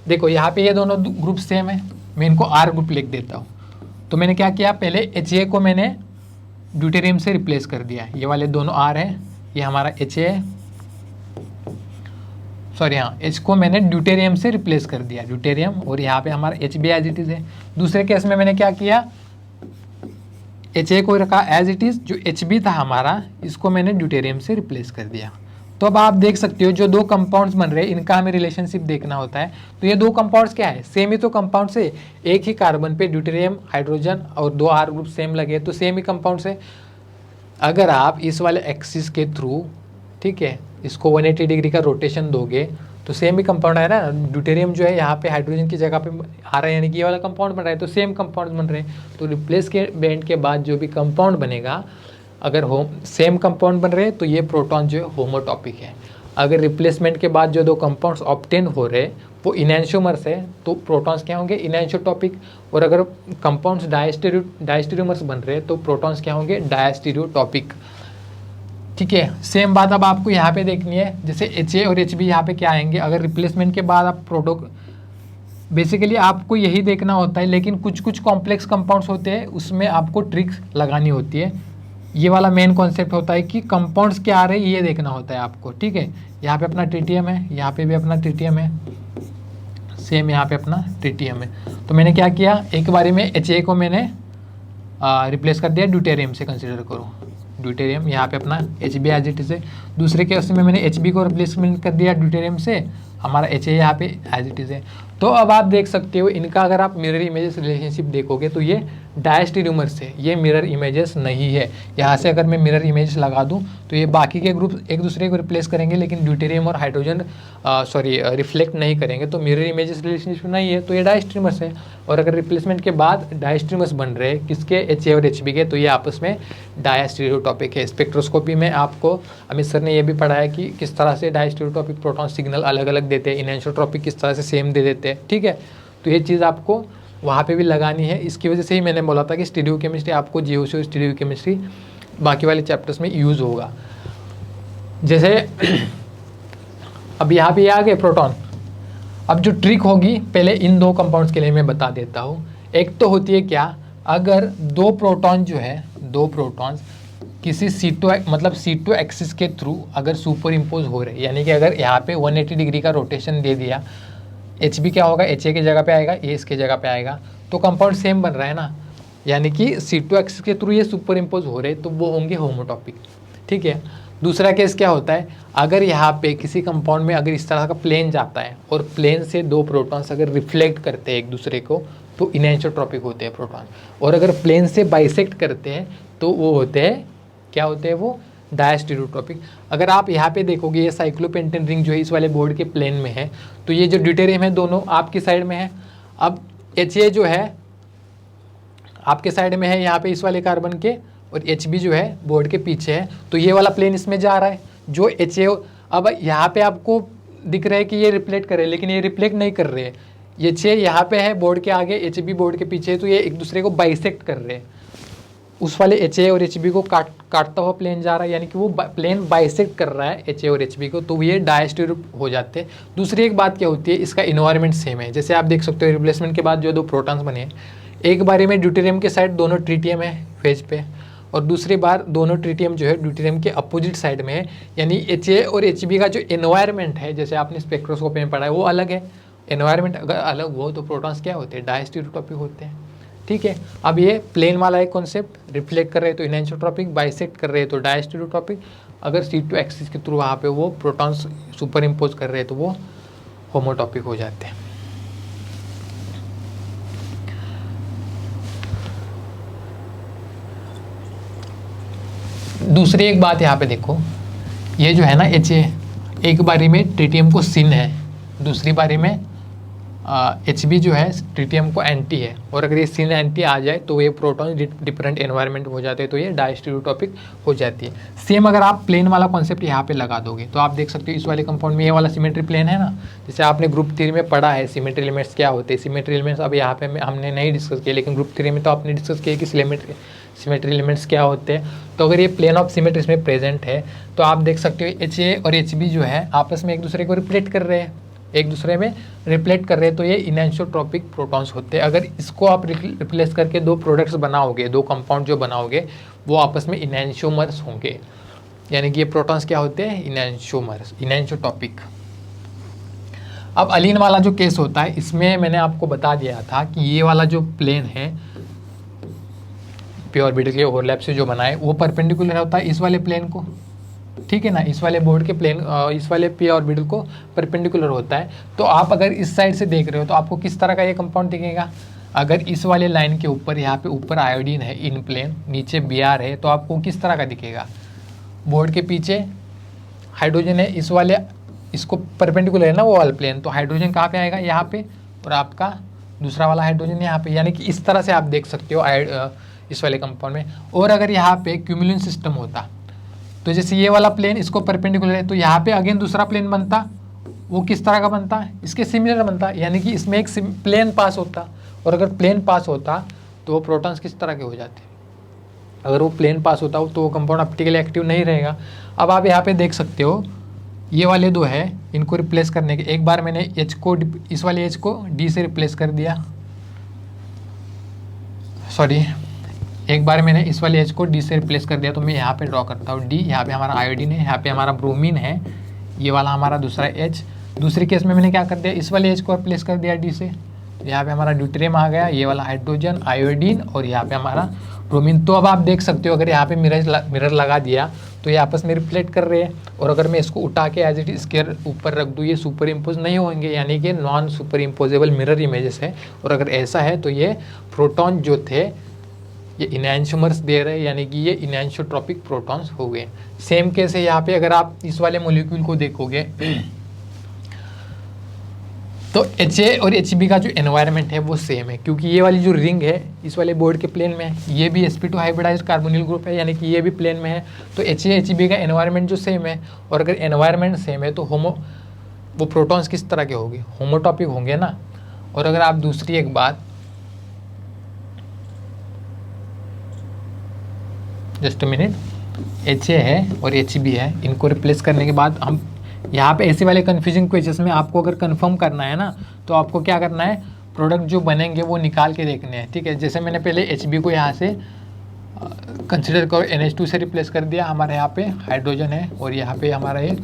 देखो यहाँ पे ये दोनों ग्रुप सेम है, मैं इनको R ग्रुप लिख देता हूँ। तो मैंने क्या किया, पहले HA को मैंने ड्यूटेरियम से रिप्लेस कर दिया, ये वाले दोनों R है, ये हमारा HA है, सॉरी हाँ, H को मैंने ड्यूटेरियम से रिप्लेस कर दिया, ड्यूटेरियम, और यहाँ पे हमारा HB एज इट इज़ है। दूसरे केस में मैंने क्या किया, HA को रखा एज इट इज़, जो HB था हमारा इसको मैंने ड्यूटेरियम से रिप्लेस कर दिया। तो अब आप देख सकते हो जो दो कंपाउंड्स बन रहे हैं इनका हमें रिलेशनशिप देखना होता है। तो ये दो कंपाउंड्स क्या है, सेम ही तो कंपाउंड से, एक ही कार्बन पे ड्यूटेरियम हाइड्रोजन और 2 R ग्रुप सेम लगे, तो सेम ही कंपाउंड से। अगर आप इस वाले एक्सिस के थ्रू, ठीक है, इसको 180 डिग्री का रोटेशन दोगे तो सेम ही कंपाउंड है ना। ड्यूटेरियम जो है यहाँ पे हाइड्रोजन की जगह पे आ रहा है, यानी कि ये वाला कंपाउंड बन रहा है, तो सेम कंपाउंड बन रहे हैं। तो रिप्लेस के बैंड के बाद जो भी कंपाउंड बनेगा, अगर सेम कंपाउंड बन रहे हैं तो ये प्रोटॉन जो है होमोटॉपिक है। अगर रिप्लेसमेंट के बाद जो दो कंपाउंड्स ऑब्टेन हो रहे वो इनैंशियोमर्स है तो प्रोटॉन्स क्या होंगे, इनैंशियोटॉपिक। और अगर कंपाउंड्स डायस्टीरियोमर्स बन रहे तो प्रोटॉन्स क्या होंगे, डायस्टीरियोटॉपिक। ठीक है, सेम बात अब आपको यहाँ पे देखनी है। जैसे HA और HB यहाँ पे क्या आएंगे, अगर रिप्लेसमेंट के बाद आप बेसिकली आपको यही देखना होता है, लेकिन कुछ कुछ कॉम्प्लेक्स कंपाउंड्स होते हैं उसमें आपको ट्रिक्स लगानी होती है। ये वाला मेन कॉन्सेप्ट होता है कि कंपाउंड्स क्या आ रहे हैं ये देखना होता है आपको। ठीक है, यहाँ पे अपना ट्रिटियम है, यहाँ पे भी अपना ट्रिटियम है, सेम यहाँ पे अपना ट्रिटियम है। तो मैंने क्या किया, एक बारी में HA को मैंने रिप्लेस कर दिया ड्यूटेरियम से, कंसिडर करो ड्यूटेरियम, यहाँ पे अपना HB एज इट इज है। दूसरे केस में मैंने HB को रिप्लेसमेंट कर दिया ड्यूटेरियम से, हमारा एच ए यहाँ पे एज इट इज़ है। तो अब आप देख सकते हो इनका अगर आप मिरर इमेजेस रिलेशनशिप देखोगे तो ये डायस्टेरियोमर्स है, ये मिरर इमेजेस नहीं है। यहाँ से अगर मैं मिरर इमेज लगा दूँ तो ये बाकी के ग्रुप एक दूसरे को रिप्लेस करेंगे, लेकिन ड्यूटेरियम और हाइड्रोजन रिफ्लेक्ट नहीं करेंगे, तो मिरर इमेजेस रिलेशनशिप नहीं है, तो ये डायस्टेरियोमर्स है। और अगर रिप्लेसमेंट के बाद डायस्टेरियोमर्स बन रहे हैं किसके, एच ए और एच बी के, तो ये आपस में डायस्टेरियोटॉपिक है। स्पेक्ट्रोस्कोपी में आपको अमित सर ने यह भी पढ़ाया कि किस तरह से डायस्टेरियोटॉपिक प्रोटॉन सिग्नल अलग अलग देते हैं, इनएनिसोट्रॉपिक किस तरह से सेम दे देते हैं, ठीक है। तो ये चीज़ आपको वहाँ पे भी लगानी है। इसकी वजह से ही मैंने बोला था कि स्टीरियोकेमिस्ट्री आपको जीओसी और स्टीरियोकेमिस्ट्री बाकी वाले चैप्टर्स में यूज़ होगा। जैसे अब यहाँ पे आ गए प्रोटॉन। अब जो ट्रिक होगी पहले इन दो कंपाउंड्स के लिए मैं बता देता हूँ। एक तो होती है क्या, अगर दो प्रोटॉन जो है, दो प्रोटॉन्स किसी C2 मतलब C2 एक्सिस के थ्रू अगर सुपर इम्पोज हो रहे, यानी कि अगर यहाँ पे 180 डिग्री का रोटेशन दे दिया, एच बी क्या होगा, एच ए की जगह पे आएगा, ए इसके जगह पे आएगा, तो कंपाउंड सेम बन रहा है ना, यानी कि C2 एक्सिस के थ्रू ये सुपर इम्पोज हो रहे, तो वो होंगे होमोटॉपिक, ठीक है। दूसरा केस क्या होता है, अगर यहाँ पे किसी कंपाउंड में अगर इस तरह का प्लेन जाता है और प्लेन से दो प्रोटॉन्स अगर रिफ्लेक्ट करते हैं एक दूसरे को, तो इनएनिसोट्रॉपिक होते हैं प्रोटॉन। और अगर प्लेन से बाइसेक्ट करते हैं तो वो होते हैं, क्या होते हैं वो, डायस्टेरियोटॉपिक। अगर आप यहाँ पे देखोगे ये साइक्लोपेंटेन रिंग जो है इस वाले बोर्ड के प्लेन में है, तो ये जो ड्यूटेरियम है दोनों आपकी साइड में है। अब एच ए जो है आपके साइड में है यहाँ पे इस वाले कार्बन के, और एच बी जो है बोर्ड के पीछे है, तो ये वाला प्लेन इसमें जा रहा है जो एच ए। अब यहाँ पे आपको दिख रहा है कि ये रिफ्लेक्ट कर रहे हैं, लेकिन ये रिफ्लेक्ट नहीं कर रहे हैं। एच ए यहाँ पे है बोर्ड के आगे, एच बी बोर्ड के पीछे है, तो ये एक दूसरे को बाइसेक्ट कर रहे हैं। उस वाले एच ए और एच बी को काटता हुआ प्लेन जा रहा है, यानी कि वो प्लेन बाइसेक्ट कर रहा है एच ए और एच बी को, तो ये डायस्टेरियो हो जाते हैं। दूसरी एक बात क्या होती है, इसका इन्वायरमेंट सेम है। जैसे आप देख सकते हो रिप्लेसमेंट के बाद जो दो प्रोटॉन्स बने हैं, एक बारी में ड्यूटेरियम के साइड दोनों ट्रिटियम है फेज पे, और दूसरी बार दोनों ट्रिटियम जो है ड्यूटेरियम के अपोजिट साइड में है। यानी एच ए और एच बी का जो एनवायरनमेंट है, जैसे आपने स्पेक्ट्रोस्कोपी में पढ़ा है, वो अलग है। एनवायरनमेंट अगर अलग हो तो प्रोटॉन्स क्या होते हैं, डायस्टेरियोटॉपिक होते हैं, ठीक है। अब ये प्लेन वाला एक कॉन्सेप्ट, रिफ्लेक्ट कर रहे हैं तो इनएनिसोट्रॉपिक, बाइसेक्ट कर रहे हैं तो डायस्टेरियोटॉपिक। अगर C2 एक्सिस के थ्रू वहाँ पे वो प्रोटॉन्स सुपर इम्पोज कर रहे हैं तो वो होमोटॉपिक हो जाते हैं। दूसरी एक बात यहाँ पे देखो, ये जो है ना एच ए, एक बारी में ट्रिटियम को सिन है, दूसरी बारी में एच बी जो है ट्रिटियम को एंटी है, और अगर ये सिन एंटी आ जाए तो ये प्रोटॉन डिफरेंट एनवायरनमेंट हो जाते हैं, तो ये डायस्टेरियोटॉपिक हो जाती है। सेम अगर आप प्लेन वाला कॉन्सेप्ट यहाँ पे लगा दोगे तो आप देख सकते हो इस वाले कंपाउंड में ये वाला सिमेट्री प्लेन है ना, जैसे आपने ग्रुप थ्री में पढ़ा है सिमेट्री एलिमेंट्स क्या होते हैं। सिमेट्री एलिमेंट्स अब यहाँ पे हमने नहीं डिस्कस किया, लेकिन ग्रुप थ्री में तो आपने डिस्कस किया कि सिमेट्री एलिमेंट्स क्या होते हैं। तो अगर ये प्लेन ऑफ सिमेट्री इसमें प्रेजेंट है तो आप देख सकते हो एच ए और एच बी जो है आपस में एक दूसरे को रिफ्लेक्ट कर रहे हैं, एक दूसरे में रिफ्लेक्ट कर रहे हैं, तो ये इनएनिसोट्रॉपिक प्रोटॉन्स होते हैं। अगर इसको आप रिप्लेस करके दो प्रोडक्ट्स बनाओगे, दो कंपाउंड जो बनाओगे, वो आपस में इनएनिसोमर्स होंगे, यानी कि ये प्रोटॉन्स क्या होते हैं, इनएनिसोमर्स, इनएनिसोटॉपिक। अब अलीन वाला जो केस होता है, इसमें मैंने आपको बता दिया था कि ये वाला जो प्लेन है p ऑर्बिटल के ओवरलैप से जो बना है वो परपेंडिकुलर होता है इस वाले प्लेन को, ठीक है ना, इस वाले बोर्ड के प्लेन इस वाले p ऑर्बिटल को परपेंडिकुलर होता है। तो आप अगर इस साइड से देख रहे हो तो आपको किस तरह का ये कंपाउंड दिखेगा। अगर इस वाले लाइन के ऊपर यहाँ पे ऊपर आयोडीन है इन प्लेन, नीचे Br है, तो आपको किस तरह का दिखेगा। बोर्ड के पीछे हाइड्रोजन है, इस वाले इसको परपेंडिकुलर है ना वो वाला प्लेन, तो हाइड्रोजन कहाँ पे आएगा, यहाँ पे, और आपका दूसरा वाला हाइड्रोजन यहाँ पे, यानी कि इस तरह से आप देख सकते हो इस वाले कंपाउंड में। और अगर यहाँ पे क्यूमुलिन सिस्टम होता तो जैसे ये वाला प्लेन इसको परपेंडिकुलर है, तो यहाँ पे अगेन दूसरा प्लेन बनता, वो किस तरह का बनता है, इसके सिमिलर बनता, यानी कि इसमें एक प्लेन पास होता, और अगर प्लेन पास होता तो वो प्रोटॉन्स किस तरह के हो जाते। अगर वो प्लेन पास होता हो तो वो कंपाउंड ऑप्टिकली एक्टिव नहीं रहेगा। अब आप यहाँ पे देख सकते हो ये वाले दो है, इनको रिप्लेस करने के एक बार मैंने H को, इस वाले H को D से रिप्लेस कर दिया, सॉरी एक बार मैंने इस वाले H को D से रिप्लेस कर दिया, तो मैं यहाँ पे ड्रॉ करता हूँ D, यहाँ पे हमारा आयोडीन है, यहाँ पे हमारा ब्रोमीन है, ये वाला हमारा दूसरा H। दूसरे केस में मैंने क्या कर दिया, इस वाले H को रिप्लेस कर दिया D से, यहाँ पे हमारा ड्यूटेरियम आ गया, ये वाला हाइड्रोजन, आयोडीन, और यहाँ पे हमारा ब्रोमीन। तो अब आप देख सकते हो अगर यहाँ पे मिरर लगा दिया तो ये आपस में रिफ्लेक्ट कर रहे हैं, और अगर मैं इसको उठा के एज इट इसके ऊपर रख दूँ ये सुपर इम्पोज नहीं होंगे, यानी कि non superimposable mirror images है। और अगर ऐसा है तो ये प्रोटॉन जो थे ये इनैंशोमर्स दे रहे हैं, यानी कि ये इनैंशोट्रॉपिक प्रोटॉन्स हो गए। सेम केस है यहाँ पे, अगर आप इस वाले मोलिक्यूल को देखोगे तो HA और HB का जो एनवायरनमेंट है वो सेम है, क्योंकि ये वाली जो रिंग है इस वाले बोर्ड के प्लेन में है, ये भी sp2 हाइब्रिडाइज्ड कार्बोनिल ग्रुप है, यानी कि ये भी प्लेन में है। तो HA HB का एनवायरनमेंट जो सेम है, और अगर एनवायरनमेंट सेम है तो वो प्रोटॉन्स किस तरह के होंगे, होमोटॉपिक होंगे ना। और अगर आप दूसरी एक बात, जस्ट अ मिनट, HA है और HB है, इनको रिप्लेस करने के बाद हम यहाँ पे ऐसे वाले कन्फ्यूजिंग क्वेश्चंस में आपको अगर कंफर्म करना है ना तो आपको क्या करना है, प्रोडक्ट जो बनेंगे वो निकाल के देखने हैं, ठीक है। जैसे मैंने पहले HB को यहाँ से कंसिडर करो NH2 से रिप्लेस कर दिया, हमारे यहाँ पे हाइड्रोजन है और यहाँ पे हमारा ये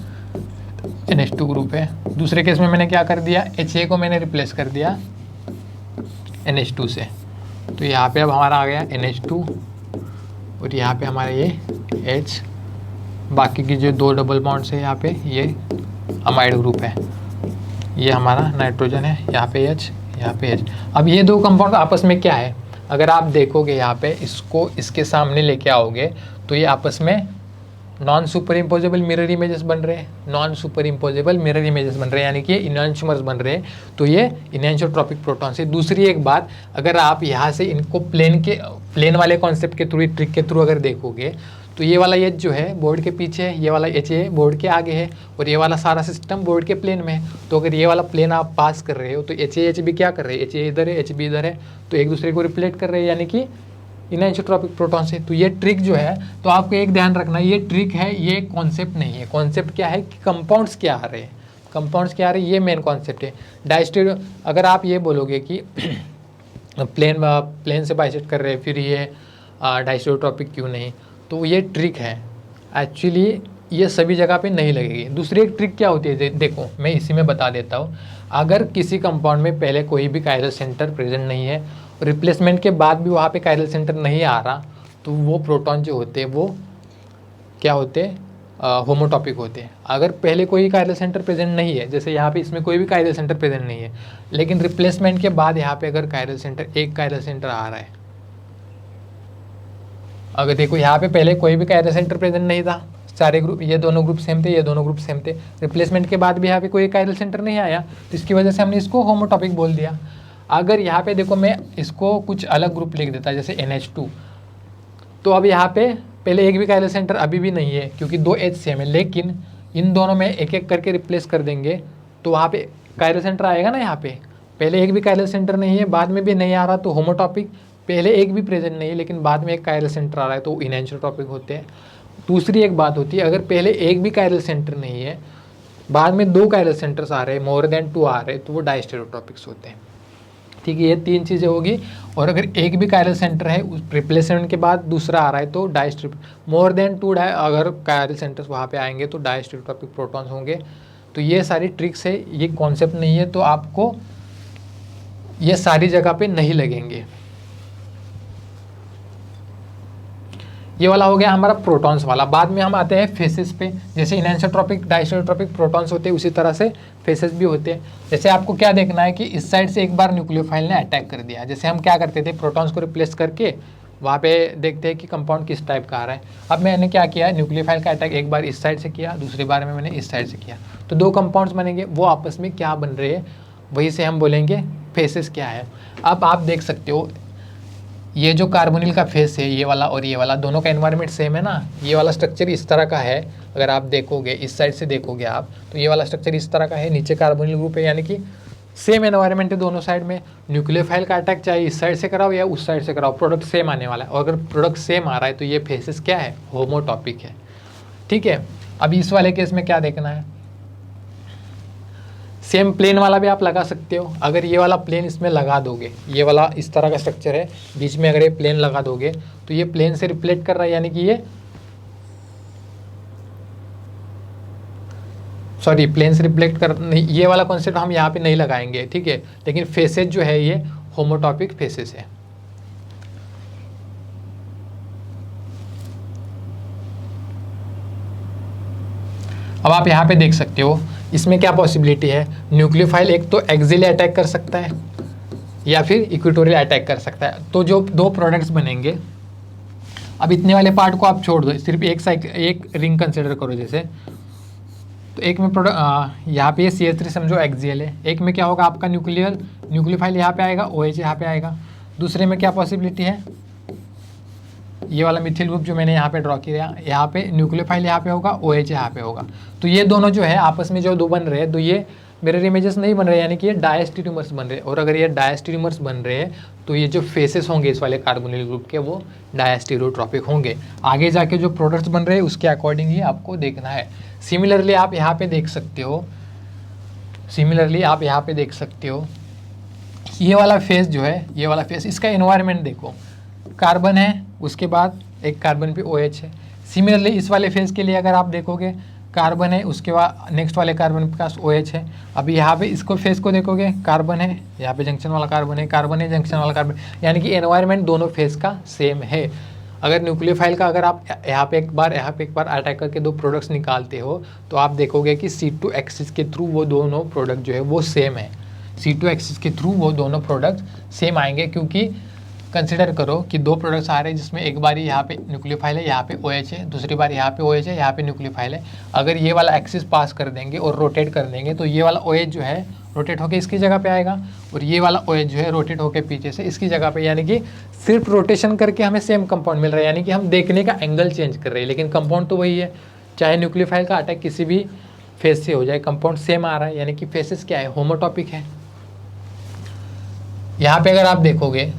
NH2 ग्रुप है। दूसरे केस में मैंने क्या कर दिया, HA को मैंने रिप्लेस कर दिया NH2 से, तो यहाँ पे अब हमारा आ गया NH2 और यहाँ पे हमारा ये H, बाकी की जो 2 डबल बॉन्ड्स है यहाँ पे ये अमाइड ग्रुप है, ये हमारा नाइट्रोजन है, यहाँ पे H, यहाँ पे H। अब ये 2 कंपाउंड आपस में क्या है, अगर आप देखोगे यहाँ पे इसको इसके सामने लेके आओगे तो ये आपस में non superimposable mirror images बन रहे हैं, non superimposable mirror images बन रहे हैं, यानी कि इनैंशोमर्स बन रहे हैं, तो ये इनैंशोट्रॉपिक प्रोटॉन से। दूसरी एक बात, अगर आप यहाँ से इनको प्लेन वाले कॉन्सेप्ट के थ्रू, ट्रिक के थ्रू अगर देखोगे तो ये वाला H जो है बोर्ड के पीछे है, ये वाला HA बोर्ड के आगे है, और ये वाला सारा सिस्टम बोर्ड के प्लेन में है। तो अगर ये वाला प्लेन आप पास कर रहे हो तो HA HB क्या कर रहे हैं, HA इधर है HB इधर है, तो एक दूसरे को रिफ्लेक्ट कर रहे हैं, यानी कि इनैंशोट्रॉपिक प्रोटॉन से। तो ये ट्रिक जो है, तो आपको एक ध्यान रखना, ये ट्रिक है, ये कॉन्सेप्ट नहीं है। कॉन्सेप्ट क्या है कि कंपाउंड्स क्या आ रहे हैं, कंपाउंड्स क्या आ रहे हैं, ये मेन कॉन्सेप्ट है। डाइस्टेरियो, अगर आप ये बोलोगे कि प्लेन से बाइसेक्ट कर रहे हैं फिर ये डाइस्टेरियोट्रॉपिक क्यों नहीं, तो ये ट्रिक है। एक्चुअली ये सभी जगह पे नहीं लगेगी। दूसरी एक ट्रिक क्या होती है, देखो मैं इसी में बता देता हूँ। अगर किसी कंपाउंड में पहले कोई भी कायरल सेंटर प्रेजेंट नहीं है, रिप्लेसमेंट के बाद भी वहाँ पे कायरल सेंटर नहीं आ रहा, तो वो प्रोटॉन जो होते हैं वो क्या होते हैं, होमोटॉपिक होते हैं। अगर पहले कोई कायरल सेंटर प्रेजेंट नहीं है, जैसे यहाँ पे इसमें कोई भी कायरल सेंटर प्रेजेंट नहीं है, लेकिन रिप्लेसमेंट के बाद यहाँ पे अगर कायरल सेंटर, एक कायरल सेंटर आ रहा है, अगर देखो यहाँ पे पहले कोई भी कायरल सेंटर प्रेजेंट नहीं था, सारे ग्रुप, ये दोनों ग्रुप सेम थे, ये दोनों ग्रुप सेम थे, रिप्लेसमेंट के बाद भी यहाँ पे कोई कायरल सेंटर नहीं आया, तो इसकी वजह से हमने इसको होमोटॉपिक बोल दिया। अगर यहाँ पे देखो मैं इसको कुछ अलग ग्रुप लिख देता जैसे NH2, तो अब यहाँ पे पहले एक भी कायरल सेंटर अभी भी नहीं है क्योंकि 2 H सेम है, लेकिन इन दोनों में एक एक करके रिप्लेस कर देंगे तो वहाँ पे कायरल सेंटर आएगा ना। यहाँ पे पहले एक भी कायरल सेंटर नहीं है, बाद में भी नहीं आ रहा, तो होमोटॉपिक। पहले एक भी प्रेजेंट नहीं है लेकिन बाद में एक कायरल सेंटर आ रहा है, तो इनैंशोट्रॉपिक होते हैं। दूसरी एक बात होती है, अगर पहले एक भी कायरल सेंटर नहीं है, बाद में 2 कायरल सेंटर्स आ रहे हैं, मोर देन 2 आ रहे हैं, तो वो डायस्टेरियोट्रॉपिक्स होते हैं। ठीक है, ये 3 चीज़ें होगी। और अगर एक भी कायरल सेंटर है, उस रिप्लेसमेंट के बाद दूसरा आ रहा है, तो मोर देन 2 अगर कायरल सेंटर्स वहाँ पे आएंगे तो डायस्टेरियोट्रॉपिक प्रोटॉन्स होंगे। तो ये सारी ट्रिक्स है, ये कॉन्सेप्ट नहीं है, तो आपको ये सारी जगह पे नहीं लगेंगे। ये वाला हो गया हमारा प्रोटॉन्स वाला। बाद में हम आते हैं फेसेस पे। जैसे इनैंशोट्रॉपिक डायस्टेरियोट्रॉपिक प्रोटॉन्स होते हैं, उसी तरह से फेसेस भी होते हैं। जैसे आपको क्या देखना है कि इस साइड से एक बार न्यूक्लियोफाइल ने अटैक कर दिया, जैसे हम क्या करते थे, प्रोटॉन्स को रिप्लेस करके वहाँ पे देखते हैं कि कंपाउंड किस टाइप का आ रहा है। अब मैंने क्या किया, न्यूक्लियोफाइल का अटैक एक बार इस साइड से किया, दूसरी बार में मैंने इस साइड से किया, तो 2 कंपाउंड्स बनेंगे, वो आपस में क्या बन रहे हैं वही से हम बोलेंगे फेसेस क्या है। अब आप देख सकते हो ये जो कार्बोनिल का फेस है, ये वाला और ये वाला, दोनों का एनवायरनमेंट सेम है ना। ये वाला स्ट्रक्चर इस तरह का है, अगर आप देखोगे इस साइड से देखोगे आप, तो ये वाला स्ट्रक्चर इस तरह का है, नीचे कार्बोनिल ग्रुप है, यानी कि सेम एनवायरनमेंट है दोनों साइड में। न्यूक्लियोफाइल का अटैक चाहे इस साइड से कराओ या उस साइड से कराओ, प्रोडक्ट सेम आने वाला है। और अगर प्रोडक्ट सेम आ रहा है तो ये फेसेस क्या है, होमोटॉपिक है। ठीक है, अब इस वाले केस में क्या देखना है, सेम प्लेन वाला भी आप लगा सकते हो। अगर ये वाला प्लेन इसमें लगा दोगे, ये वाला इस तरह का स्ट्रक्चर है, बीच में अगर ये प्लेन लगा दोगे तो ये प्लेन से रिफ्लेक्ट कर रहा है, यानी कि ये प्लेन से रिफ्लेक्ट कर नहीं, ये वाला कॉन्सेप्ट हम यहाँ पे नहीं लगाएंगे, ठीक है। लेकिन फेसेस जो है ये होमोटॉपिक फेसेस है। अब आप यहाँ पे देख सकते हो इसमें क्या पॉसिबिलिटी है, न्यूक्लियोफाइल एक तो एक्सियली अटैक कर सकता है या फिर इक्वेटोरियल अटैक कर सकता है। तो जो दो प्रोडक्ट्स बनेंगे, अब इतने वाले पार्ट को आप छोड़ दो, सिर्फ एक रिंग कंसिडर करो। जैसे तो एक में प्रोडक्ट यहाँ पे CH3 समझो एक्सियल है, एक में क्या होगा आपका न्यूक्लियोफाइल यहाँ पे आएगा, OH यहाँ पे आएगा। दूसरे में क्या पॉसिबिलिटी है, ये वाला मिथिल ग्रुप जो मैंने यहाँ पे ड्रॉ किया, यहाँ पे न्यूक्लियोफाइल यहाँ पे होगा, OH यहाँ पे होगा। तो ये दोनों जो है आपस में जो दो बन रहे हैं, तो ये मिरर इमेजेस नहीं बन रहे, यानी कि ये डायस्टेरियोमर्स बन रहे हैं। और अगर ये डायस्टेरियोमर्स बन रहे हैं तो ये जो फेसेस होंगे इस वाले कार्बोनिल ग्रुप के वो डायस्टेरियोट्रॉपिक होंगे। आगे जाके जो प्रोडक्ट्स बन रहे हैं उसके अकॉर्डिंग ही आपको देखना है। सिमिलरली आप यहाँ पे देख सकते हो, ये वाला फेस जो है, ये वाला फेस, इसका एनवायरनमेंट देखो, कार्बन है, उसके बाद एक कार्बन पे OH है। सिमिलरली इस वाले फेस के लिए अगर आप देखोगे, कार्बन है, उसके बाद नेक्स्ट वाले कार्बन के पास OH है। अभी यहाँ पे इसको फेस को देखोगे, कार्बन है, यहाँ पे जंक्शन वाला कार्बन है, जंक्शन वाला कार्बन, यानी कि एनवायरनमेंट दोनों फेस का सेम है। अगर न्यूक्लियोफाइल का अगर आप यहाँ पे एक बार अटैक करके दो प्रोडक्ट्स निकालते हो तो आप देखोगे कि C2 एक्सिस के थ्रू वो दोनों प्रोडक्ट जो है वो सेम है। C2 एक्सिस के थ्रू वो दोनों प्रोडक्ट सेम आएंगे, क्योंकि कंसिडर करो कि दो प्रोडक्ट्स आ रहे हैं जिसमें एक बार यहाँ पे न्यूक्लियोफाइल है, यहाँ पे OH है, दूसरी बार यहाँ पे OH है, यहाँ पे न्यूक्लियोफाइल है। अगर ये वाला एक्सिस पास कर देंगे और रोटेट कर देंगे तो ये वाला OH जो है रोटेट होकर इसकी जगह पे आएगा और ये वाला OH जो है रोटेट होकर पीछे से इसकी जगह पे, यानी कि सिर्फ रोटेशन करके हमें सेम कंपाउंड मिल रहा है, यानी कि हम देखने का एंगल चेंज कर रहे हैं, लेकिन कंपाउंड तो वही है। चाहे न्यूक्लियोफाइल का अटैक किसी भी फेस से हो जाए, कंपाउंड सेम आ रहा है, यानी कि फेसेस क्या है, होमोटॉपिक है। यहाँ पे अगर आप देखोगे,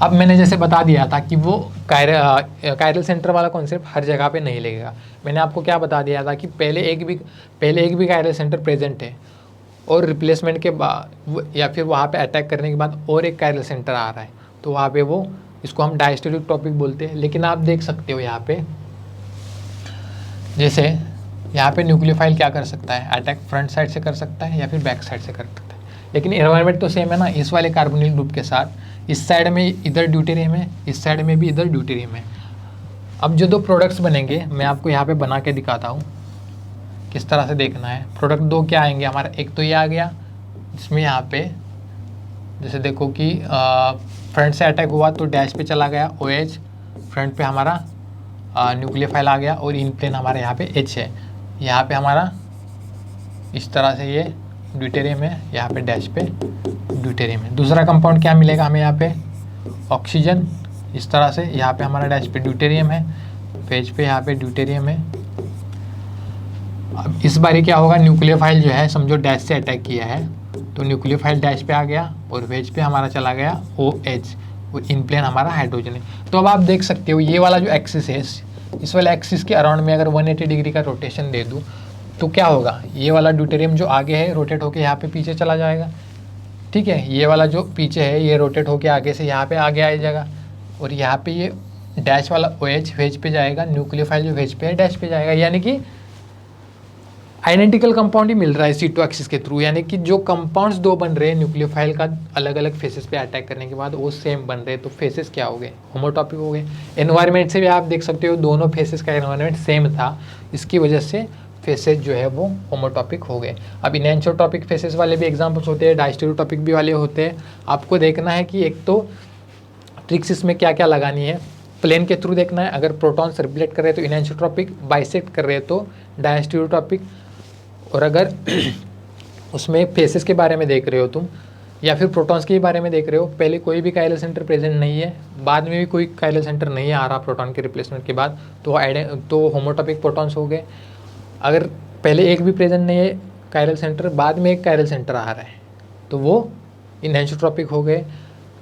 अब मैंने जैसे बता दिया था कि वो कायरल सेंटर वाला कॉन्सेप्ट हर जगह पे नहीं लगेगा। मैंने आपको क्या बता दिया था कि पहले एक भी कायरल सेंटर प्रेजेंट है और रिप्लेसमेंट के बाद या फिर वहाँ पे अटैक करने के बाद और एक कायरल सेंटर आ रहा है, तो वहाँ पे वो, इसको हम डायस्टेरियोट्रॉपिक बोलते हैं। लेकिन आप देख सकते हो यहाँ पे, जैसे यहाँ पे न्यूक्लियोफाइल क्या कर सकता है, अटैक फ्रंट साइड से कर सकता है या फिर बैक साइड से कर सकता है, लेकिन एनवायरनमेंट तो सेम है ना। इस वाले कार्बोनिल ग्रुप के साथ इस साइड में इधर ड्यूटेरियम है, इस साइड में भी इधर ड्यूटेरियम है। अब जो दो प्रोडक्ट्स बनेंगे मैं आपको यहाँ पे बना के दिखाता हूँ किस तरह से देखना है। प्रोडक्ट दो क्या आएंगे हमारा, एक तो ये आ गया जिसमें यहाँ पे जैसे देखो कि फ्रंट से अटैक हुआ तो डैश पे चला गया OH, फ्रंट पे हमारा न्यूक्लियोफाइल आ गया और इन प्लेन हमारे यहाँ पे H है। यहाँ पे हमारा इस तरह से ये ड्यूटेरियम है, यहाँ पे डैश पे ड्यूटेरियम है। दूसरा कंपाउंड क्या मिलेगा हमें, यहाँ पे ऑक्सीजन, इस तरह से यहाँ पे हमारा डैश पे ड्यूटेरियम है, पेज पे यहाँ पे ड्यूटेरियम है। अब इस बारी क्या होगा, न्यूक्लियोफाइल जो है समझो डैश से अटैक किया है तो न्यूक्लियोफाइल डैश पे आ गया और वेज पे हमारा चला गया OH और इन प्लेन हमारा हाइड्रोजन है। तो अब आप देख सकते हो ये वाला जो एक्सिस है, इस वाले एक्सिस के अराउंड में अगर 180 डिग्री का रोटेशन दे दूँ तो क्या होगा, ये वाला ड्यूटेरियम जो आगे है रोटेट होके यहाँ पे पीछे चला जाएगा, ठीक है। ये वाला जो पीछे है ये रोटेट होके आगे से यहाँ पे आगे आ जाएगा और यहाँ पे ये डैश वाला OH वेज पे जाएगा, न्यूक्लियोफाइल जो वेज पे है डैश पे जाएगा, यानी कि आइडेंटिकल कंपाउंड ही मिल रहा है C2 एक्सिस के थ्रू। यानी कि जो कंपाउंड्स दो बन रहे हैं न्यूक्लियोफाइल का अलग अलग फेसेस पे अटैक करने के बाद वो सेम बन रहे हैं, तो फेसेस क्या हो गए, होमोटॉपिक हो गए। एनवायरनमेंट से भी आप देख सकते हो दोनों फेसेस का एनवायरनमेंट सेम था, इसकी वजह से फेसेस जो है वो होमोटॉपिक हो गए। अब इनएंशोटॉपिक फेसेस वाले भी एग्जांपल्स होते हैं, डायस्टेरियोटॉपिक भी वाले होते हैं। आपको देखना है कि एक तो ट्रिक्स इसमें क्या क्या लगानी है, प्लेन के थ्रू देखना है, अगर प्रोटॉन सर्कुलेट कर रहे हैं तो इनएंशोटॉपिक, बाइसेक्ट कर रहे हैं तो डायस्टेरियोटॉपिक, और अगर उसमें फेसेस के बारे में देख रहे हो तुम या फिर प्रोटॉन्स के बारे में देख रहे हो, पहले कोई भी काइरल सेंटर प्रेजेंट नहीं है, बाद में भी कोई काइरल सेंटर नहीं आ रहा प्रोटॉन के रिप्लेसमेंट के बाद, तो होमोटॉपिक प्रोटॉन्स हो गए। अगर पहले एक भी प्रेजेंट नहीं है काइरल सेंटर, बाद में एक काइरल सेंटर आ रहा है तो वो इनएंशोट्रॉपिक हो गए।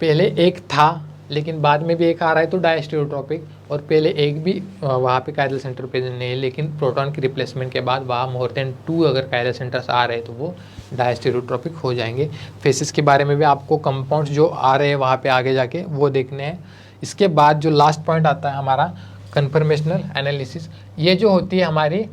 पहले एक था लेकिन बाद में भी एक आ रहा है तो डायस्टेरियोट्रॉपिक, और पहले एक भी वहाँ पे काइरल सेंटर प्रेजेंट नहीं है लेकिन प्रोटॉन के रिप्लेसमेंट के बाद वहाँ मोर देन 2 अगर काइरल सेंटर्स आ रहे हैं तो वो डायस्टेरियोट्रॉपिक हो जाएंगे। फेसेस के बारे में भी आपको कंपाउंड्स जो आ रहे हैं वहाँ पे आगे जाके वो देखने हैं। इसके बाद जो लास्ट पॉइंट आता है हमारा कन्फर्मेशनल एनालिसिस, ये जो होती है हमारी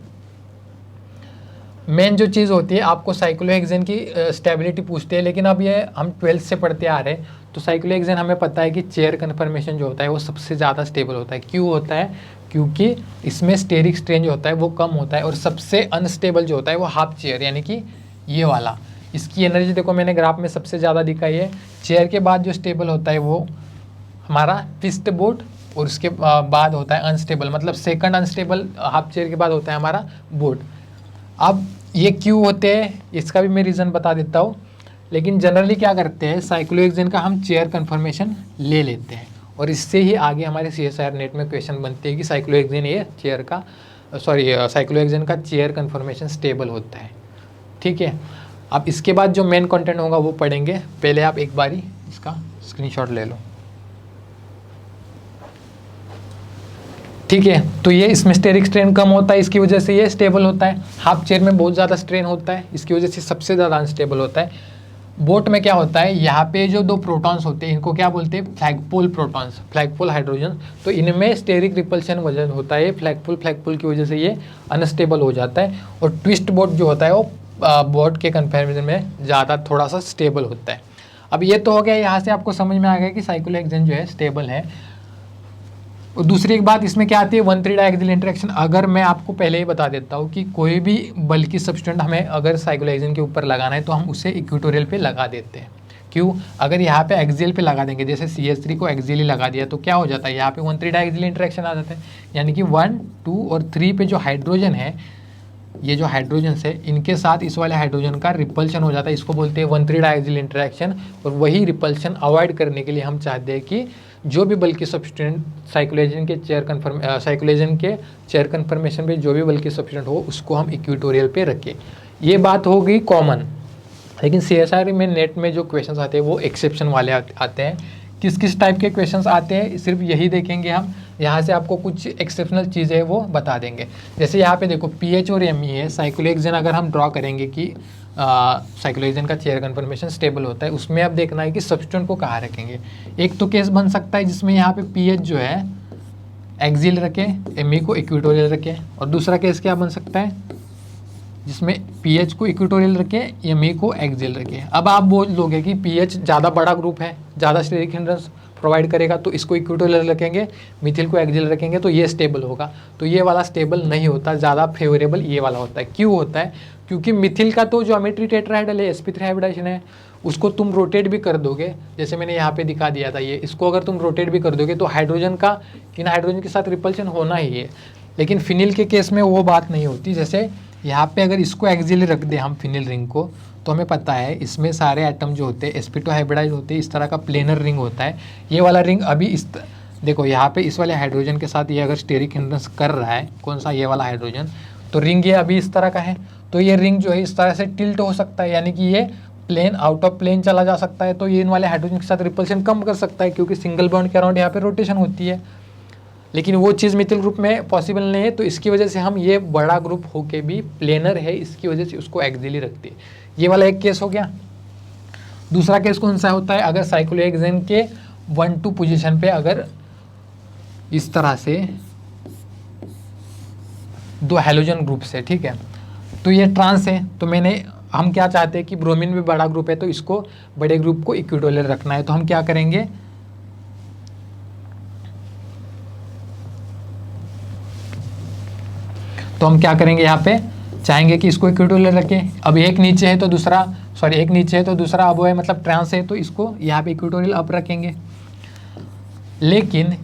मेन जो चीज़ होती है, आपको साइक्लोहेक्सेन की स्टेबिलिटी पूछते हैं, लेकिन अब ये हम 12th से पढ़ते आ रहे हैं तो साइक्लोहेक्सेन हमें पता है कि चेयर कन्फर्मेशन जो होता है वो सबसे ज़्यादा स्टेबल होता है। क्यों होता है? क्योंकि इसमें स्टेरिक स्ट्रेन जो होता है वो कम होता है, और सबसे अनस्टेबल जो होता है वो हाफ चेयर यानी कि ये वाला। इसकी एनर्जी देखो मैंने ग्राफ में सबसे ज़्यादा दिखाई है। चेयर के बाद जो स्टेबल होता है वो हमारा फिस्ट बोट, और उसके बाद होता है अनस्टेबल, मतलब सेकंड अनस्टेबल हाफ चेयर के बाद होता है हमारा बोट। अब ये क्यों होते हैं इसका भी मैं रीज़न बता देता हूँ, लेकिन जनरली क्या करते हैं, साइक्लोहेक्सेन का हम चेयर कन्फर्मेशन ले लेते हैं, और इससे ही आगे हमारे CSIR नेट में क्वेश्चन बनते हैं कि साइक्लोहेक्सेन ये चेयर का साइक्लोहेक्सेन का चेयर कन्फर्मेशन स्टेबल होता है। ठीक है, अब इसके बाद जो मेन कंटेंट होगा वो पढ़ेंगे। पहले आप एक बारी इसका स्क्रीनशॉट ले लो। ठीक है, तो ये इसमें स्टेरिक स्ट्रेन कम होता है, इसकी वजह से ये स्टेबल होता है। हाफ चेयर में बहुत ज़्यादा स्ट्रेन होता है, इसकी वजह से सबसे ज़्यादा अनस्टेबल होता है। बोट में क्या होता है, यहाँ पे जो दो प्रोटॉन्स होते हैं इनको क्या बोलते हैं, फ्लैगपोल प्रोटॉन्स, फ्लैगपोल हाइड्रोजन। तो इनमें स्टेरिक रिपल्शन वजन होता है फ्लैगपोल की वजह से ये अनस्टेबल हो जाता है। और ट्विस्ट बोट जो होता है वो बोट के कंपैरिजन में ज़्यादा थोड़ा सा स्टेबल होता है। अब ये तो हो गया, यहाँ से आपको समझ में आ गया कि साइक्लोहेक्सेन जो है स्टेबल है। और दूसरी एक बात इसमें क्या आती है, 1,3 डायएक्सियल इंटरेक्शन। अगर मैं आपको पहले ही बता देता हूँ कि कोई भी बल्कि सब्सटेंट हमें अगर साइक्लोहेक्सेन के ऊपर लगाना है तो हम उसे इक्वेटोरियल पे लगा देते हैं। क्यों? अगर यहाँ पे एक्सियल पे लगा देंगे, जैसे CH3 को एक्सियली लगा दिया तो क्या हो जाता है, यहाँ पे 1,3 डायएक्सियल इंटरेक्शन आ जाता है। यानी कि 1, 2 और 3 पे जो हाइड्रोजन है, ये जो हाइड्रोजन है इनके साथ इस वाले हाइड्रोजन का रिपल्शन हो जाता है। इसको बोलते हैं 1,3 डायएक्सियल इंटरेक्शन। और वही रिपल्शन अवॉइड करने के लिए हम चाहते हैं कि जो भी बल्कि सब्सटेंट साइक्लोहेक्सेन के चेयर कन्फर्मेशन पे जो भी बल्कि सब्सटेंट हो उसको हम इक्वेटोरियल पे रखें। ये बात हो गई कॉमन। लेकिन CSIR में नेट में जो क्वेश्चंस आते हैं वो एक्सेप्शन वाले आते हैं। किस किस टाइप के क्वेश्चंस आते हैं सिर्फ यही देखेंगे हम। यहाँ से आपको कुछ एक्सेप्शनल चीज़ें वो बता देंगे। जैसे यहाँ पे देखो PH और ME है। साइक्लोहेक्सेन अगर हम ड्रॉ करेंगे कि साइक्लोहेक्सेन का चेयर कन्फर्मेशन स्टेबल होता है, उसमें अब देखना है कि सब्सटेंट को कहाँ रखेंगे। एक तो केस बन सकता है जिसमें यहाँ पे PH जो है एक्सियल रखे, ME को इक्वेटोरियल रखे। और दूसरा केस क्या बन सकता है, जिसमें PH को इक्वेटोरियल रखे, ME को एक्सियल रखे। अब आप बोल लोगे कि PH ज़्यादा बड़ा ग्रुप है, ज़्यादा स्टेरिक हिंड्रेंस प्रोवाइड करेगा, तो इसको इक्वेटोरियल रखेंगे, मिथिल को एक्सियल रखेंगे तो ये स्टेबल होगा। तो ये वाला स्टेबल नहीं होता, ज़्यादा फेवरेबल ये वाला होता है। क्यों होता है? क्योंकि मिथिल का तो ज्योमेट्री टेट्राहेड्रल है, sp3 हाइब्रिडाइजेशन है, उसको तुम रोटेट भी कर दोगे, जैसे मैंने यहाँ पे दिखा दिया था ये, इसको अगर तुम रोटेट भी कर दोगे तो हाइड्रोजन का इन हाइड्रोजन के साथ रिपल्शन होना ही है। लेकिन फिनिल के केस में वो बात नहीं होती। जैसे यहाँ पे अगर इसको एक्सियली रख दे हम फिनिल रिंग को, तो हमें पता है इसमें सारे एटम जो होते हैं sp2 हाइब्रिडाइज होते हैं, इस तरह का प्लेनर रिंग होता है। ये वाला रिंग अभी देखो यहाँ पे इस वाले हाइड्रोजन के साथ ये अगर स्टेरिक हिंड्रेंस कर रहा है, कौन सा, ये वाला हाइड्रोजन, तो रिंग ये अभी इस तरह का है। तो ये रिंग जो है इस तरह से टिल्ट हो सकता है, यानी कि ये प्लेन आउट ऑफ प्लेन चला जा सकता है। तो ये इन वाले हाइड्रोजन के साथ रिपल्शन कम कर सकता है, क्योंकि सिंगल बॉन्ड के अराउंड यहाँ पे रोटेशन होती है। लेकिन वो चीज़ मिथिल ग्रुप में पॉसिबल नहीं है, तो इसकी वजह से हम ये बड़ा ग्रुप होके भी प्लेनर है, इसकी वजह से उसको एक्सियली रखते हैं। ये वाला एक केस हो गया। दूसरा केस कौन सा होता है, अगर साइक्लोहेक्सेन के 1-2 पोजीशन पे अगर इस तरह से दो हैलोजन ग्रुप से, ठीक है, तो ये ट्रांस है, तो हम क्या चाहते हैं कि ब्रोमीन भी बड़ा ग्रुप है, तो इसको बड़े ग्रुप को इक्वेटोरियल रखना है। तो हम क्या करेंगे, यहाँ पे चाहेंगे कि इसको इक्वेटोरियल रखें। अब एक नीचे है तो दूसरा, एक नीचे है तो दूसरा अब है, मतलब ट्रांस है, तो इसको यहाँ पे इक्वेटोरियल अप रखेंगे। लेकिन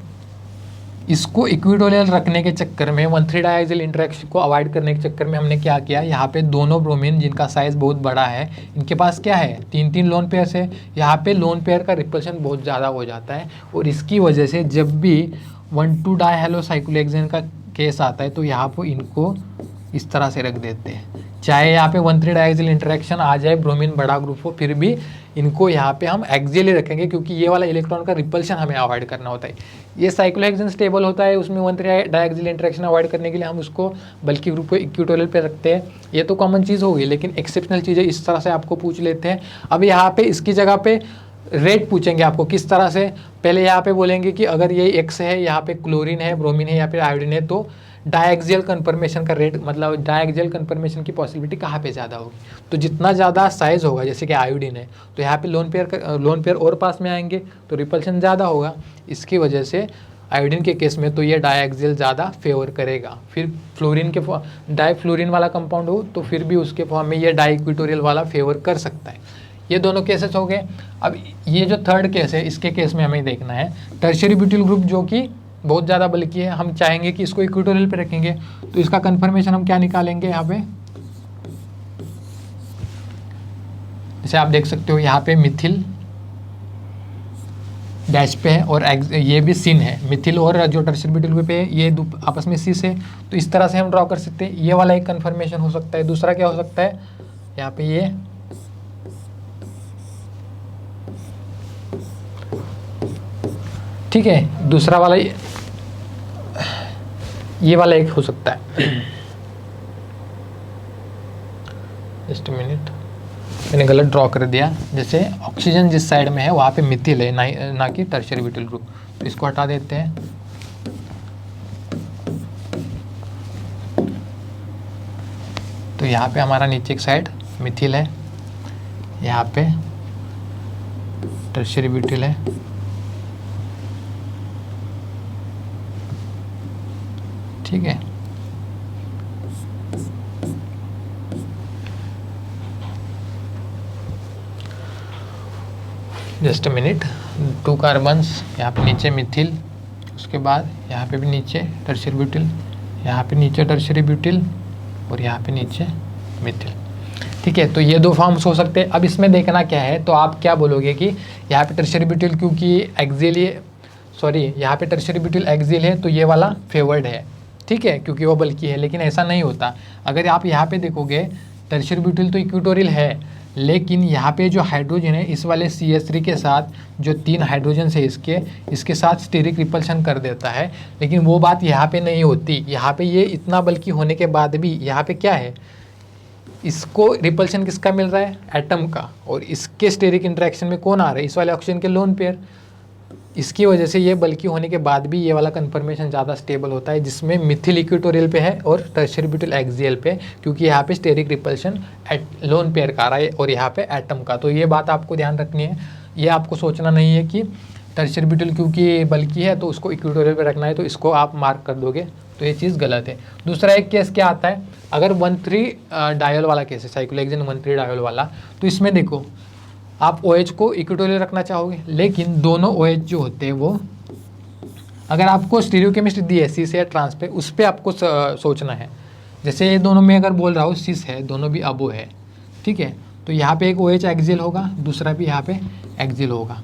इसको इक्वेटोरियल रखने के चक्कर में 1,3 डायएक्सियल इंटरेक्शन को अवॉइड करने के चक्कर में हमने क्या किया, यहाँ पे दोनों ब्रोमीन जिनका साइज़ बहुत बड़ा है, इनके पास क्या है, 3-3 लोन पेयर है। यहाँ पे लोन पेयर का रिपल्शन बहुत ज़्यादा हो जाता है, और इसकी वजह से जब भी 1,2 डायहेलो साइक्लोहेक्सेन का केस आता है तो यहाँ पर इनको इस तरह से रख देते हैं। चाहे यहाँ पे 1,3 डायएक्सियल इंटरेक्शन आ जाए, ब्रोमीन बड़ा ग्रुप हो, फिर भी इनको यहाँ पे हम एक्सियली रखेंगे, क्योंकि ये वाला इलेक्ट्रॉन का रिपल्शन हमें अवॉइड करना होता है। ये साइक्लोहेक्सेन स्टेबल होता है, उसमें 1,3 डायएक्सियल इंटरेक्शन अवॉइड करने के लिए हम उसको बल्कि ग्रुप को इक्वेटोरियल पे रखते हैं। ये तो कॉमन चीज़ होगी, लेकिन एक्सेप्शनल चीज़ें इस तरह से आपको पूछ लेते हैं। अब यहाँ पे इसकी जगह पे रेट पूछेंगे आपको, किस तरह से, पहले यहाँ पे बोलेंगे कि अगर ये X है, यहाँ पे क्लोरीन है, ब्रोमीन है या फिर आयोडीन है, तो डायएक्सियल कन्फर्मेशन का रेट, मतलब डायएक्सियल कन्फर्मेशन की पॉसिबिलिटी कहाँ पे ज़्यादा होगी, तो जितना ज़्यादा साइज होगा, जैसे कि आयोडीन है तो यहाँ पे लोन पेयर और पास में आएंगे तो रिपल्शन ज़्यादा होगा, इसकी वजह से आयोडीन के केस में तो ये डायएक्सियल ज़्यादा फेवर करेगा। फिर फ्लोरीन के डाईफ्लोरीन वाला कंपाउंड हो तो फिर भी उसके फॉर्म में ये डाईइक्वेटोरियल वाला फेवर कर सकता है। ये दोनों केसेस हो गए। अब ये जो थर्ड केस है, इसके केस में हमें देखना है टर्शियरी ब्यूटिल ग्रुप जो कि बहुत ज़्यादा बल्कि है, हम चाहेंगे कि इसको इक्वेटोरियल पे रखेंगे, तो इसका कन्फर्मेशन हम क्या निकालेंगे यहाँ पे, जैसे आप देख सकते हो यहाँ पे मिथिल डैश पे है और ये भी सिन है, मिथिल और जो टर्शियरी ब्यूटिल ग्रुप है ये आपस में सिस है, तो इस तरह से हम ड्रॉ कर सकते हैं। ये वाला एक कन्फर्मेशन हो सकता है। दूसरा क्या हो सकता है, यहाँ पे ये ठीक है, दूसरा वाला ये वाला एक हो सकता है। जस्ट मिनट, मैंने गलत ड्रॉ कर दिया, जैसे ऑक्सीजन जिस साइड में है वहाँ पे मिथिल है ना कि टर्शियरी ब्यूटिल ग्रुप, तो इसको हटा देते हैं। तो यहाँ पे हमारा नीचे एक साइड मिथिल है, यहाँ पे टर्शियरी ब्यूटिल है, ठीक है। जस्ट अ मिनट, 2 कार्बन्स यहाँ पे नीचे मिथिल, उसके बाद यहाँ पे भी नीचे टर्शियरी ब्यूटिल, यहाँ पे नीचे टर्शियरी ब्यूटिल और यहाँ पे नीचे मिथिल, ठीक है। तो ये 2 फॉर्म्स हो सकते हैं। अब इसमें देखना क्या है, तो आप क्या बोलोगे कि यहाँ पे टर्शियरी ब्यूटिल क्योंकि यहाँ पे टर्शियरी ब्यूटिल एक्सियल है तो ये वाला फेवर्ड है, ठीक है, क्योंकि वो बल्कि है, लेकिन ऐसा नहीं होता। अगर आप यहाँ पे देखोगे टर्शियरी ब्यूटिल तो इक्वेटोरियल है, लेकिन यहाँ पे जो हाइड्रोजन है इस वाले CH3 के साथ जो 3 हाइड्रोजन है इसके साथ स्टेरिक रिपल्शन कर देता है, लेकिन वो बात यहाँ पे नहीं होती। यहाँ पे ये इतना बल्कि होने के बाद भी यहाँ पे क्या है, इसको रिपल्शन किसका मिल रहा है, एटम का, और इसके स्टेरिक इंटरेक्शन में कौन आ रहा है, इस वाले ऑक्सीजन के लोन पेयर। इसकी वजह से ये बल्कि होने के बाद भी ये वाला कन्फर्मेशन ज़्यादा स्टेबल होता है, जिसमें मिथिल इक्वेटोरियल पे है और टर्शियरी ब्यूटिल एक्सियल पे, क्योंकि यहाँ पे स्टेरिक रिपल्शन लोन पेयर का आ रहा है और यहाँ पे एटम का। तो ये बात आपको ध्यान रखनी है, ये आपको सोचना नहीं है कि टर्शियरी ब्यूटिल क्योंकि बल्कि है तो उसको इक्वेटोरियल पे रखना है, तो इसको आप मार्क कर दोगे, तो ये चीज़ गलत है। दूसरा एक केस क्या आता है, अगर 1,3 डायोल वाला केस है, साइक्लोहेक्सेन 1,3 डायोल वाला, तो इसमें देखो आप OH को इक्वेटोरियल रखना चाहोगे, लेकिन दोनों OH जो होते हैं वो, अगर आपको स्टीरियोकेमिस्ट्री दी है सिस या ट्रांस पे, उस पर आपको सोचना है। जैसे ये दोनों में अगर बोल रहा हूँ सिस है, दोनों भी अबो है, ठीक है, तो यहाँ पे एक OH एक्सियल होगा, दूसरा भी यहाँ पे एक्सियल होगा।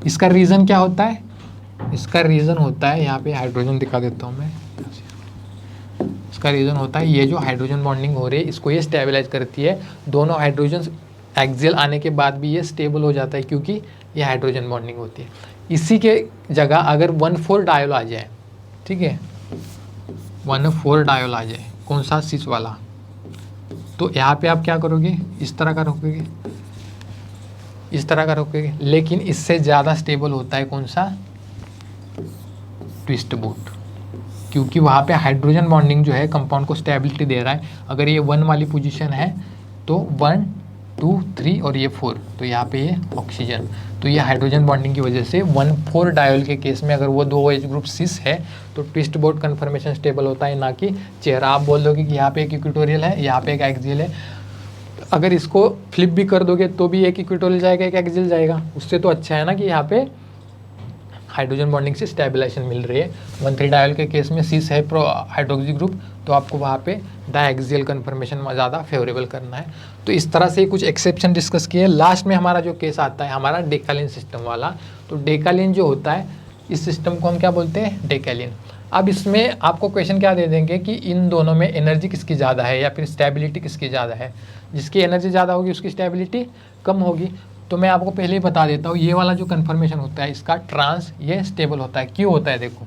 इसका रीज़न क्या होता है, इसका रीज़न होता है, यहाँ पे हाइड्रोजन दिखा देता हूँ मैं, इसका रीज़न होता है ये जो हाइड्रोजन बॉन्डिंग हो रही है इसको ये स्टेबलाइज करती है। दोनों हाइड्रोजन एक्सियल आने के बाद भी ये स्टेबल हो जाता है क्योंकि ये हाइड्रोजन बॉन्डिंग होती है। इसी के जगह अगर 1,4 डायोल आ जाए, ठीक है, 1,4 डायोल आ जाए, कौन सा, सिस वाला, तो यहाँ पे आप क्या करोगे, इस तरह का रोकोगे, इस तरह का रोकोगे, लेकिन इससे ज़्यादा स्टेबल होता है कौन सा, ट्विस्ट बोट, क्योंकि वहाँ पे हाइड्रोजन बॉन्डिंग जो है कंपाउंड को स्टेबिलिटी दे रहा है। अगर ये 1 वाली पोजीशन है तो 1, 2, 3 और ये 4, तो यहाँ पे ये ऑक्सीजन, तो ये हाइड्रोजन बॉन्डिंग की वजह से 1,4 डायोल के केस में अगर वो 2 OH ग्रुप सिस है तो ट्विस्ट बोट कन्फर्मेशन स्टेबल होता है, ना कि चेहरा। आप बोल दोगे कि यहाँ पे एक इक्वेटोरियल है, यहाँ पे एक एक्सियल है, अगर इसको फ्लिप भी कर दोगे तो भी एक इक्वेटोरियल जाएगा, एक एक्सियल जाएगा, उससे तो अच्छा है ना कि यहाँ पे हाइड्रोजन बॉन्डिंग से स्टेबलाइजेशन मिल रही है। 1,3 डायोल के केस में सिस है प्रो हाइड्रोक्सी ग्रुप, तो आपको वहाँ पे डायएक्सियल कन्फर्मेशन ज़्यादा फेवरेबल करना है। तो इस तरह से कुछ एक्सेप्शन डिस्कस किए। लास्ट में हमारा जो केस आता है हमारा डेकालिन सिस्टम वाला, तो डेकालिन जो होता है इस सिस्टम को हम क्या बोलते हैं, डेकालिन। अब इसमें आपको क्वेश्चन क्या दे देंगे कि इन दोनों में एनर्जी किसकी ज़्यादा है या फिर स्टेबिलिटी किसकी ज़्यादा है। जिसकी एनर्जी ज़्यादा होगी उसकी स्टेबिलिटी कम होगी। तो मैं आपको पहले ही बता देता हूँ, ये वाला जो कन्फर्मेशन होता है इसका ट्रांस ये स्टेबल होता है। क्यों होता है, देखो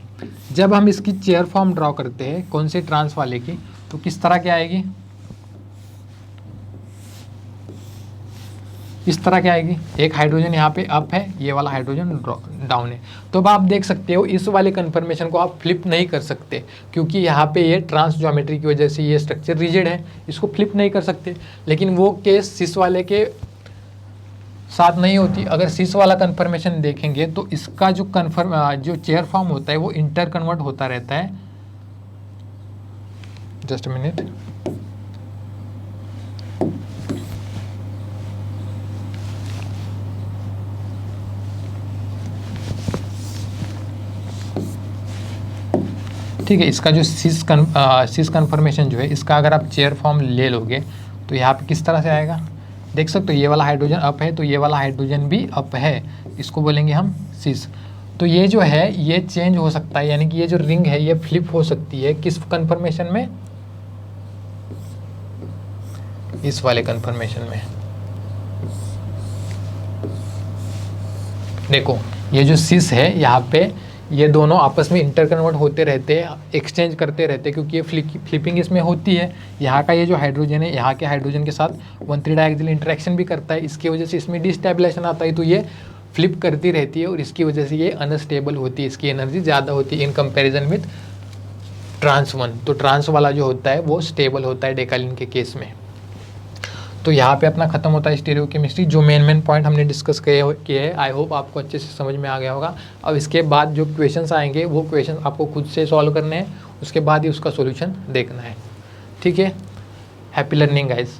जब हम इसकी चेयर फॉर्म ड्रॉ करते हैं कौन से ट्रांस वाले की, तो किस तरह की आएगी, इस तरह क्या आएगी, एक हाइड्रोजन यहाँ पे अप है, ये वाला हाइड्रोजन डाउन है। तो अब आप देख सकते हो इस वाले कन्फर्मेशन को आप फ्लिप नहीं कर सकते, क्योंकि यहाँ पे ये ट्रांस ज्योमेट्री की वजह से ये स्ट्रक्चर रिजिड है, इसको फ्लिप नहीं कर सकते। लेकिन वो केस सिस वाले के साथ नहीं होती। अगर सिस वाला कन्फर्मेशन देखेंगे तो इसका जो जो चेयर फॉर्म होता है वो इंटर कन्वर्ट होता रहता है। जस्ट मिनट, ठीक है। इसका जो सिस कन्फर्मेशन जो है, इसका अगर आप चेयर फॉर्म ले लोगे तो यहाँ पे किस तरह से आएगा, देख सकते हो ये वाला हाइड्रोजन अप है तो ये वाला हाइड्रोजन भी अप है, इसको बोलेंगे हम सिस। तो ये जो है ये चेंज हो सकता है, यानी कि ये जो रिंग है ये फ्लिप हो सकती है किस कन्फर्मेशन में, इस वाले कन्फर्मेशन में। देखो ये जो सिस है यहाँ पे ये दोनों आपस में इंटर कन्वर्ट होते रहते हैं, एक्सचेंज करते रहते हैं, क्योंकि ये फ्लिपिंग इसमें होती है। यहाँ का ये जो हाइड्रोजन है यहाँ के हाइड्रोजन के साथ 1,3 डायएक्सियल इंटरेक्शन भी करता है, इसकी वजह से इसमें डिस्टेबलाइजेशन आता है, तो ये फ्लिप करती रहती है और इसकी वजह से ये अनस्टेबल होती है, इसकी एनर्जी ज़्यादा होती है in comparison with trans one. तो ट्रांस वाला जो होता है वो स्टेबल होता है डेकालिन के केस में। तो यहाँ पे अपना खत्म होता है स्टीरियोकेमिस्ट्री। जो मेन पॉइंट हमने डिस्कस किए हैं, आई होप आपको अच्छे से समझ में आ गया होगा। अब इसके बाद जो क्वेश्चंस आएंगे वो क्वेश्चन आपको खुद से सॉल्व करने हैं, उसके बाद ही उसका सॉल्यूशन देखना है। ठीक है, हैप्पी लर्निंग गाइस।